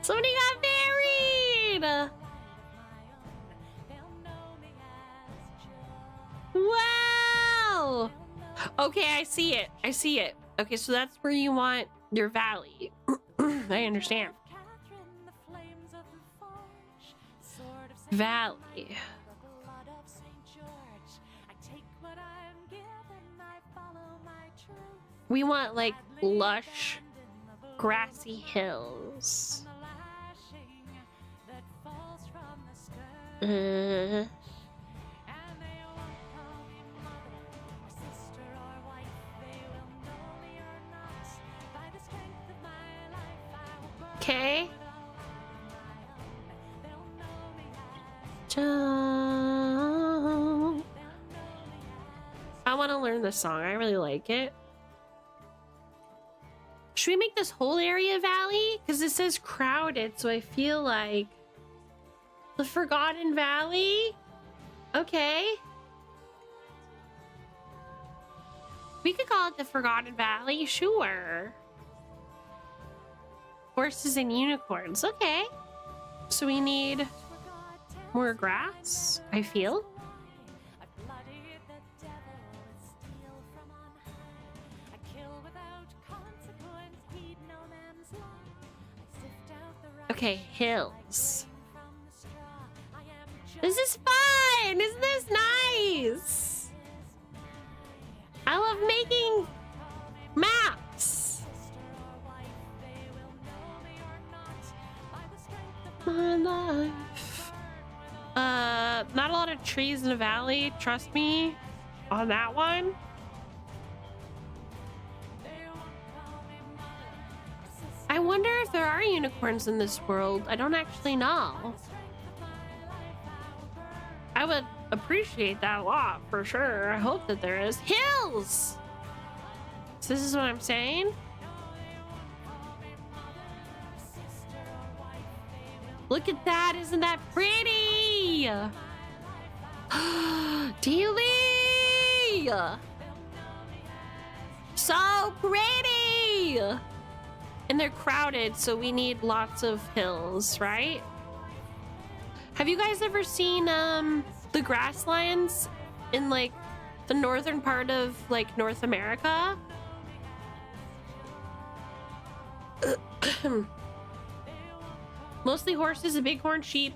Somebody got married. Wow. Okay, I see it. I see it. Okay, so that's where you want your valley. I understand. Valley. We want like lush, grassy hills. Okay. I want to learn this song. I really like it. Should we make this whole area valley? Because it says crowded, so I feel like the Forgotten Valley. Okay. We could call it the Forgotten Valley, sure. Horses and unicorns, okay. So we need more grass, I feel. Okay, hills. This is fun! Isn't this nice? I love making maps. My life. Not a lot of trees in the valley, trust me on that one. I wonder if there are unicorns in this world. I don't actually know. I would appreciate that a lot, for sure. I hope that there is. Hills! So this is what I'm saying? Look at that, isn't that pretty? Dealy! So pretty! And they're crowded, so we need lots of hills, right? Have you guys ever seen the grasslands in like the northern part of like North America? Mostly horses, a bighorn sheep,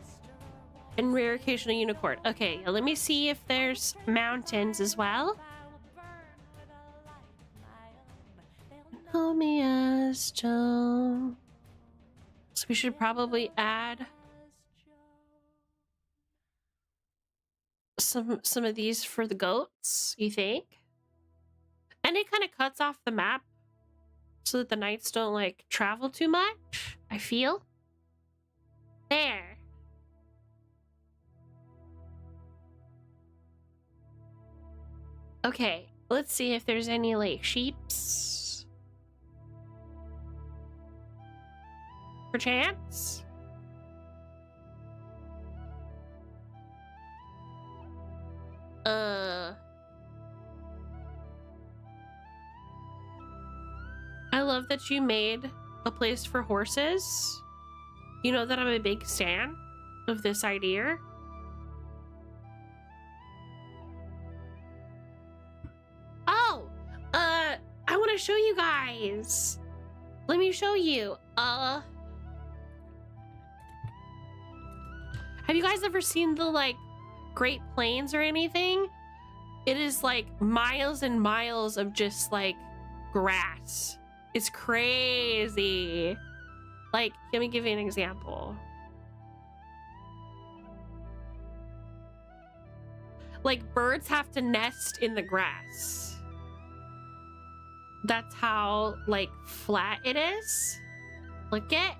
and rare occasional unicorn. Okay, let me see if there's mountains as well. Know me as Joe. So we should probably add some of these for the goats, you think? And it kind of cuts off the map so that the knights don't like travel too much, I feel. There. Okay, let's see if there's any like sheeps. Perchance? I love that you made a place for horses. You know that I'm a big stan of this idea. show you guys. Let me show you. Have you guys ever seen the like Great Plains or anything? It is like miles and miles of just like grass. It's crazy. Like, let me give you an example. Like, birds have to nest in the grass. That's how, like, flat it is. Look it.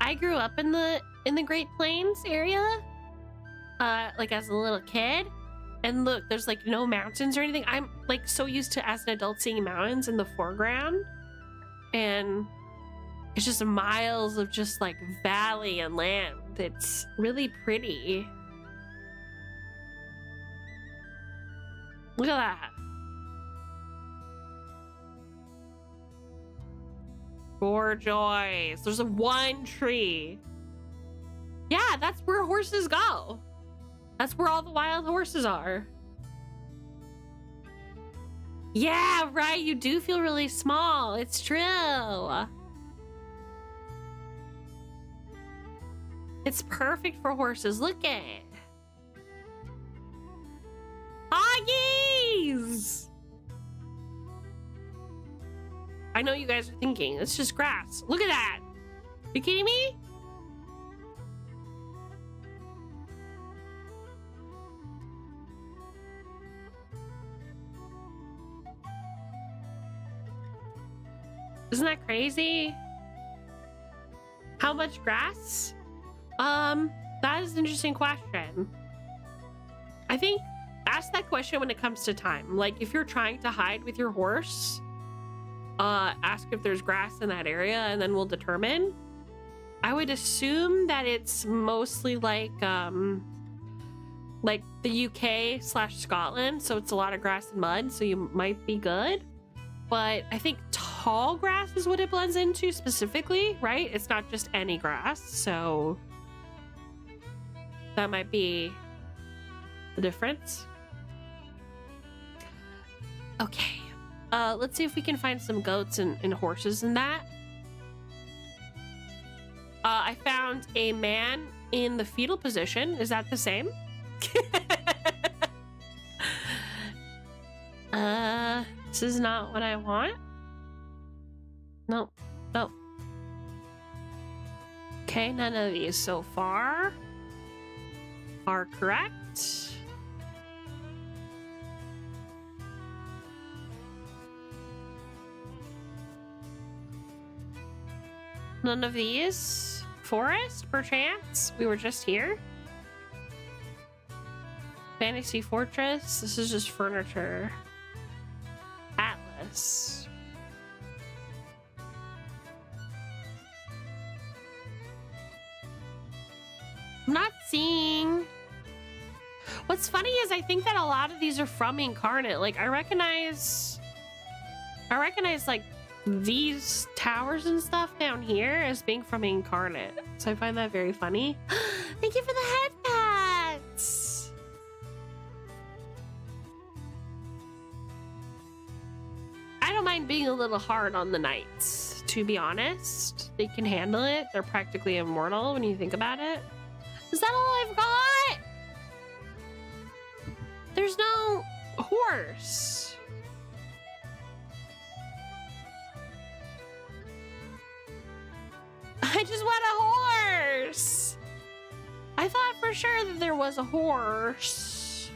I grew up in the Great Plains area, like as a little kid. And look, there's like no mountains or anything. I'm like so used to as an adult seeing mountains in the foreground, and it's just miles of just like valley and land. It's really pretty. Look at that. Gorgeous. There's a one tree. Yeah, that's where horses go. That's where all the wild horses are. Yeah, right. You do feel really small. It's true. It's perfect for horses. Look at it. Hoggies! I know you guys are thinking, it's just grass. Look at that. You kidding me? Isn't that crazy? How much grass? That is an interesting question. I think ask that question when it comes to time. Like if you're trying to hide with your horse, ask if there's grass in that area and then we'll determine. I would assume that it's mostly like the UK / Scotland, so it's a lot of grass and mud, so you might be good. But I think tall grass is what it blends into specifically, right? It's not just any grass, so that might be the difference. Okay, let's see if we can find some goats and horses in that. I found a man in the fetal position. Is that the same? This is not what I want. Nope. Nope. Okay, none of these so far are correct. None of these. Forest, perchance? We were just here. Fantasy Fortress. This is just furniture. Atlas. I'm not seeing. What's funny is I think that a lot of these are from Incarnate. Like I recognize like these towers and stuff down here as being from Incarnate. So I find that very funny. Thank you for the head pats. I don't mind being a little hard on the knights, to be honest. They can handle it. They're practically immortal when you think about it. Is that all I've got? There's no horse. I just want a horse. I thought for sure that there was a horse.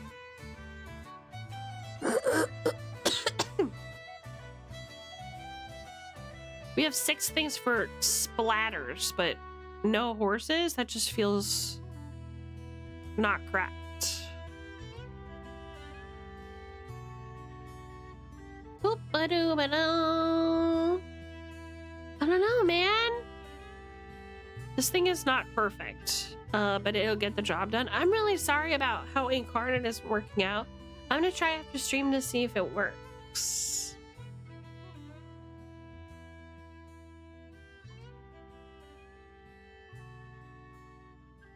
We have 6 things for splatters, but no horses? That just feels not correct. Boop-a-doo-ba-doo. I don't know, man. This thing is not perfect, but it'll get the job done. I'm really sorry about how Incarnate isn't working out. I'm gonna try after stream to see if it works.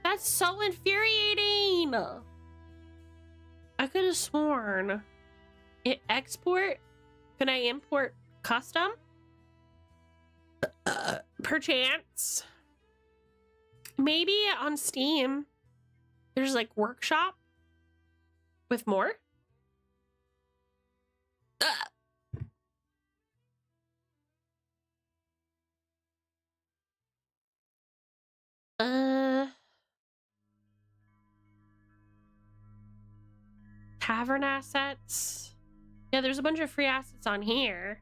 That's so infuriating. I could have sworn it export. Can I import custom? Perchance. Maybe on Steam there's like workshop with more. Tavern assets. Yeah, there's a bunch of free assets on here.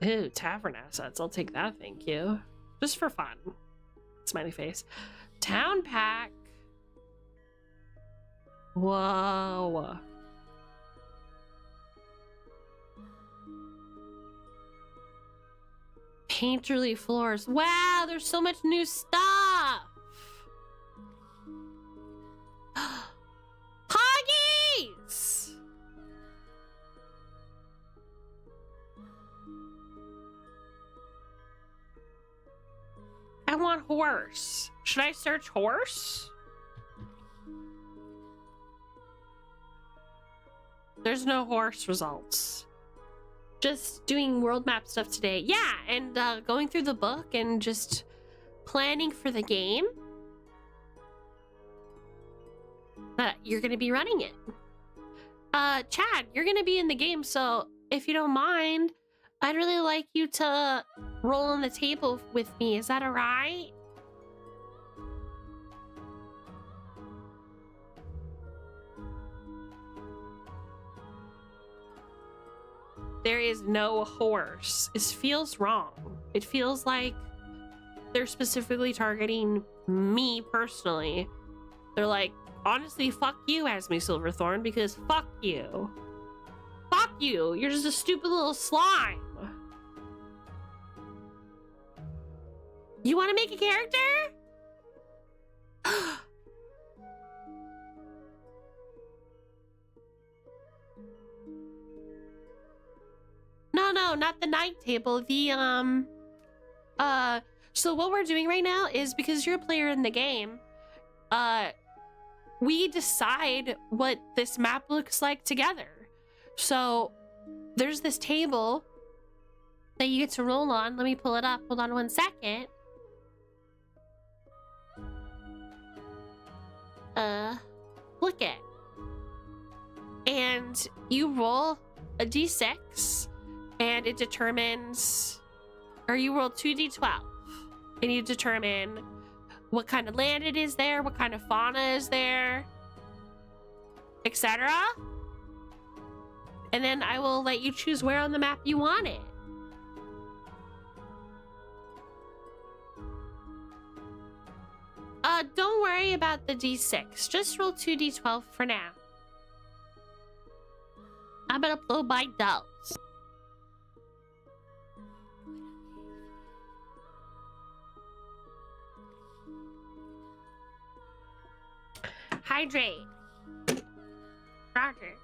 Ooh, tavern assets. I'll take that, thank you. Just for fun. Smiley face. Town pack. Whoa. Painterly floors. Wow, there's so much new stuff. Huggies! I want horse. Should I search horse? There's no horse results. Just doing world map stuff today. Yeah, and going through the book and just planning for the game. You're gonna be running it. Chad, you're gonna be in the game, so if you don't mind, I'd really like you to roll on the table with me. Is that alright? There is no horse. This feels wrong. It feels like they're specifically targeting me personally. They're like, honestly, fuck you, Esme Silverthorn, because fuck you. Fuck you. You're just a stupid little slime. You want to make a character? No, not the night table. So what we're doing right now is, because you're a player in the game, we decide what this map looks like together. So there's this table that you get to roll on. Let me pull it up. Hold on one second. Look it. And you roll a d6 and it determines, or you roll 2d12 and you determine what kind of land it is there, what kind of fauna is there, etc. And then I will let you choose where on the map you want it. Don't worry about the d6. Just roll 2d12 for now. I'm gonna blow my nose. Hydrate. Roger.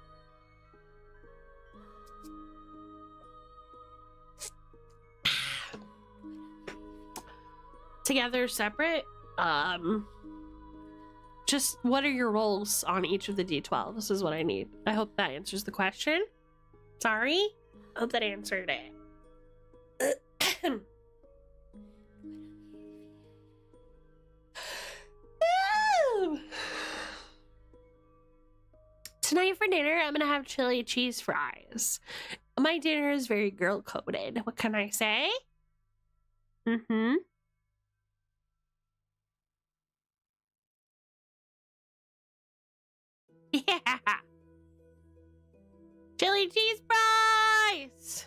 Together, separate? Just what are your rolls on each of the d12? This is what I need. I hope that answers the question. Sorry? I hope that answered it. Tonight for dinner, I'm gonna have chili cheese fries. My dinner is very girl-coded. What can I say? Mm-hmm. Yeah. Chili cheese fries!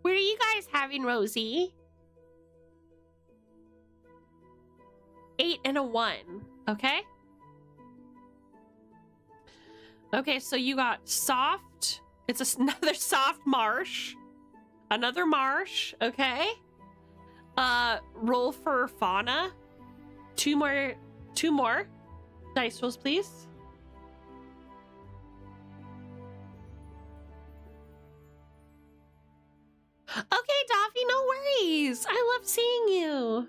What are you guys having, Rosie? 8 and a 1. Okay? Okay, so you got soft. It's another soft marsh. Another marsh, okay? Roll for fauna. Two more dice rolls, please. Okay, Daffy, no Jeez, I love seeing you.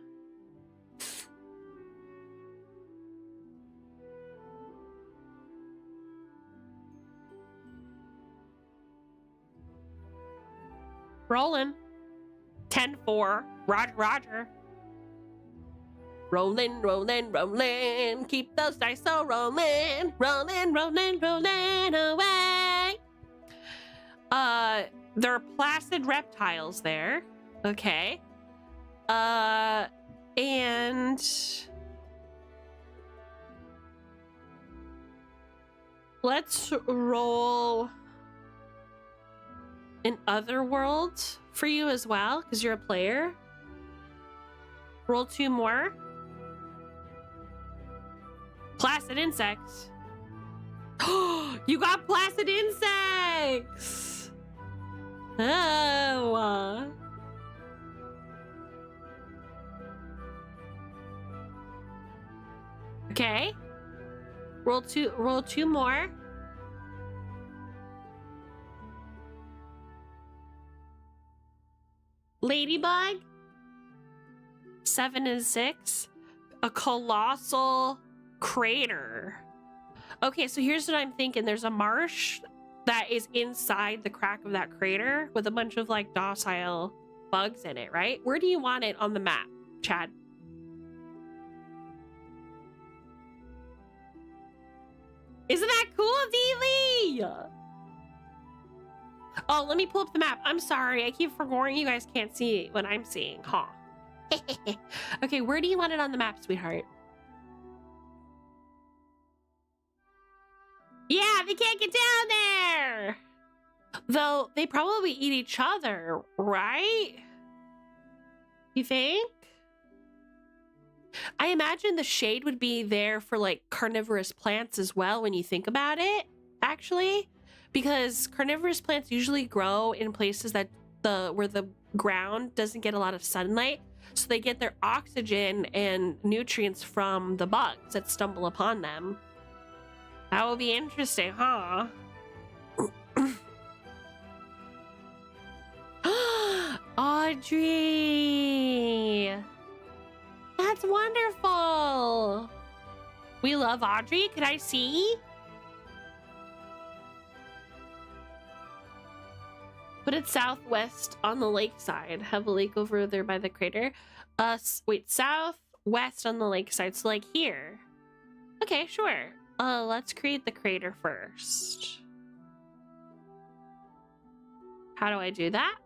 Rolling. 10-4. Roger, roger. Rolling, rolling, rolling. Keep those dice so rolling. Rolling, rolling, rolling away. There are placid reptiles there. Okay. And let's roll an other world for you as well, because you're a player. Roll 2 more. Placid insects. You got placid insects. Oh. Okay. Roll two more. Ladybug. 7 and 6. A colossal crater. Okay, so here's what I'm thinking. There's a marsh that is inside the crack of that crater with a bunch of like docile bugs in it, right? Where do you want it on the map, Chad? Isn't that cool, Deely? Oh, let me pull up the map. I'm sorry. I keep forgetting you guys can't see what I'm seeing. Huh. Okay, where do you want it on the map, sweetheart? Yeah, they can't get down there! Though, they probably eat each other, right? You think? I imagine the shade would be there for, like, carnivorous plants as well when you think about it, actually. Because carnivorous plants usually grow in places that where the ground doesn't get a lot of sunlight. So they get their oxygen and nutrients from the bugs that stumble upon them. That would be interesting, huh? Audrey! That's wonderful! We love Audrey. Could I see? Put it southwest on the lakeside. Have a lake over there by the crater. Wait, southwest on the lakeside. So like here. Okay, sure. Let's create the crater first. How do I do that?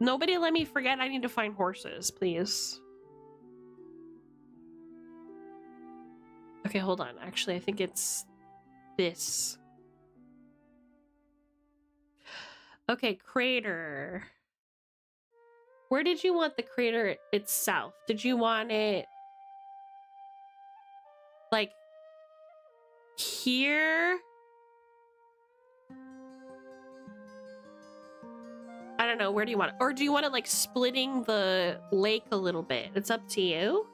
Nobody let me forget I need to find horses, please. Okay, hold on. Actually, I think it's this. Okay, crater. Where did you want the crater itself? Did you want it like here? I don't know. Where do you want it? Or do you want it like splitting the lake a little bit? It's up to you.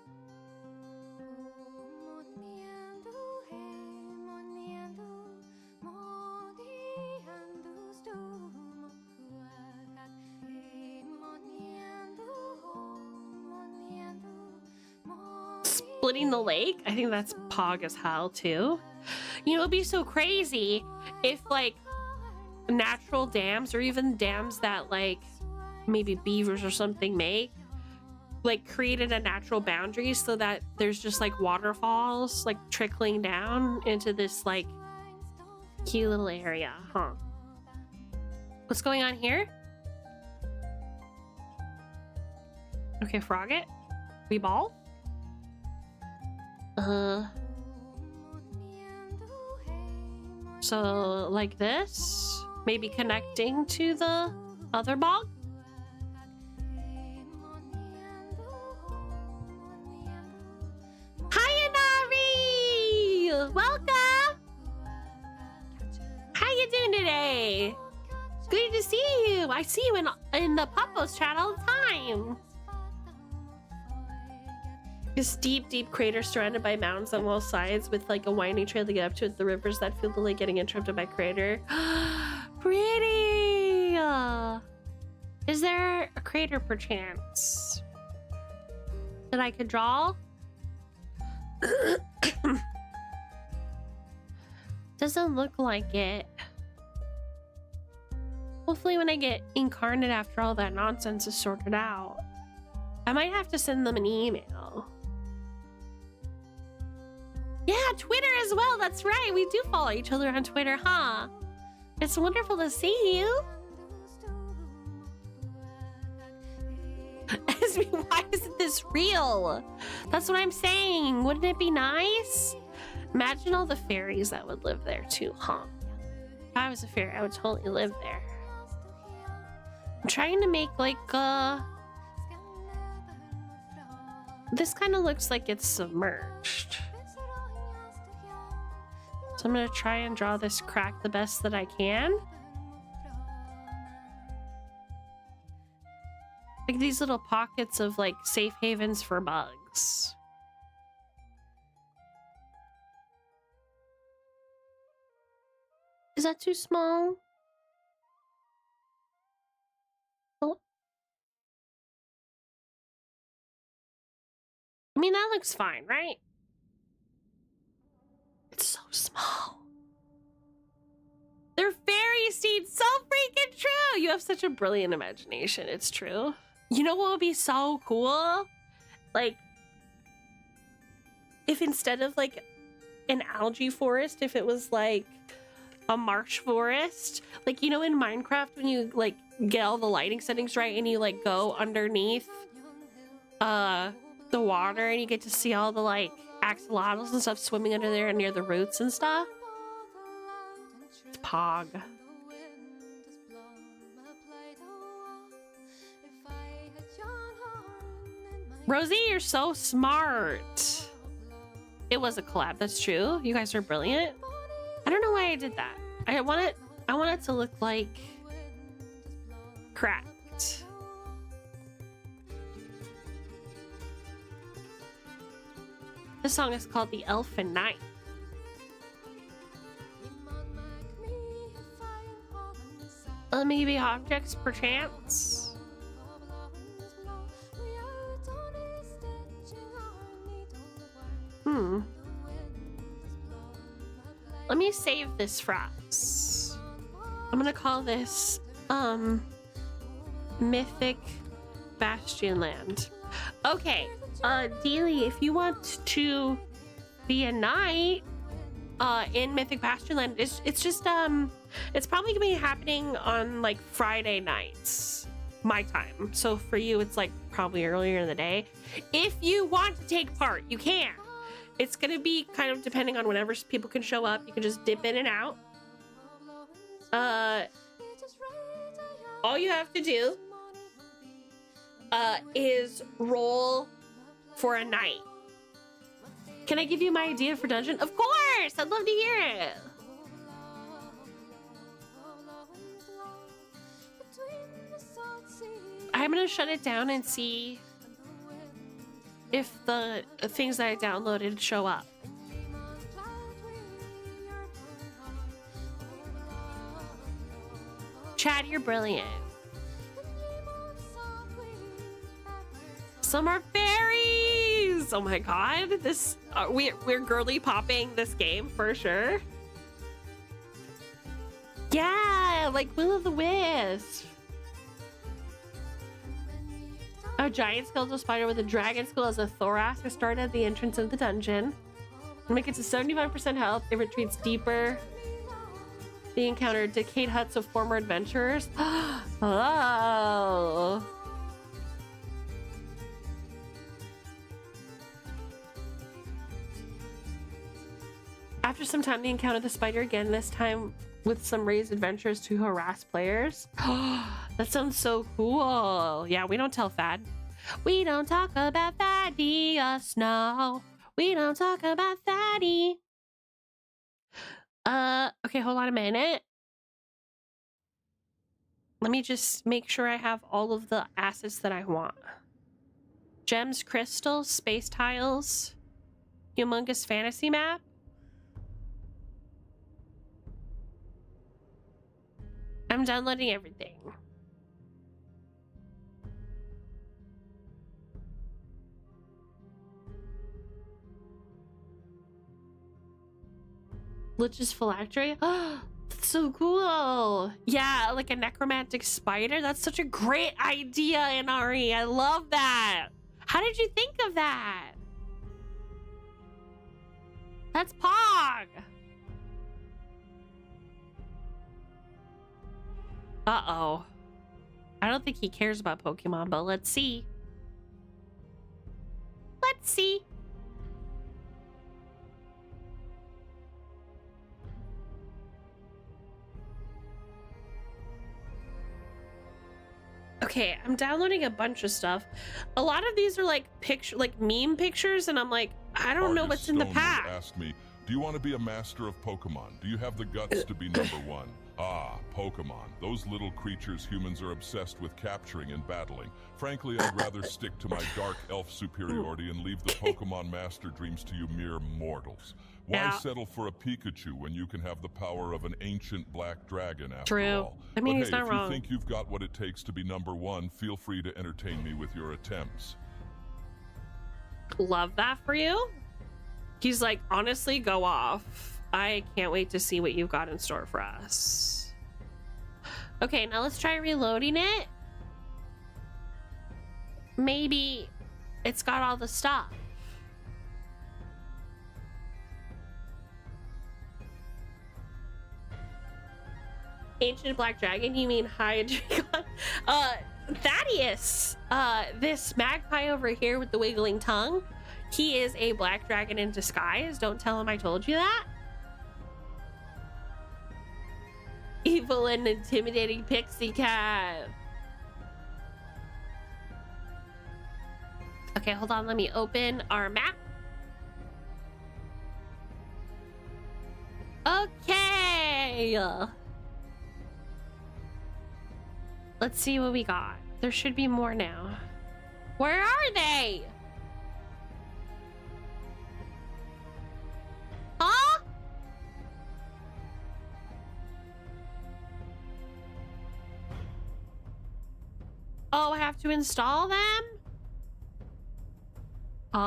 Splitting the lake? I think that's pog as hell too. You know, it'd be so crazy if like natural dams or even dams that like maybe beavers or something make like created a natural boundary so that there's just like waterfalls like trickling down into this like cute little area, huh? What's going on here? Okay, frog it. We ball. So like this, maybe connecting to the other bog. Hi, Inari! Welcome! How you doing today? Good to see you. I see you in the Puppos chat all the time. This deep, deep crater surrounded by mountains on all sides with like a winding trail to get up to it. The rivers that fill the lake getting interrupted by crater. Pretty! Is there a crater perchance that I could draw? Doesn't look like it. Hopefully when I get incarnate after all that nonsense is sorted out, I might have to send them an email. Yeah, Twitter as well. That's right. We do follow each other on Twitter, huh? It's wonderful to see you. Why isn't this real? That's what I'm saying. Wouldn't it be nice? Imagine all the fairies that would live there too, huh? If I was a fairy, I would totally live there. I'm trying to make like this kind of looks like it's submerged. So I'm gonna try and draw this crack the best that I can. Like these little pockets of like safe havens for bugs. Is that too small? Oh. I mean, that looks fine, right? It's so small. They're fairy seeds, so freaking true. You have such a brilliant imagination. It's true. You know what would be so cool? Like, if instead of like an algae forest, if it was like a marsh forest, like, you know, in Minecraft when you like get all the lighting settings right and you like go underneath the water and you get to see all the like axolotls and stuff swimming under there and near the roots and stuff. It's Pog. Rosie, you're so smart. It was a collab, that's true. You guys are brilliant. I don't know why I did that. I want it to look like cracked. This song is called The Elfin Night. Maybe objects perchance. Let me save this for us. I'm gonna call this Mythic Bastion Land. Okay, Dealey, if you want to be a knight in Mythic Bastion Land, it's just it's probably gonna be happening on like Friday nights, my time. So for you, it's like probably earlier in the day. If you want to take part, you can. It's gonna be kind of depending on whenever people can show up. You can just dip in and out. All you have to do is roll for a night. Can I give you my idea for dungeon? Of course! I'd love to hear it. I'm gonna shut it down and see if the things that I downloaded show up. Chad, you're brilliant. Some are fairies. Oh my god, this we're girly popping this game for sure. Yeah, like Will o' the Wisp. A giant skeletal spider with a dragon skull as a thorax is started at the entrance of the dungeon. Make it to 75% health. It retreats deeper. They encounter decayed huts of former adventurers. Oh. After some time, they encounter the spider again, this time with some raised adventurers to harass players. That sounds so cool. Yeah, we don't tell Thad. We don't talk about Thaddeus, no. We don't talk about Thaddy. Okay, hold on a minute. Let me just make sure I have all of the assets that I want. Gems, crystals, space tiles, humongous fantasy map. I'm downloading everything. Lich's phylactery. Oh, that's so cool. Yeah, like a necromantic spider. That's such a great idea, Inari. I love that. How did you think of that? That's Pog. Uh-oh. I don't think he cares about Pokemon, but let's see. Let's see. Okay, I'm downloading a bunch of stuff. A lot of these are like meme pictures, and I'm like, I don't know what's in the pack.
Asked me, do you want to be a master of Pokemon? Do you have the guts to be number one? Ah, Pokemon. Those little creatures humans are obsessed with capturing and battling. Frankly, I'd rather stick to my dark elf superiority and leave the Pokemon master dreams to you mere mortals. Why settle for a Pikachu when you can have the power of an ancient black dragon after all?
I mean,
but
he's
hey,
not
if
wrong.
you think you've got what it takes to be number one, feel free to entertain me with your attempts.
Love that for you. He's like, honestly, go off. I can't wait to see what you've got in store for us. Okay, now let's try reloading it. Maybe it's got all the stuff. Ancient black dragon, you mean Hydreigon? Thaddeus, this magpie over here with the wiggling tongue, he is a black dragon in disguise. Don't tell him I told you that. Evil and intimidating pixie cat. Okay, hold on. Let me open our map. Okay. Let's see what we got. There should be more now. Where are they? Huh? Oh, I have to install them? Oh.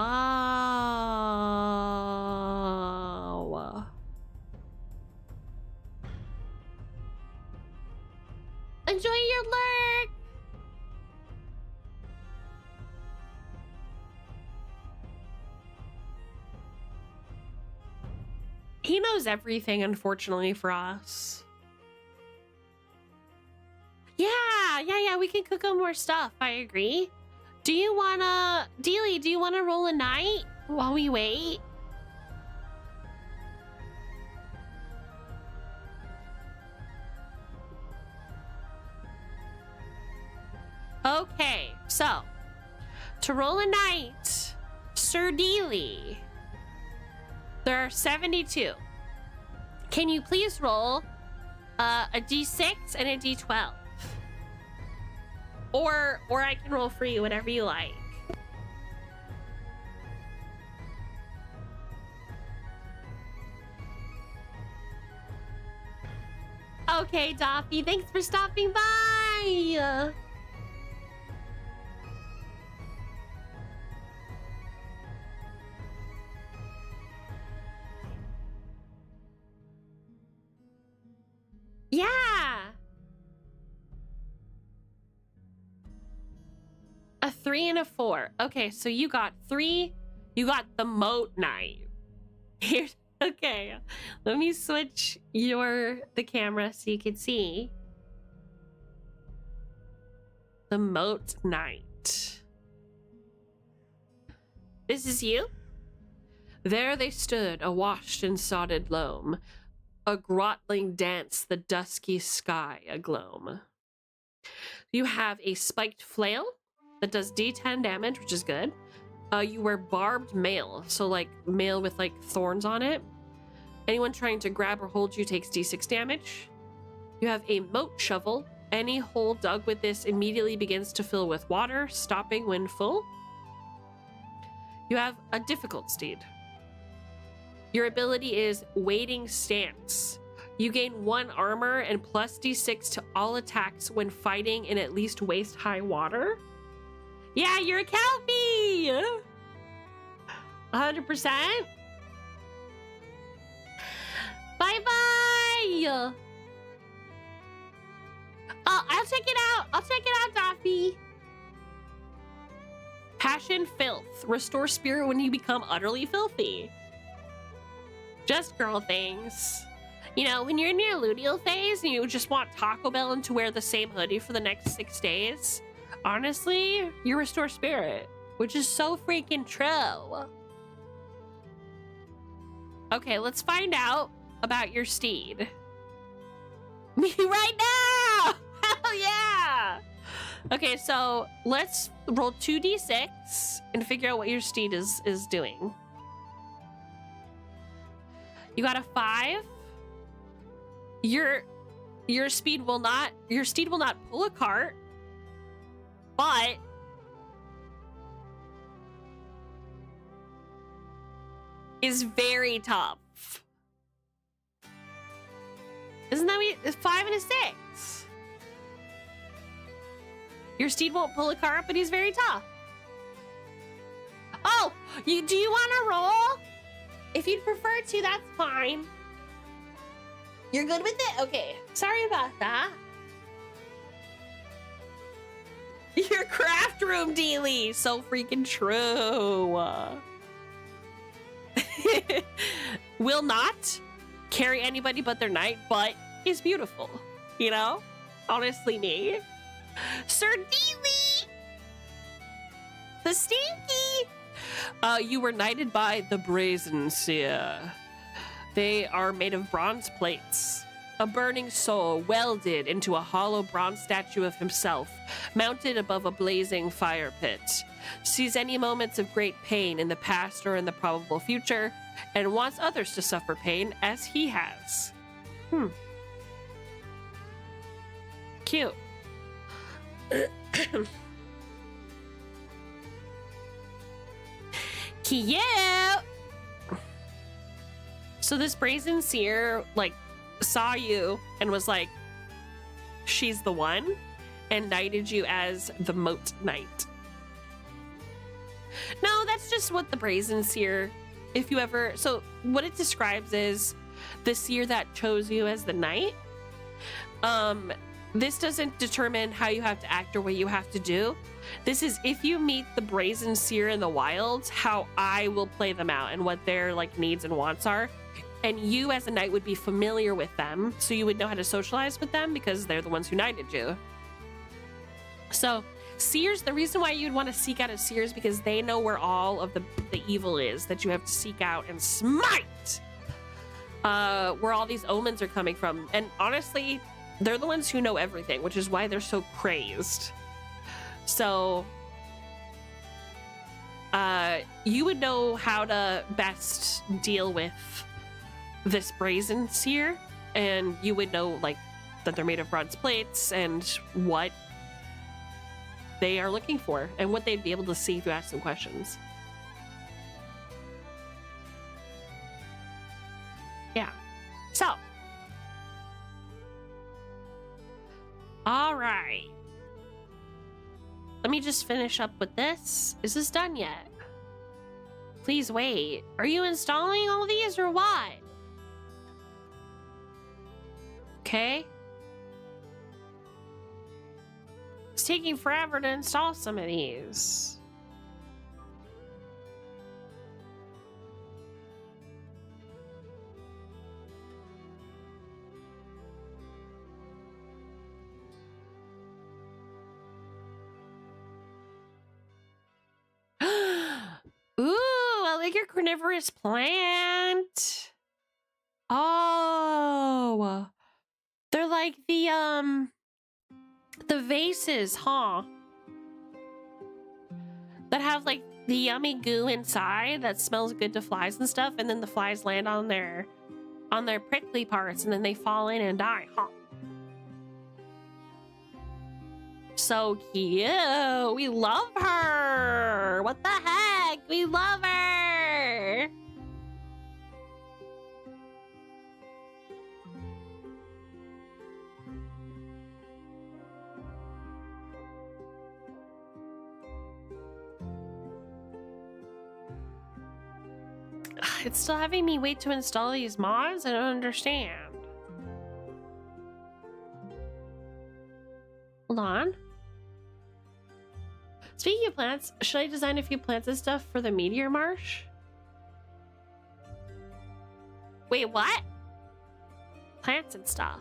Enjoy your lurk. He knows everything, unfortunately, for us. Yeah, we can cook him more stuff. I agree. Do you wanna, Dealy, do you wanna roll a night while we wait? Okay, so to roll a night, Sir Dealy, there are 72. Can you please roll a d6 and a d12? Or I can roll for you, whatever you like. Okay, Doffy, thanks for stopping by. Yeah. A 3 and a 4. Okay, so you got 3. You got the moat knight. Here's okay. Let me switch the camera so you can see. The moat knight. This is you? There they stood, awashed in sodded loam. A grotling dance, the dusky sky agloam. You have a spiked flail that does D10 damage, which is good. You wear barbed mail, so like mail with like thorns on it. Anyone trying to grab or hold you takes D6 damage. You have a moat shovel. Any hole dug with this immediately begins to fill with water, stopping when full. You have a difficult steed. Your ability is Wading Stance. You gain 1 armor and plus D6 to all attacks when fighting in at least waist-high water. Yeah, you're a Kelpie! 100%. Bye, Oh, I'll check it out. I'll check it out, Daffy. Passion filth. Restore spirit when you become utterly filthy. Just girl things. You know, when you're in your luteal phase and you just want Taco Bell and to wear the same hoodie for the next 6 days, honestly, you restore spirit, which is so freaking true. Okay, let's find out about your steed. Me right now! Hell yeah! Okay, so let's roll 2d6 and figure out what your steed is doing. You got a 5. Your steed will not pull a cart, but is very tough. Isn't that what it's 5 and a 6? Your steed won't pull a cart, but he's very tough. Oh, do you want to roll? If you'd prefer to, that's fine. You're good with it? Okay. Sorry about that. Your craft room, Dealey. So freaking true. Will not carry anybody but their knight, but is beautiful. You know? Honestly, me. Sir Dealey! The Stinky! You were knighted by the Brazen Seer. They are made of bronze plates. A burning soul welded into a hollow bronze statue of himself, mounted above a blazing fire pit. Sees any moments of great pain in the past or in the probable future, and wants others to suffer pain as he has. Cute. Cute! So this Brazen Seer, like, saw you and was like, she's the one, and knighted you as the Moat Knight. No, that's just what the Brazen Seer, if you ever, so what it describes is the seer that chose you as the knight. This doesn't determine how you have to act or what you have to do. This is if you meet the Brazen Seer in the wilds, how I will play them out and what their like needs and wants are. And you as a knight would be familiar with them, so you would know how to socialize with them because they're the ones who knighted you. So seers, the reason why you'd want to seek out a seer is because they know where all of the evil is that you have to seek out and smite. Where all these omens are coming from. And honestly, they're the ones who know everything, which is why they're so crazed. So you would know how to best deal with this Brazen Seer, and you would know like that they're made of bronze plates and what they are looking for and what they'd be able to see if you ask them questions. Yeah. So. All right. Let me just finish up with this. Is this done yet? Please wait. Are you installing all these or what? Okay. It's taking forever to install some of these. Ooh, I like your carnivorous plant. Oh, they're like the vases, huh? That have like the yummy goo inside that smells good to flies and stuff, and then the flies land on their prickly parts, and then they fall in and die, huh? So cute. We love her. What the heck? We love her. It's still having me wait to install these mods? I don't understand. Hold on. Speaking of plants, should I design a few plants and stuff for the meteor marsh? Wait, what? Plants and stuff.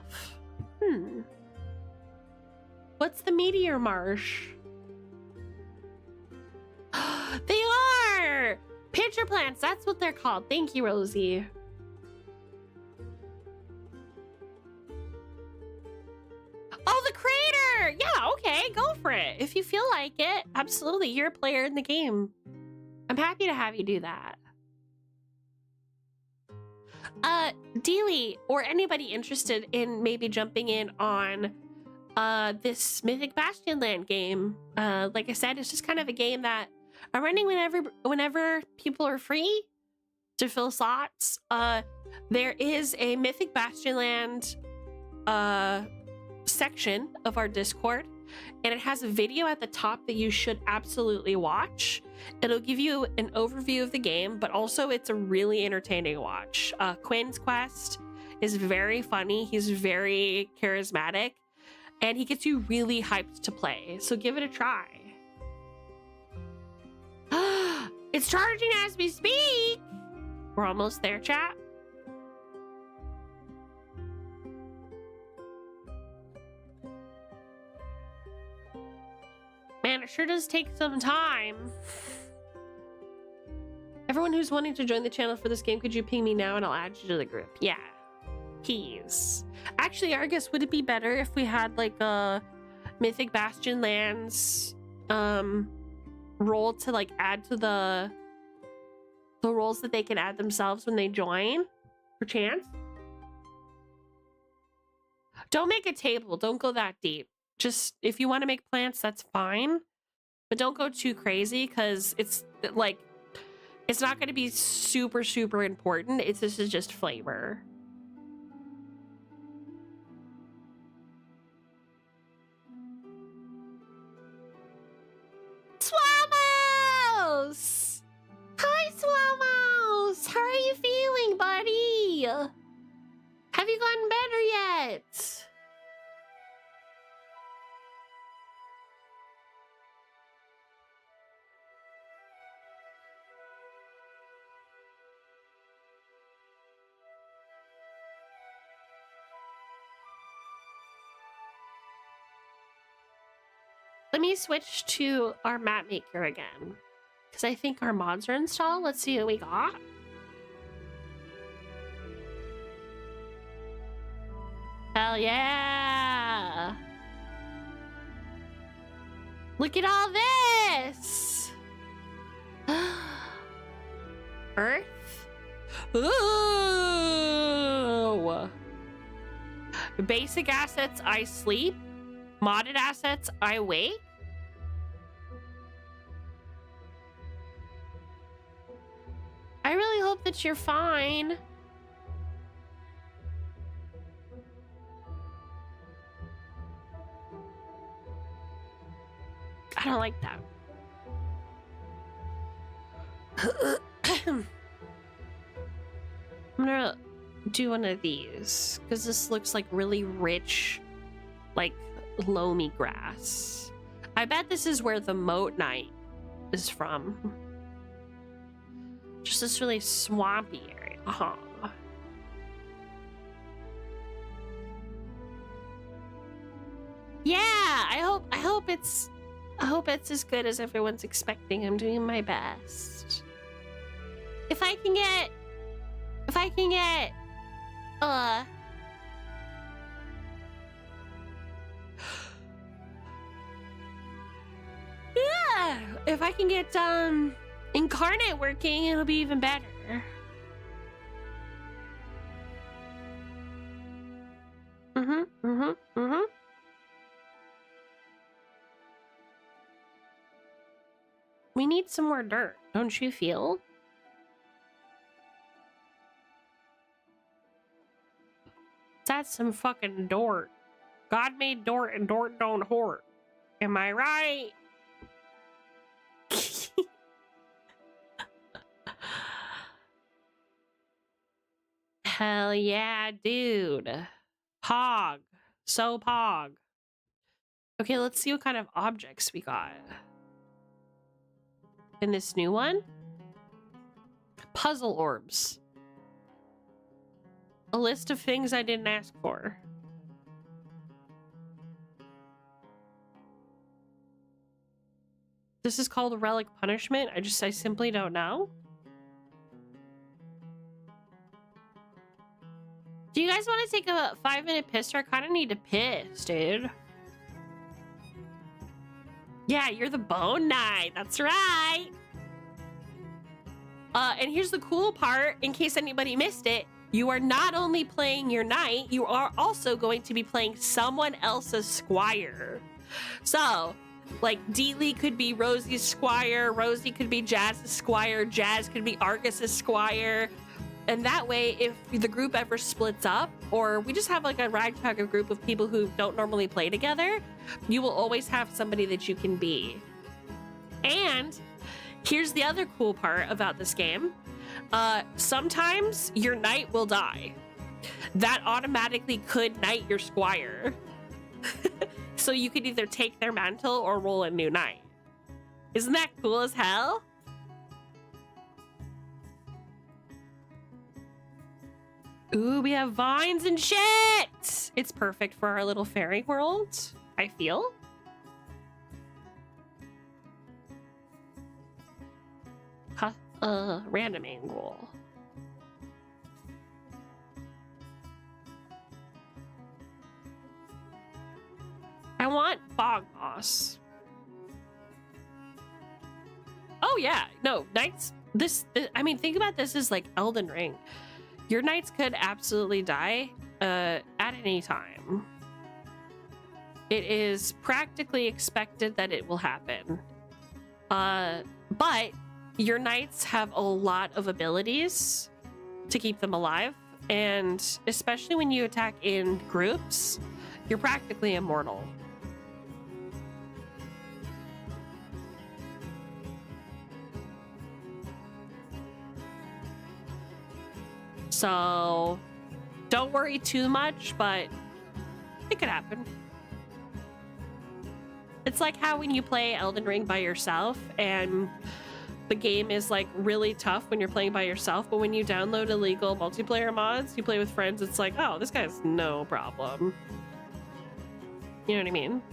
What's the meteor marsh? They are! Pitcher plants, that's what they're called. Thank you, Rosie. Oh, the crater! Yeah, okay, go for it. If you feel like it, absolutely, you're a player in the game. I'm happy to have you do that. Dealey, or anybody interested in maybe jumping in on this Mythic Bastion Land game. Like I said, it's just kind of a game that I'm running whenever people are free to fill slots. There is a Mythic Bastion Land section of our Discord, and it has a video at the top that you should absolutely watch. It'll give you an overview of the game, but also it's a really entertaining watch. Quinn's quest is very funny. He's very charismatic, and he gets you really hyped to play. So give it a try. It's charging as we speak. We're almost there, chat. Man, it sure does take some time. Everyone who's wanting to join the channel for this game, could you ping me now and I'll add you to the group? Yeah. Please. Actually, Argus, would it be better if we had like a Mythic Bastion Lands role to like add to the roles that they can add themselves when they join? Perchance? Don't make a table. Don't go that deep. Just if you want to make plants, that's fine. But don't go too crazy, because it's like, it's not going to be super, super important. This is just flavor. Swamos! Hi, Swamos! How are you feeling, buddy? Have you gotten better yet? Let me switch to our map maker again, because I think our mods are installed. Let's see what we got. Hell yeah! Look at all this! Earth? Ooh! Basic assets, I sleep. Modded assets, I wake. I really hope that you're fine. I don't like that. I'm gonna do one of these, because this looks like really rich, like loamy grass. I bet this is where the Moat Knight is from. Just this really swampy area. Yeah, I hope it's as good as everyone's expecting. I'm doing my best. If I can get yeah, if I can get Incarnate working, it'll be even better. We need some more dirt, don't you feel? That's some fucking dort. God made dort and dort don't hort. Am I right? Hell yeah, dude. Pog. So pog. Okay, let's see what kind of objects we got. In this new one? Puzzle orbs. A list of things I didn't ask for. This is called a relic punishment. I simply don't know. Do you guys want to take a 5-minute piss? I kind of need to piss, dude. Yeah, you're the Bone Knight. That's right. And here's the cool part, in case anybody missed it. You are not only playing your knight, you are also going to be playing someone else's squire. So, like, Dealey could be Rosie's squire, Rosie could be Jazz's squire, Jazz could be Argus's squire. And that way, if the group ever splits up, or we just have like a ragtag group of people who don't normally play together, you will always have somebody that you can be. And here's the other cool part about this game. Sometimes your knight will die. That automatically could knight your squire. So you could either take their mantle or roll a new knight. Isn't that cool as hell? Ooh, we have vines and shit! It's perfect for our little fairy world, I feel. Random angle. I want bog moss. Oh yeah, no, knights, I mean, think about this as like Elden Ring. Your knights could absolutely die at any time. It is practically expected that it will happen. But your knights have a lot of abilities to keep them alive. And especially when you attack in groups, you're practically immortal. So don't worry too much, but it could happen. It's like how when you play Elden Ring by yourself and the game is like really tough when you're playing by yourself, but when you download illegal multiplayer mods, you play with friends, it's like, oh, this guy's no problem. You know what I mean?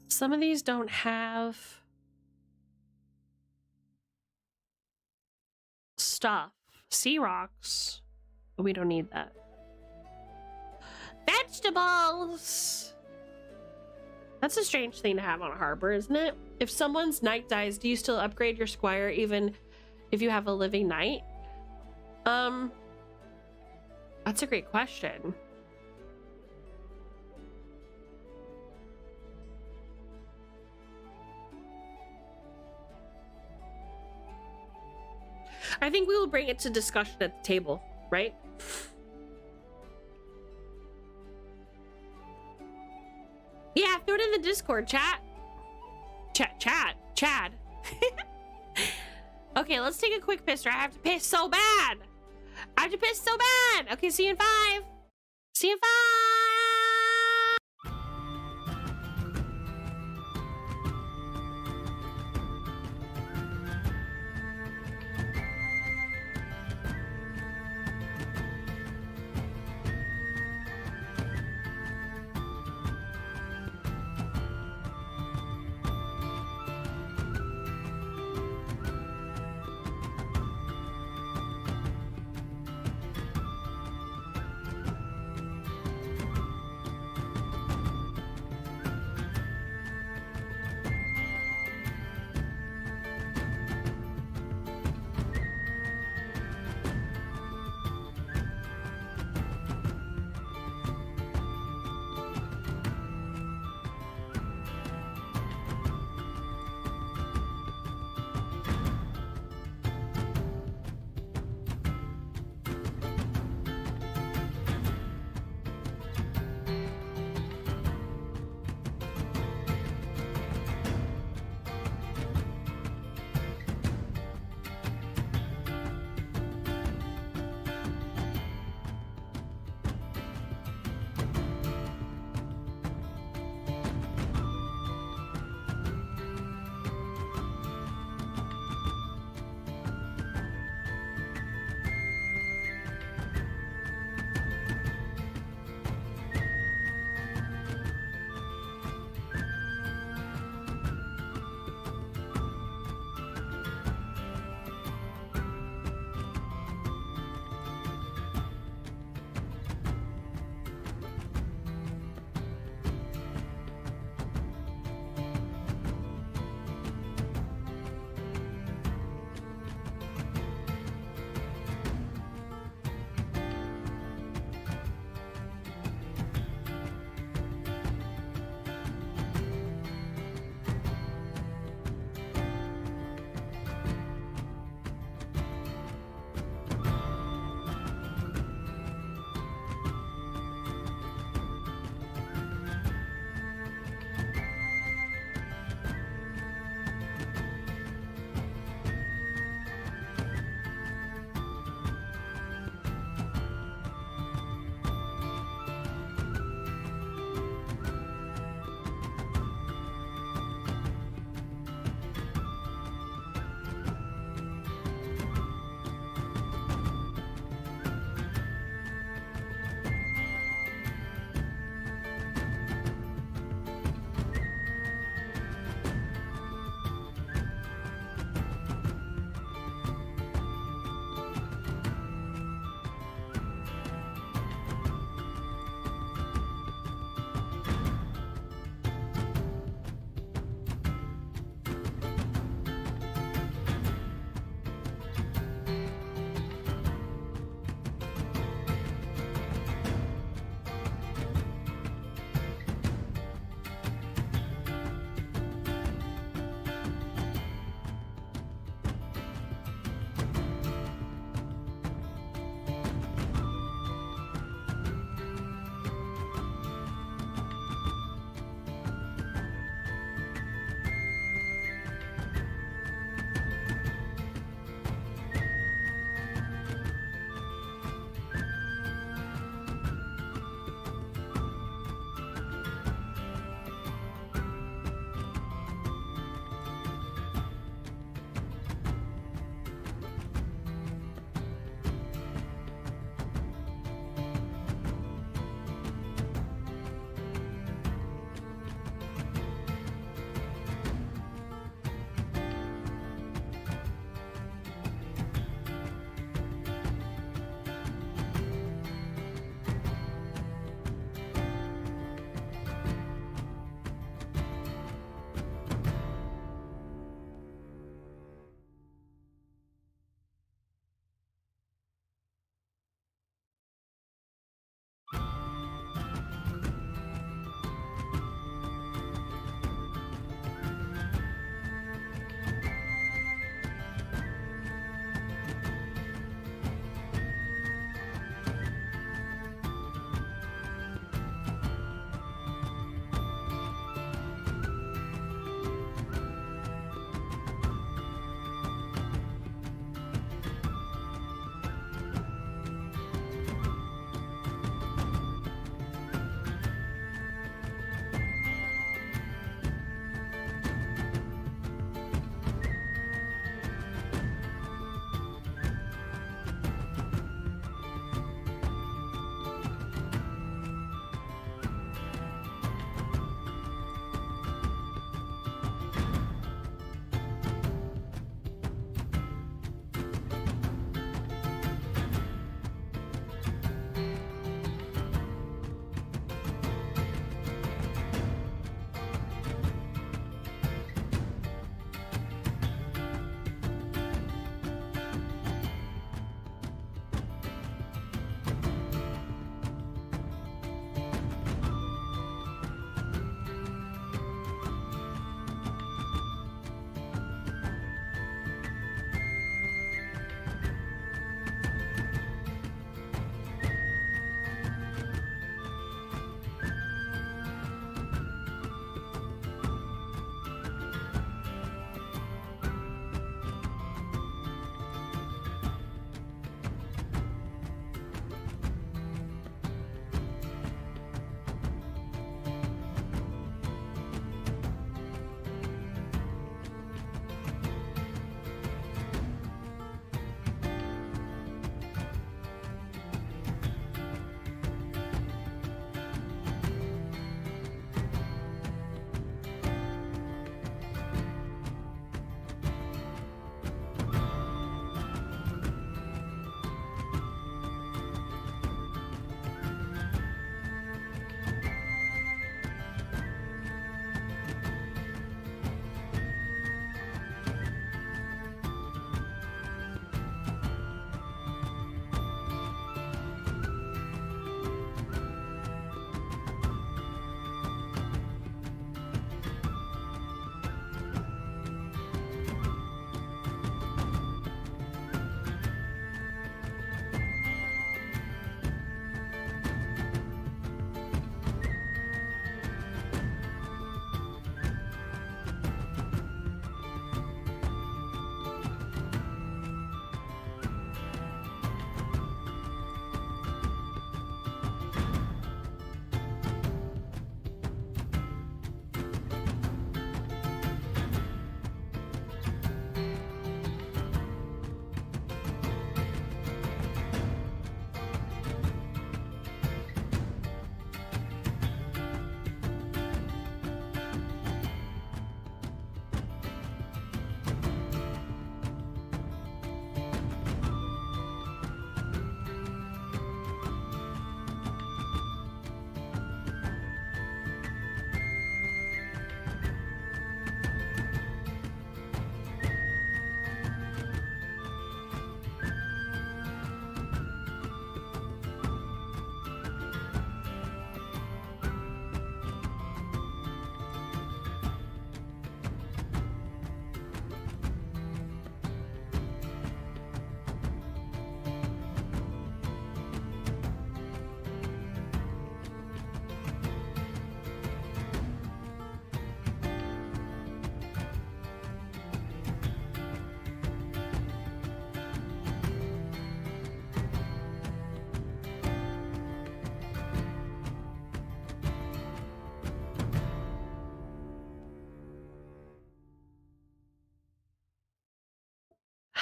Some of these don't have stuff. Sea rocks. But we don't need that. Vegetables! That's a strange thing to have on a harbor, isn't it? If someone's knight dies, do you still upgrade your squire even if you have a living knight? That's a great question. I think we will bring it to discussion at the table, right? Yeah, throw it in the Discord, chat. Chad. Okay, let's take a quick piss. I have to piss so bad. Okay, see you in 5. See you in 5.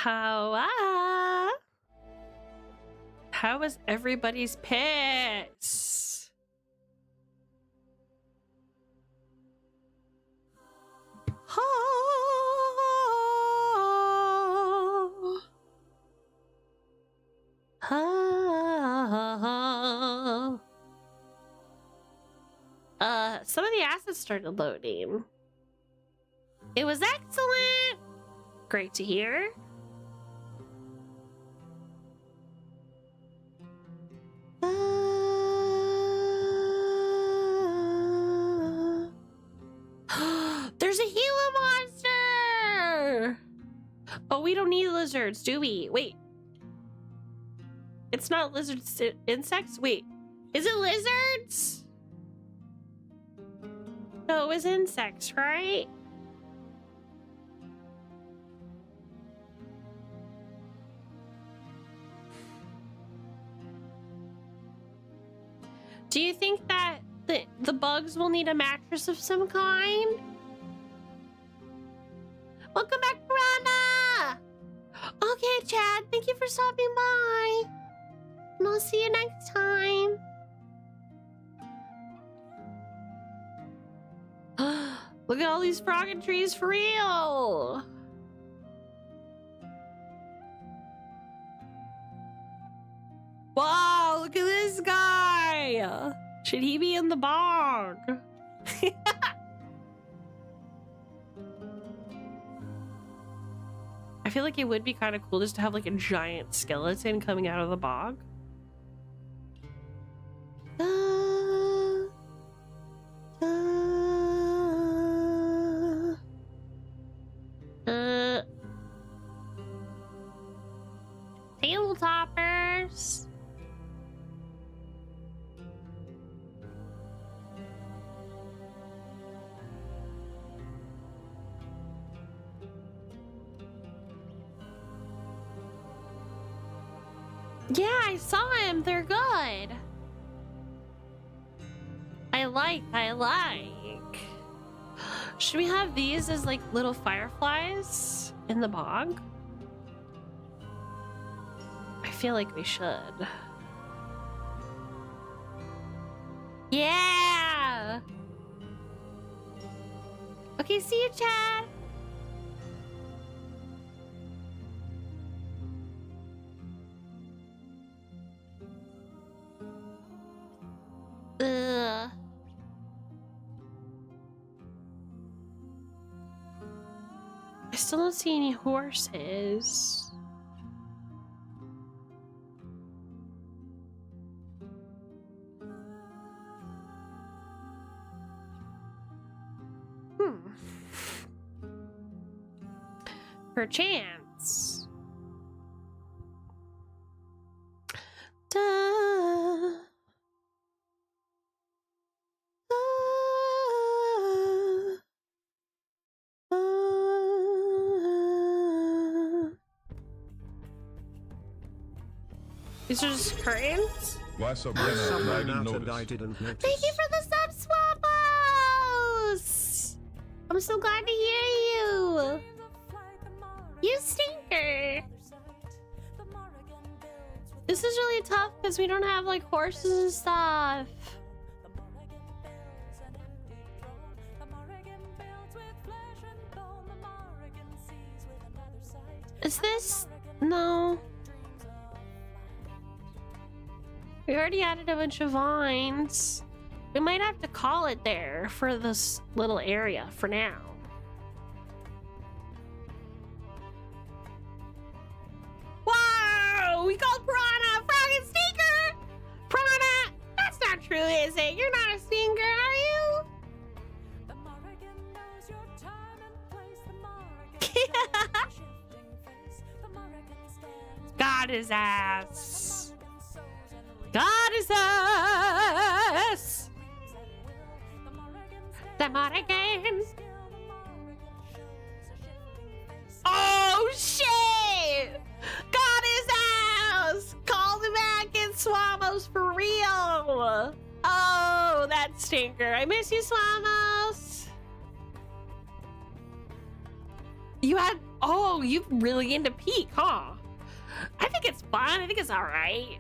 How was everybody's piss? Some of the assets started loading. It was excellent. Great to hear. There's a Gila monster! Oh, we don't need lizards, do we? Wait. It's not lizards, insects? Wait. Is it lizards? No, it was insects, right? Do you think that the bugs will need a mattress of some kind? Welcome back, Piranha! Okay, Chad, thank you for stopping by. And I'll see you next time. Look at all these frogging trees for real. Wow, look at this guy. Should he be in the bog? I feel like it would be kind of cool just to have like a giant skeleton coming out of the bog. Tabletoppers. Yeah, I saw him. They're good. I like. Should we have these as like little fireflies in the bog? I feel like we should. Yeah. Okay, see you, Chad. Ugh. I still don't see any horses. Perchance. Duh. These are just curtains?
Why Sabrina? I didn't notice.
Thank you for the sub swappos! I'm so glad to hear you! You stinker! This is really tough because we don't have like horses and stuff. Is this? No. We already added a bunch of vines. We might have to call it there for this little area for now. Whoa! We called Piranha a frog and stinker! Piranha! That's not true, is it? You're not a stinker, are you? Got his ass. Got his ass. The Morrigan. Oh shit! Got his ass. Call me back in Swamos for real. Oh, that stinker. I miss you, Swamos. You had Oh, you really into Peak, huh? I think it's fun. I think it's all right.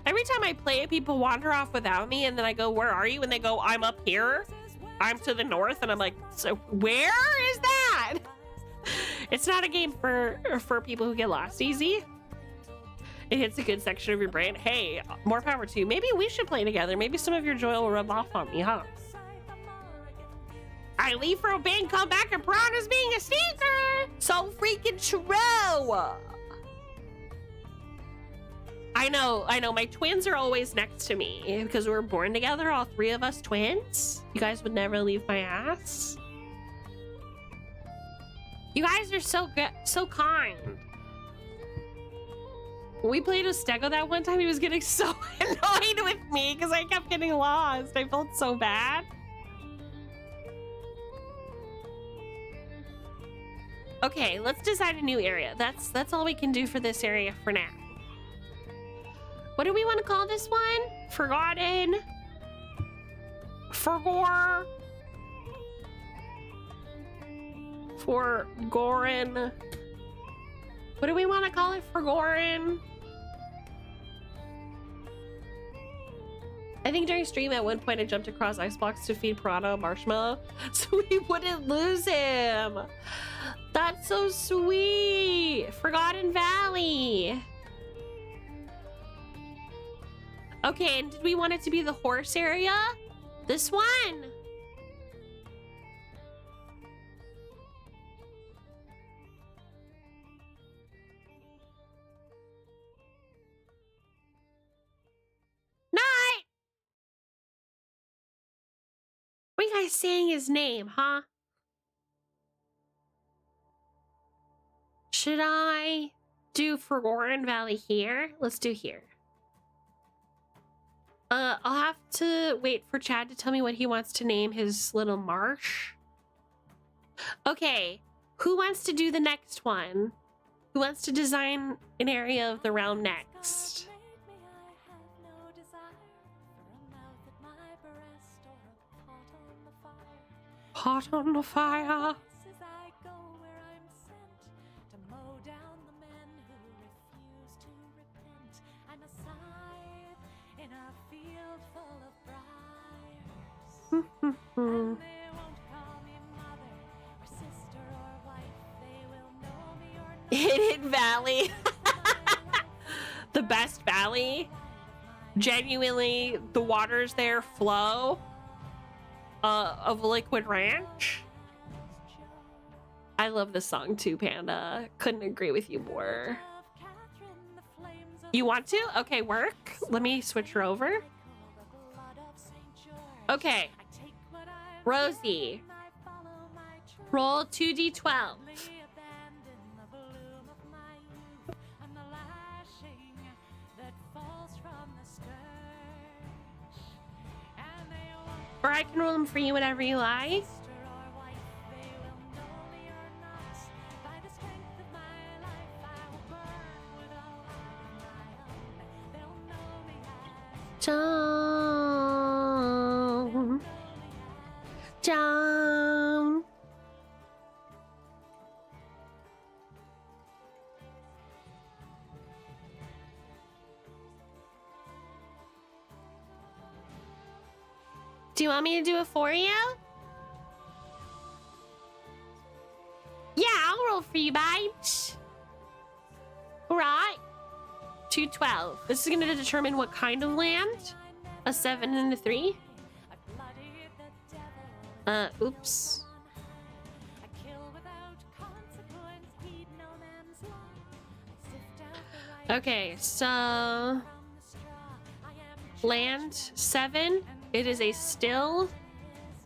Every time I play it, people wander off without me, and then I go, where are you? And they go, I'm up here. I'm to the north. And I'm like, so where is that? It's not a game for people who get lost easy. It hits a good section of your brain. Hey, more power to you. Maybe we should play together. Maybe some of your joy will rub off on me, huh? I leave for a band, come back, and promise being a sneaker. So freaking true. I know. My twins are always next to me because we were born together, all three of us twins. You guys would never leave my ass. You guys are so good, so kind. When we played with Stego that one time, he was getting so annoyed with me because I kept getting lost. I felt so bad. Okay, let's decide a new area. That's all we can do for this area for now. What do we want to call this one? Forgotten? Forgore? Forgoren? What do we want to call it? Forgoren? I think during stream at one point I jumped across icebox to feed Piranha a marshmallow so we wouldn't lose him. That's so sweet. Forgotten Valley. Okay, and did we want it to be the horse area? This one. Night. What are you guys saying his name, huh? Should I do Forgotten Valley here? Let's do here. I'll have to wait for Chad to tell me what he wants to name his little marsh. Okay, who wants to do the next one? Who wants to design an area of the realm next? Hot on the fire. Hidden Valley. The best valley. Genuinely, the waters there flow of Liquid Ranch. I love this song too, Panda. Couldn't agree with you more. You want to? Okay, work. Let me switch her over. Okay. Rosie. Roll 2d12. Or I can roll them for you, whatever you like. Jump. Jump. Do you want me to do it for you? Yeah, I'll roll for you, babes. All right. 212. This is going to determine what kind of land. A 7 and a 3. Oops. Okay, so land 7. It is a still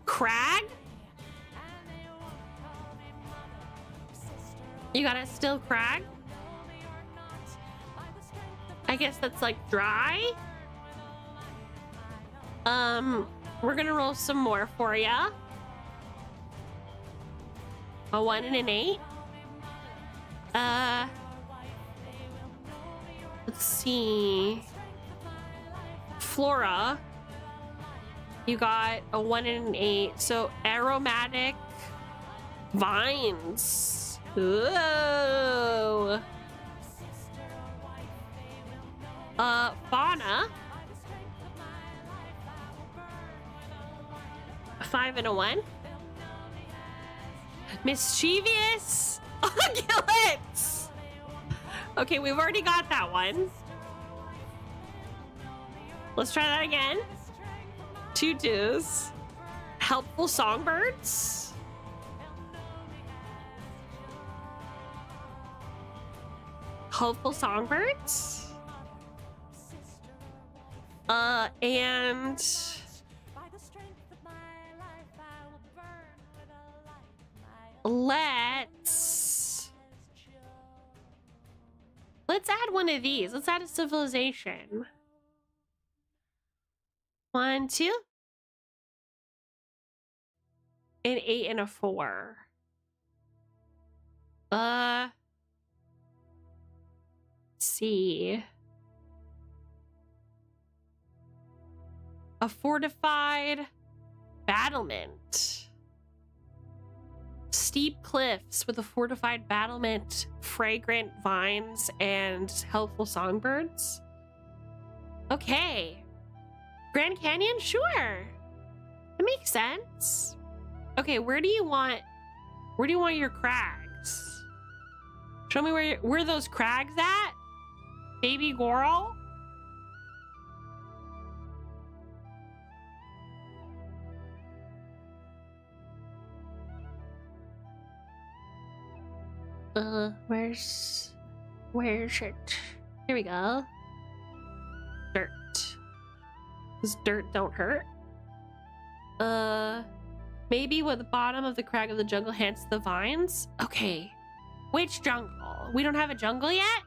crag. You got a still crag? I guess that's like dry. We're gonna roll some more for ya. A 1 and an 8. Let's see. Flora. You got a 1 and an 8. So aromatic Vines. Ooh. Fauna. 5 and a 1. Mischievous. Ungulates. Okay, we've already got that one. Let's try that again. 2 2s. Helpful songbirds. Helpful songbirds. And let's add one of these. Let's add a civilization. 1 2. An 8 and a 4. Let's see. A fortified battlement. Steep cliffs with a fortified battlement, fragrant vines, and helpful songbirds. Okay. Grand Canyon? Sure. That makes sense. Okay, where do you want your crags? Show me where those crags at? Baby Goral? Where's it? Here we go. Dirt. This dirt don't hurt. Maybe where the bottom of the crag of the jungle hits the vines? Okay. Which jungle? We don't have a jungle yet?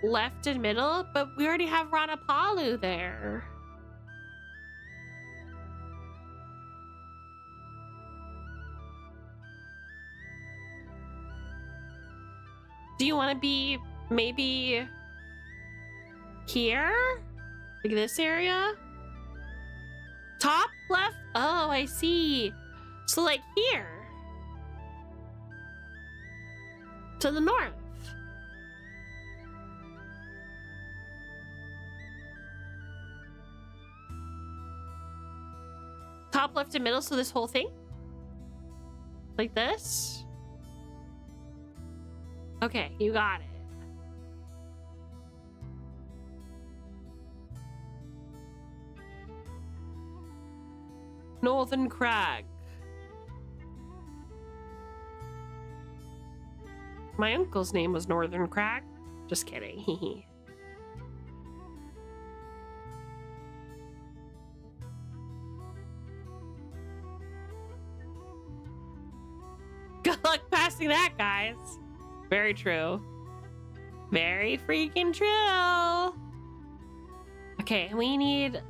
Left and middle, but we already have Ranapalu there. Do you want to be maybe here? Like this area? Top left? Oh, I see. So like here. To the north. Top left and middle, so this whole thing? Like this? Okay, you got it. Northern Crag. My uncle's name was Northern Crag. Just kidding. Good luck passing that, guys. Very true. Very freaking true. Okay, we need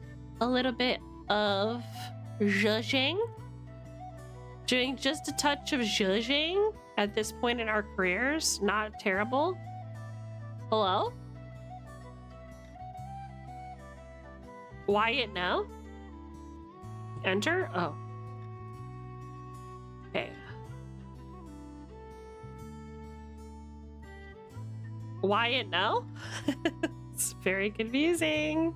a little bit of zhuzhing. Doing just a touch of zhuzhing at this point in our careers. Not terrible. Hello? Wyatt, no? Enter? Oh. Okay. Wyatt, no? It's very confusing.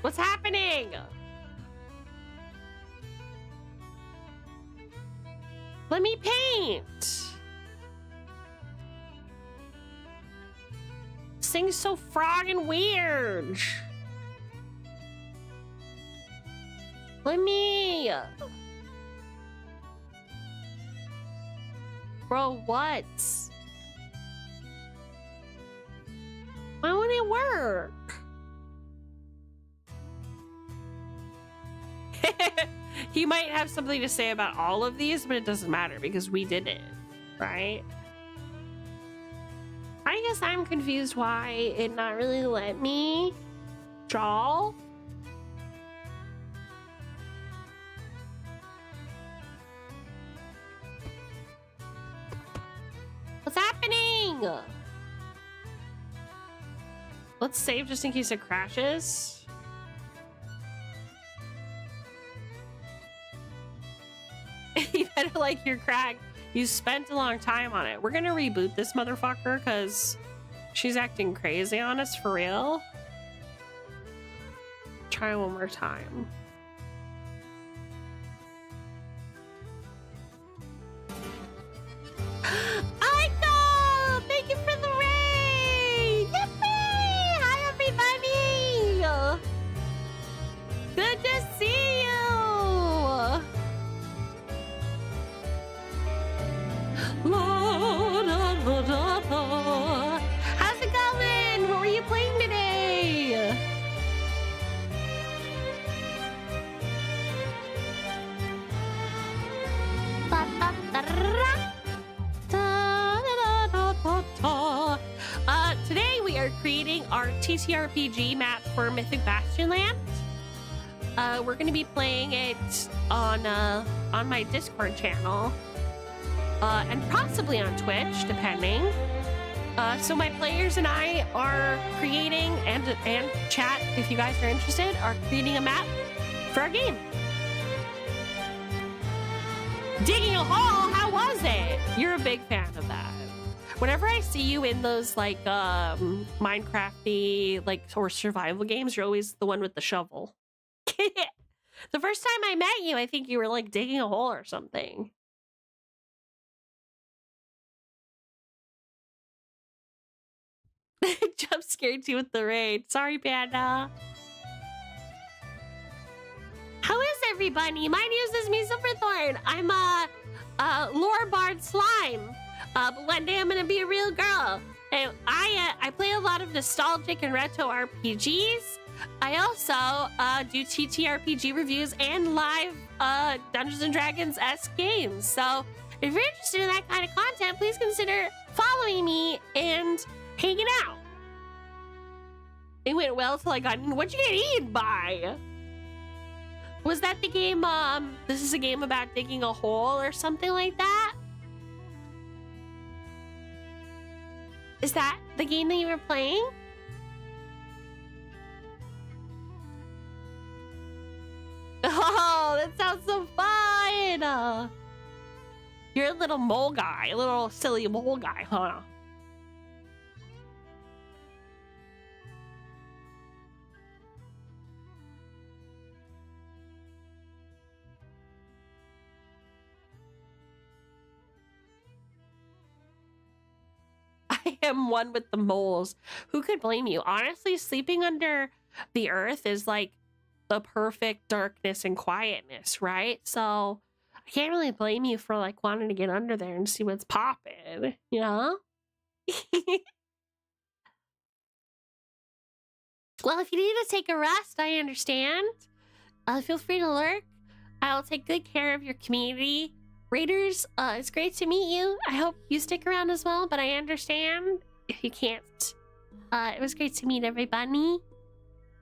What's happening? Let me paint. This thing's so frogging weird. Let me. Bro, what? Why won't it work? He might have something to say about all of these, but it doesn't matter because we did it, right? I guess I'm confused why it not really let me draw. Let's save just in case it crashes. You better like your crack. You spent a long time on it. We're gonna reboot this motherfucker because she's acting crazy on us for real. Try one more time. Aiko! Thank you for the raid! Yippee! Hi, everybody! Good to see you! La, da, da, da, da. How's it going? What were you playing today? Ba, ba, da, da, da, da, da, da, da. Today we are creating our TTRPG map for Mythic Land. We're going to be playing it on my Discord channel. And possibly on Twitch, depending. So my players and I are creating, and chat, if you guys are interested, are creating a map for our game. Digging a hole, how was it? You're a big fan of that. Whenever I see you in those like Minecrafty or survival games, you're always the one with the shovel. The first time I met you, I think you were like digging a hole or something. Jump scared you with the raid. Sorry, Panda. How is everybody? My name is Miss Silverthorn. I'm a lore bard slime. But one day I'm gonna be a real girl. And I play a lot of nostalgic and retro RPGs. I also do TTRPG reviews and live Dungeons and Dragons-esque games. So if you're interested in that kind of content, please consider following me and hanging out. It went well till I got in. What'd you get eaten by? Was that the game, this is a game about digging a hole or something like that? Is that the game that you were playing? Oh, that sounds so fun! You're a little mole guy, a little silly mole guy, huh? I am one with the moles. Who could blame you? Honestly, sleeping under the earth is like the perfect darkness and quietness, right? So I can't really blame you for like wanting to get under there and see what's popping, you know? Well, if you need to take a rest, I understand. Feel free to lurk. I'll take good care of your community. Raiders, it's great to meet you. I hope you stick around as well, but I understand if you can't. It was great to meet everybody.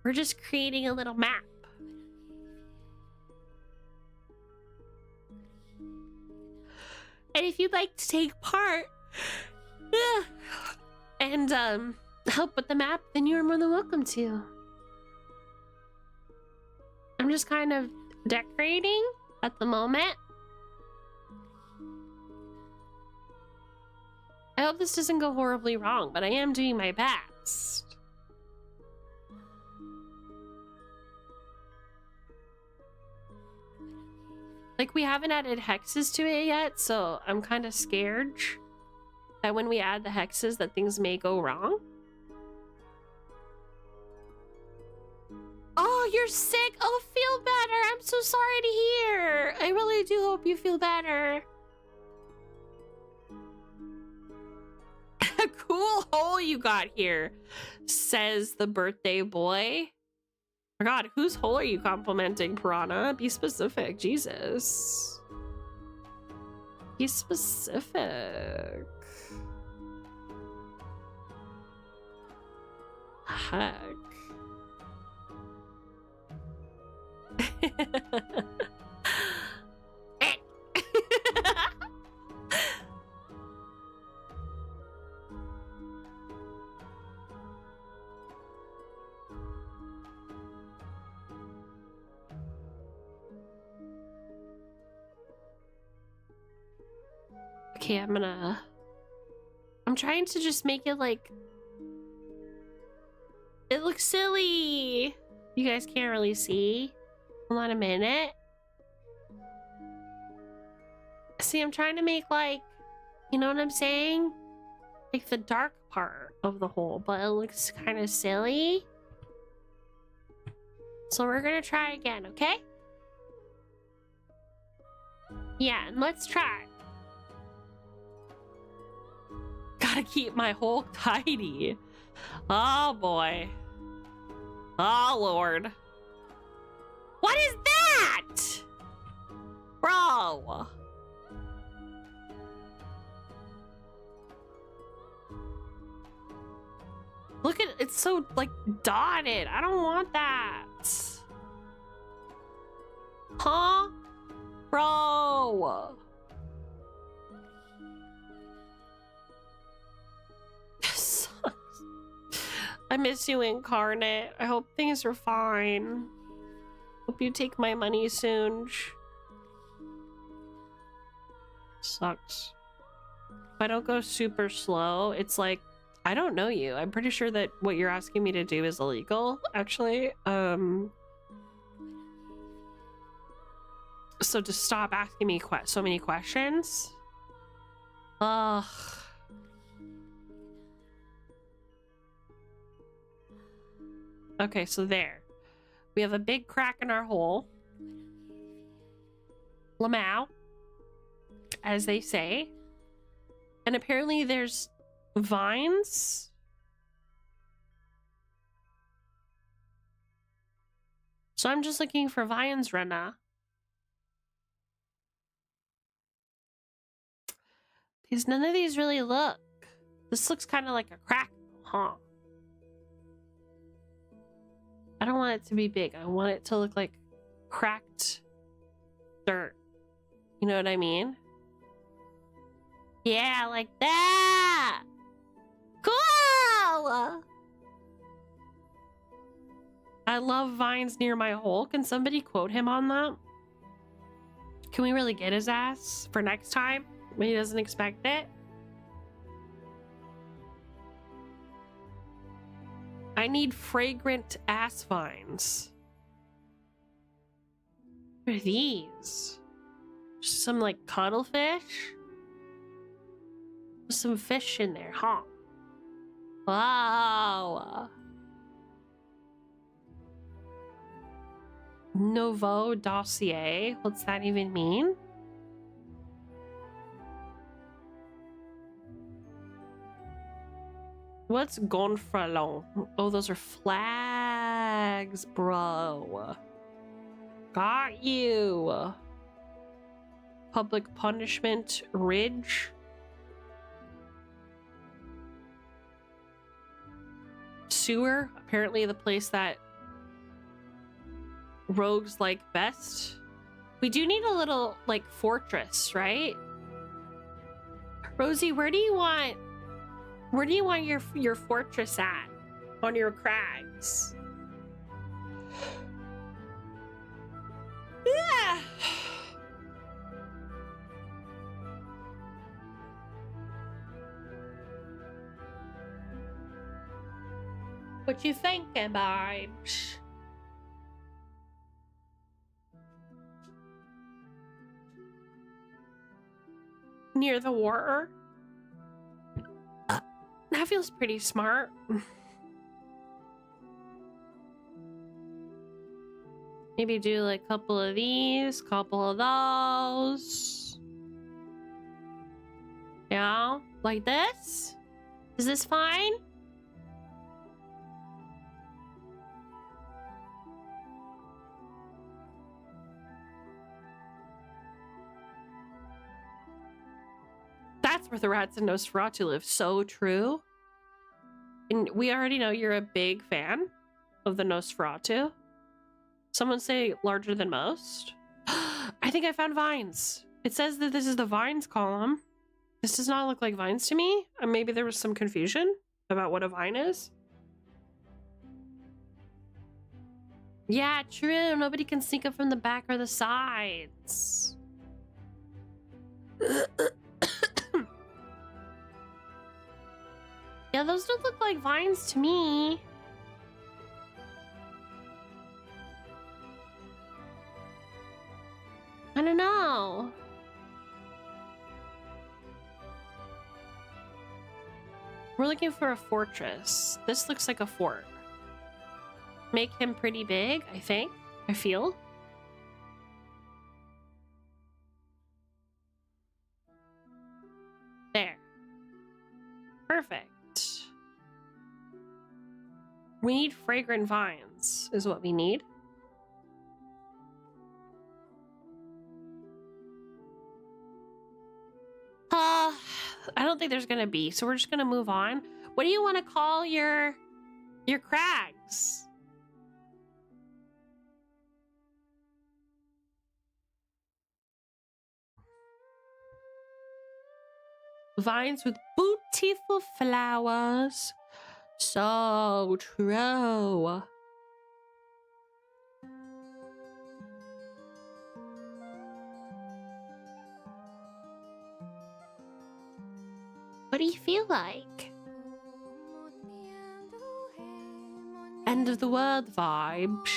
We're just creating a little map. And if you'd like to take part and help with the map, then you're more than welcome to. I'm just kind of decorating at the moment. I hope this doesn't go horribly wrong, but I am doing my best. Like, we haven't added hexes to it yet, so I'm kind of scared that when we add the hexes that things may go wrong. Oh, you're sick. Oh, feel better. I'm so sorry to hear. I really do hope you feel better. A cool hole you got here, says the birthday boy. Oh my god, whose hole are you complimenting, Piranha? Be specific, Jesus. Be specific. Heck. Okay, I'm trying to just make it like... It looks silly! You guys can't really see. Hold on a minute. See, I'm trying to make like... You know what I'm saying? Like the dark part of the hole, but it looks kind of silly. So we're gonna try again, okay? Yeah, and let's try. Gotta keep my hole tidy. Oh boy. Oh lord. What is that? Bro. Look at it's so like dotted. I don't want that. Huh? Bro. This sucks. I miss you, Incarnate. I hope things are fine. Hope you take my money soon. Sucks. If I don't go super slow, it's like I don't know you. I'm pretty sure that what you're asking me to do is illegal, actually. So to stop asking me so many questions. Ugh. Okay, so there. We have a big crack in our hole. Lamau, as they say. And apparently there's vines. So I'm just looking for vines, Rena. Because none of these really look. This looks kind of like a crack, huh? I don't want it to be big. I want it to look like cracked dirt. You know what I mean? Yeah, like that! Cool! I love vines near my hole. Can somebody quote him on that? Can we really get his ass for next time when he doesn't expect it? I need fragrant ass vines. What are these? Just some like cuttlefish? Some fish in there, huh? Wow. Nouveau dossier. What's that even mean? What's gonfalon? Oh, those are flags, bro. Got you. Public punishment ridge. Sewer, apparently the place that rogues like best. We do need a little like fortress, right? Rosie, where do you want your fortress at on your crags? Yeah. What you thinking, babe? Near the water? That feels pretty smart. Maybe do like a couple of these, couple of those. Yeah, like this? Is this fine? That's where the rats and Nosferatu live. So true. And we already know you're a big fan of the Nosferatu. Someone say larger than most. I think I found vines. It says that this is the vines column. This does not look like vines to me. Maybe there was some confusion about what a vine is. Yeah, true. Nobody can sneak up from the back or the sides. Yeah, those don't look like vines to me. I don't know. We're looking for a fortress. This looks like a fort. Make him pretty big, I think. I feel. There. Perfect. We need fragrant vines, is what we need. I don't think there's gonna be, so we're just gonna move on. What do you want to call your crags? Vines with beautiful flowers. So true. What do you feel like? End of the world vibes.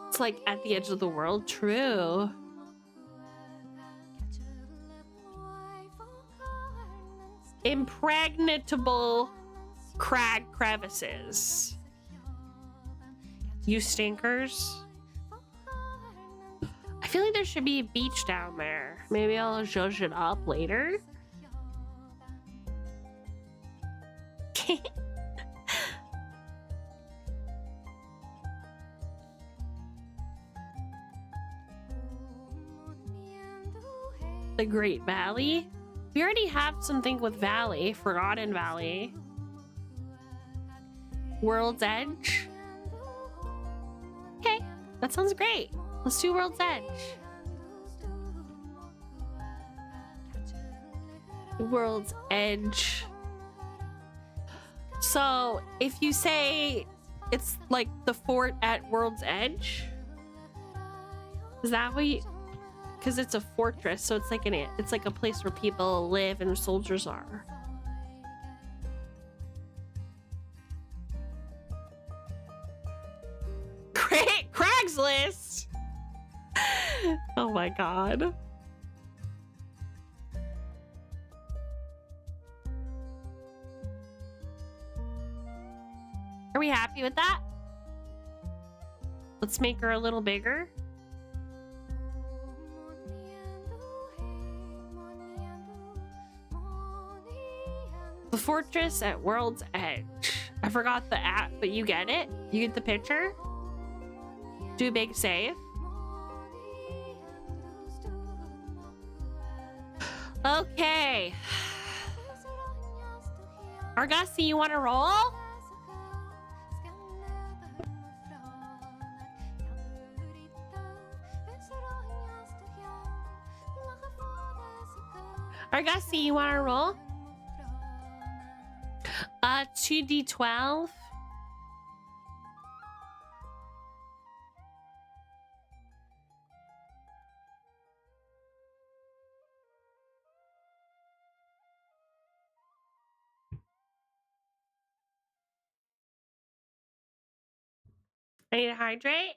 It's like at the edge of the world, true. Impregnable crag crevices. You stinkers. I feel like there should be a beach down there. Maybe I'll zhuzh it up later. The Great Valley. We already have something with Valley. Forgotten Valley. World's Edge. Okay, that sounds great. Let's do World's Edge. World's Edge. So, if you say it's like the fort at World's Edge, is that what you... Because it's a fortress, so it's like a place where people live and soldiers are. Craigslist. Oh my god. Are we happy with that? Let's make her a little bigger. The fortress at World's Edge. I forgot the app, but you get it? You get the picture? Do a big save. Okay. Argosy, you want to roll? Argosy, you want to roll? 2d12. I need to hydrate.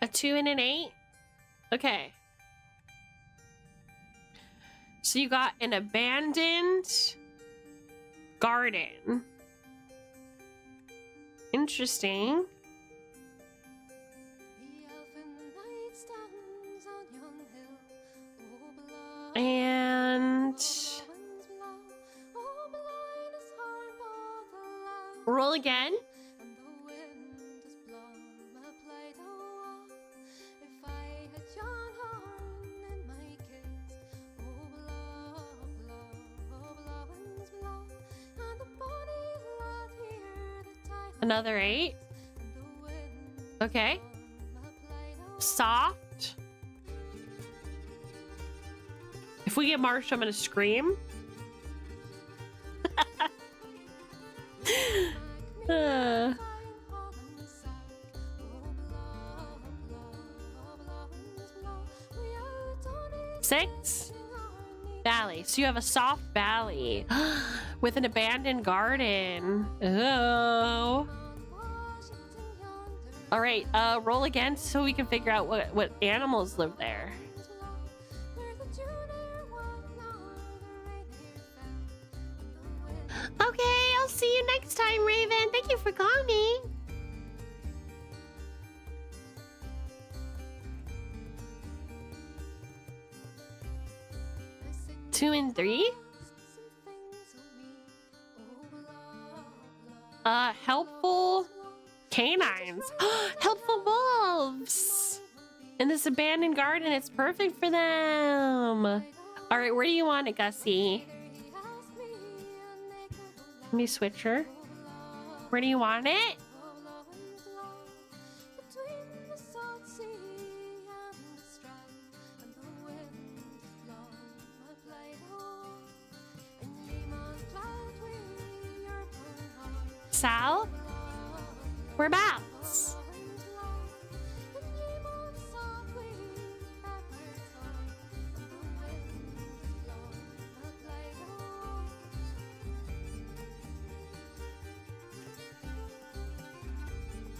A 2 and an 8. Okay. So you got an abandoned garden. Interesting. And roll again. Another 8. Okay. Soft. If we get Marsha, I'm gonna scream. Uh. 6 valley. So you have a soft valley with an abandoned garden. Oh. All right. Roll again so we can figure out what animals live there. Okay, I'll see you next time, Raven. Thank you for coming. Two and 3. Helpful canines. Helpful wolves. In this abandoned garden, it's perfect for them. All right, where do you want it, Gussie? Let me switch her. Where do you want it? South? Whereabouts?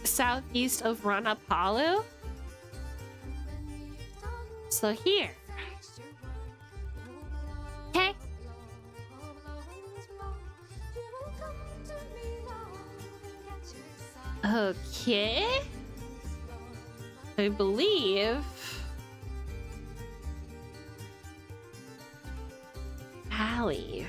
Southeast of Ranapalu? So here. Okay. Okay. I believe Allie.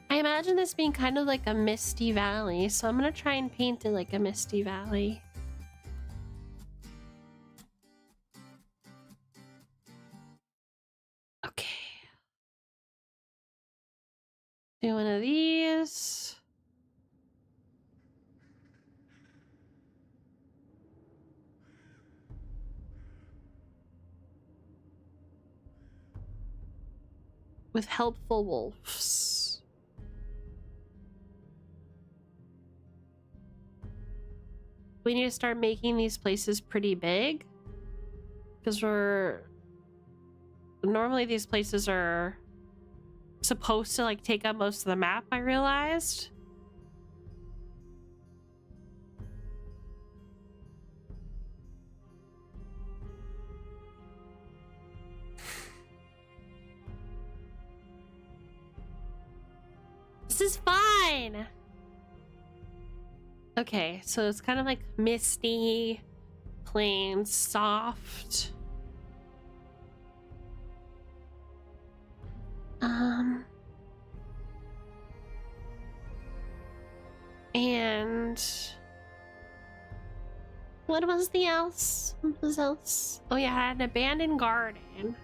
I imagine this being kind of like a misty valley, so I'm gonna try and paint it like a misty valley. Okay. Do one of these. With helpful wolves. We need to start making these places pretty big. Because normally these places are supposed to like take up most of the map, I realized. This is fine. Okay, so it's kind of like misty, plain, soft. And what was the else? What was else? Oh yeah, I had an abandoned garden.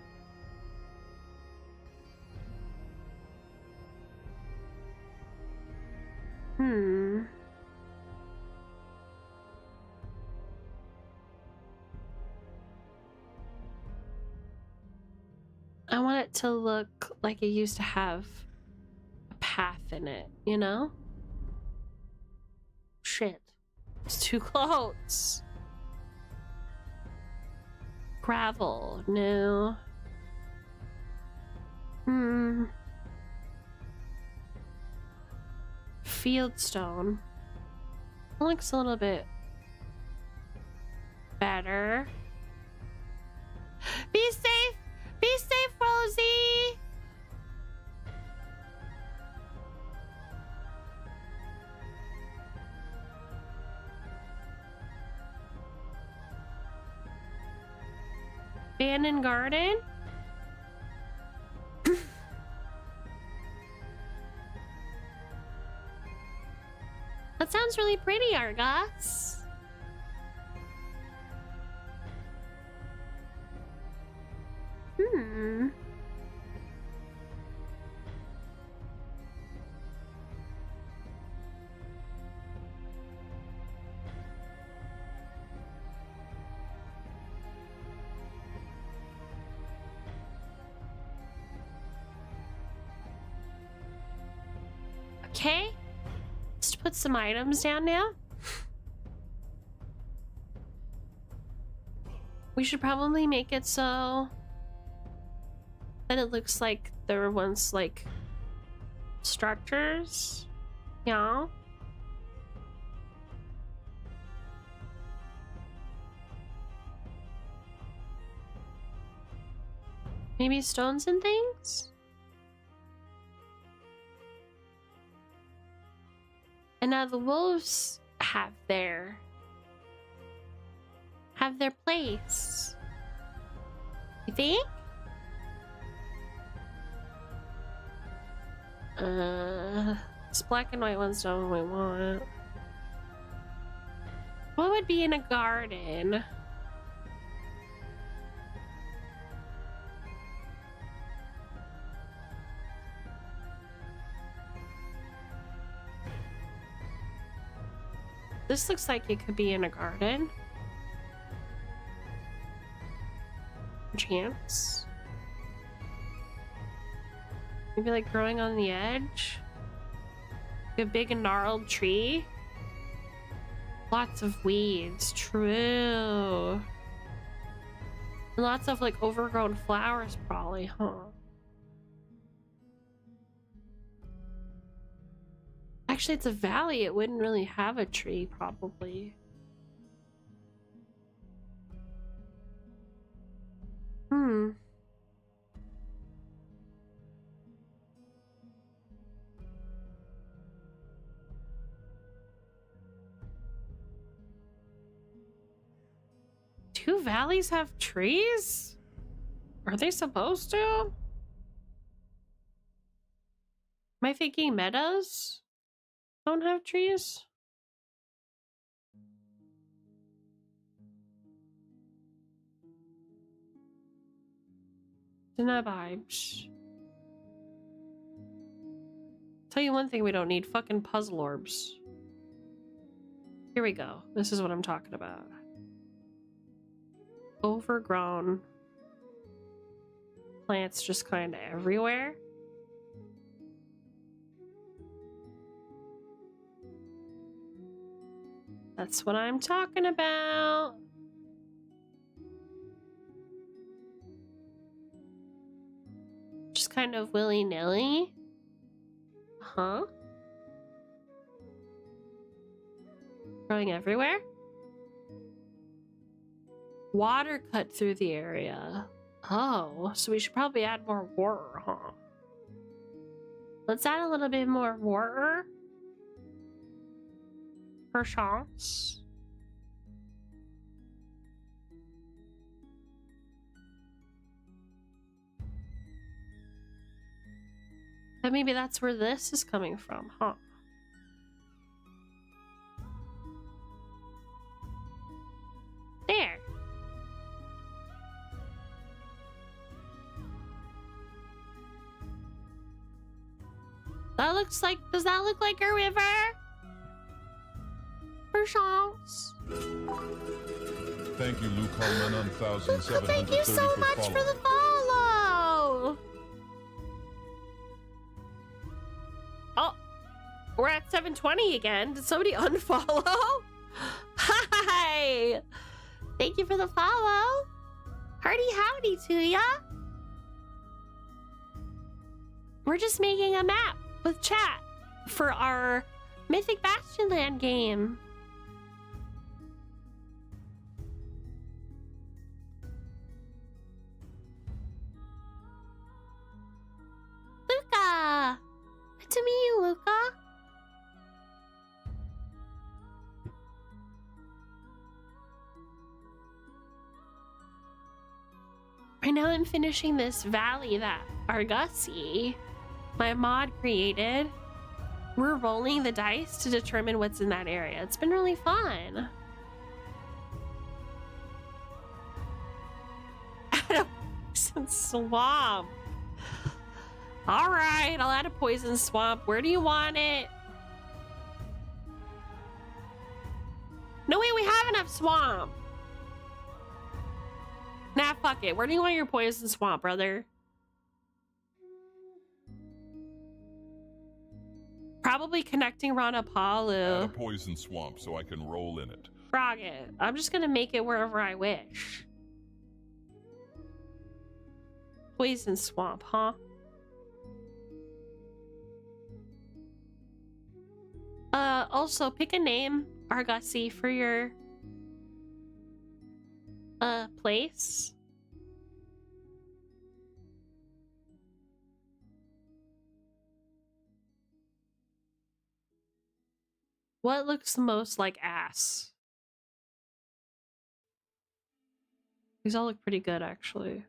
I want it to look like it used to have a path in it, you know? Shit. It's too close. Gravel, no. Fieldstone. It looks a little bit better. Be safe! Be safe, Rosie! Abandoned garden? That sounds really pretty, Argos. Okay. Let's put some items down now. We should probably make it so that it looks like there were once like structures. Yeah. Maybe stones and things? And now the wolves have their place. You think? This black and white one's not what we want. What would be in a garden? This looks like it could be in a garden. Chance. Maybe like growing on the edge. A big gnarled tree. Lots of weeds. True. And lots of like overgrown flowers probably, huh? Actually, it's a valley. It wouldn't really have a tree, probably. Hmm. Do valleys have trees? Are they supposed to? Am I thinking meadows don't have trees? Didn't vibes. Tell you one thing we don't need, fucking puzzle orbs. Here we go. This is what I'm talking about. Overgrown plants just kind of everywhere. That's what I'm talking about. Just kind of willy-nilly. Huh? Growing everywhere? Water cut through the area. Oh, so we should probably add more water, huh? Let's add a little bit more water. Perchance. And maybe that's where this is coming from, huh? There. That looks like, does that look like a river? Perchance.
Thank you, Luke Holman on 1730
Thank you so much for the follow. Oh, we're at 720 again. Did somebody unfollow? Hi. Thank you for the follow. Hardy howdy to ya. We're just making a map with chat for our Mythic Land game. Luca! Good to meet you, Luca. Right now I'm finishing this valley that Argosy, my mod, created. We're rolling the dice to determine what's in that area. It's been really fun. Add a poison swamp. All right, I'll add a poison swamp. Where do you want it? No, wait, we have enough swamp. Nah, fuck it. Where do you want your poison swamp, brother? Probably connecting
Add a
Ranapalu.
poison swamp so I can roll in it.
Frogget. I'm just gonna make it wherever I wish. Poison swamp, huh? Also pick a name, Argosy, for your place. What looks the most like ass? These all look pretty good, actually.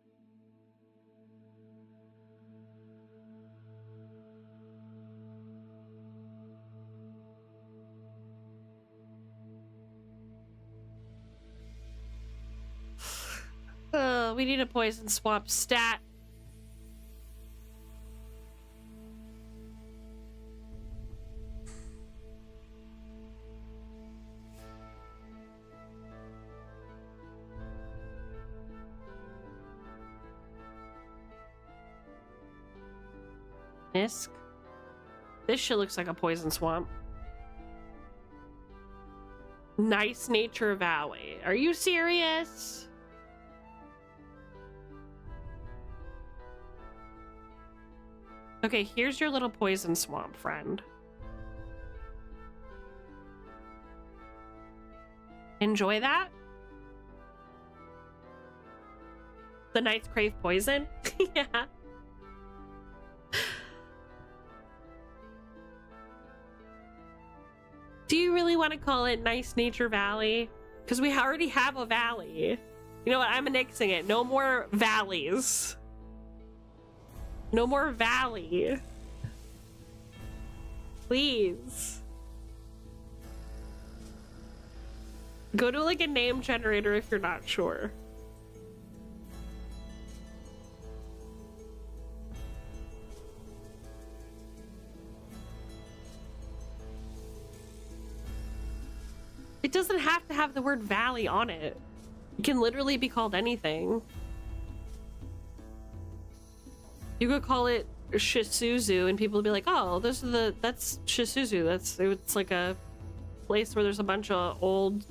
We need a poison swamp stat. Nisk. This shit looks like a poison swamp. Nice Nature Valley. Are you serious? Okay, here's your little poison swamp, friend. Enjoy that? The knights crave poison? Yeah. Do you really want to call it Nice Nature Valley? Because we already have a valley. You know what? I'm annexing it. No more valleys. No more valley. Please. Go to like a name generator if you're not sure. It doesn't have to have the word valley on it. It can literally be called anything. You could call it Shisuzu and people would be like, oh, that's Shisuzu. It's like a place where there's a bunch of old,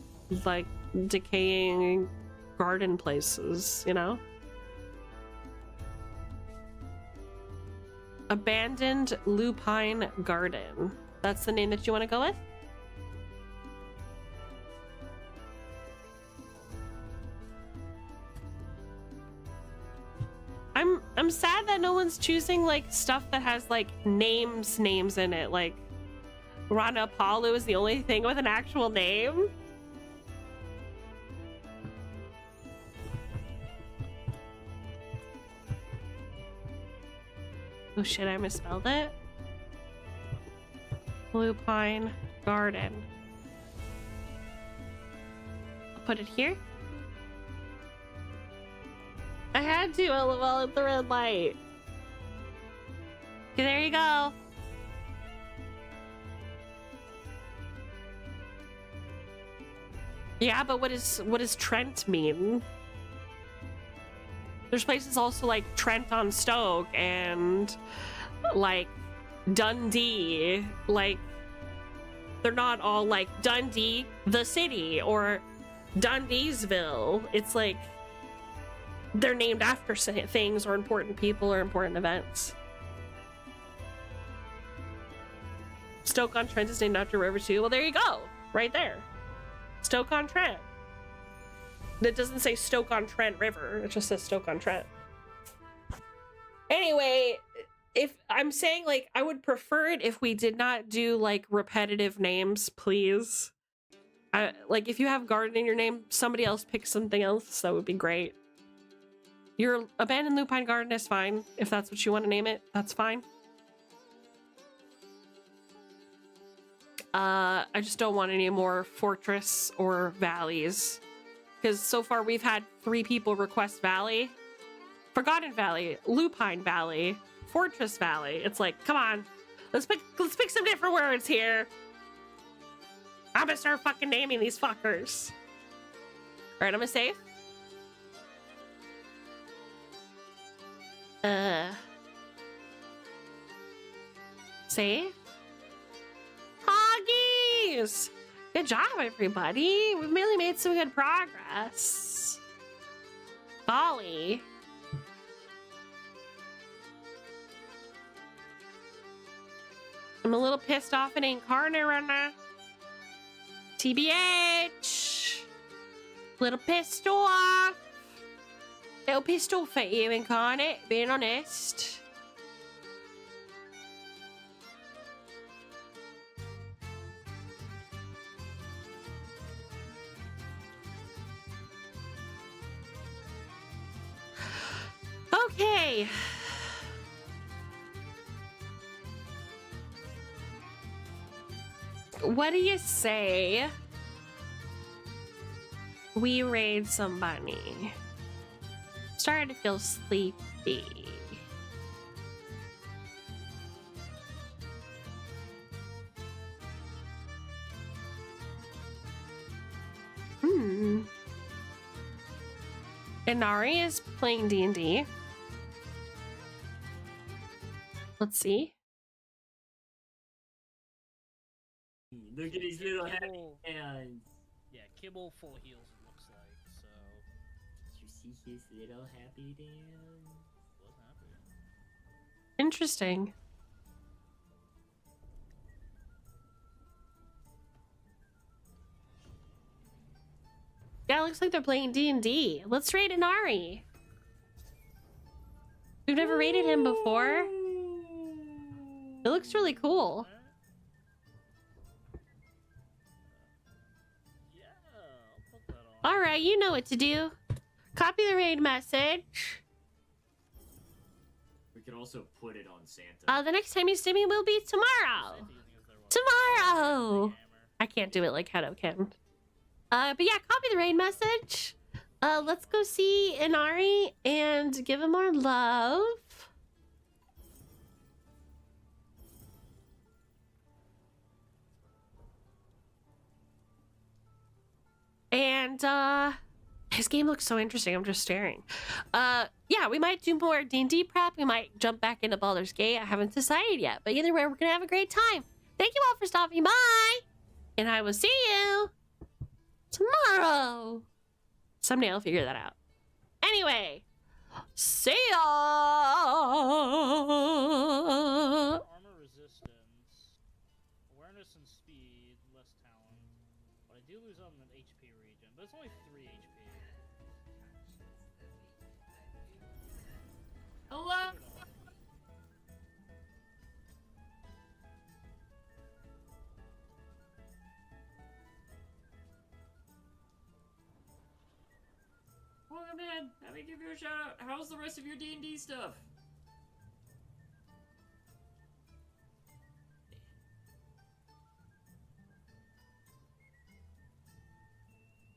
like, decaying garden places, you know? Abandoned Lupine Garden. That's the name that you want to go with? I'm sad that no one's choosing like stuff that has like names in it. Like Ranapalu is the only thing with an actual name. Oh shit, I misspelled it. Lupine Garden. I'll put it here. I had to, LOL, at the red light. Okay, there you go. Yeah, but what does Trent mean? There's places also like Trent on Stoke and like Dundee. Like, they're not all like Dundee, the city, or Dundeesville. It's like they're named after things or important people or important events. Stoke-on-Trent is named after a river too. Well, there you go. Right there. Stoke-on-Trent. It doesn't say Stoke-on-Trent River. It just says Stoke-on-Trent. Anyway, if I'm saying, like, I would prefer it if we did not do, like, repetitive names, please. Like, if you have garden in your name, somebody else pick something else. That would be great. Your abandoned lupine garden is fine. If that's what you want to name it, that's fine. I just don't want any more fortress or valleys. Because so far we've had 3 people request valley. Forgotten Valley, Lupine Valley, Fortress Valley. It's like, come on. Let's pick some different words here. I'm gonna start fucking naming these fuckers. Alright, I'm gonna save. Save. goes. Good job, everybody. We've really made some good progress. Golly. I'm a little pissed off at Incarnate right now. TBH. Little pissed off. Little pissed off at you, Incarnate, being honest. Okay. What do you say we raid somebody? Starting to feel sleepy. Inari is playing D&D. Let's see.
Look at his little happy hands.
Yeah, Kibble full heals it looks like, so...
Did you see his little happy dance?
Was happy.
Interesting. Yeah, it looks like they're playing D&D. Let's raid Inari. We've never raided him before. It looks really cool.
Yeah, I'll put that on.
All right, you know what to do. Copy the raid message.
We could also put it on Santa.
The next time you see me will be tomorrow. Tomorrow. I can't do it like Hedo can. But yeah, copy the raid message. Let's go see Inari and give him more love. And his game looks so interesting. I'm just staring. Yeah, we might do more D&D prep. We might jump back into Baldur's Gate. I haven't decided yet. But either way, we're gonna have a great time. Thank you all for stopping by. And I will see you tomorrow. Someday I'll figure that out. Anyway, see ya.
Armor resistance, awareness and speed, less talent. But I do lose on an HP region, but it's only 3 HP.
Hello? Welcome in. Let me give you a shout out. How's the rest of your D&D stuff?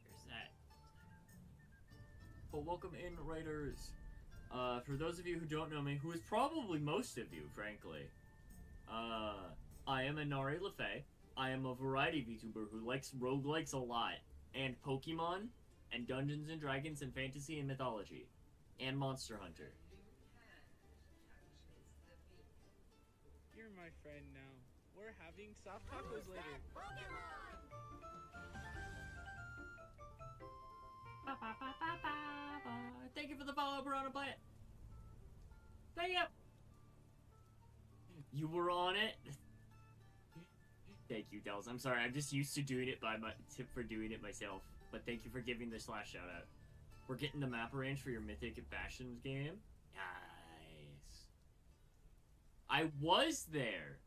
There's that. Well, welcome in, writers. For those of you who don't know me, who is probably most of you, frankly, I am Inari LaFay. I am a variety VTuber who likes roguelikes a lot, and Pokemon, and Dungeons and Dragons, and fantasy and mythology, and Monster Hunter.
You're my friend now. We're having soft tacos later.
Thank you for the follow, Piranha Plant. Thank you. You were on it. Thank you, Dels. I'm sorry. I'm just used to doing it for doing it myself. But thank you for giving the slash shout out. We're getting the map arranged for your Mythic Bastions game. Nice. I was there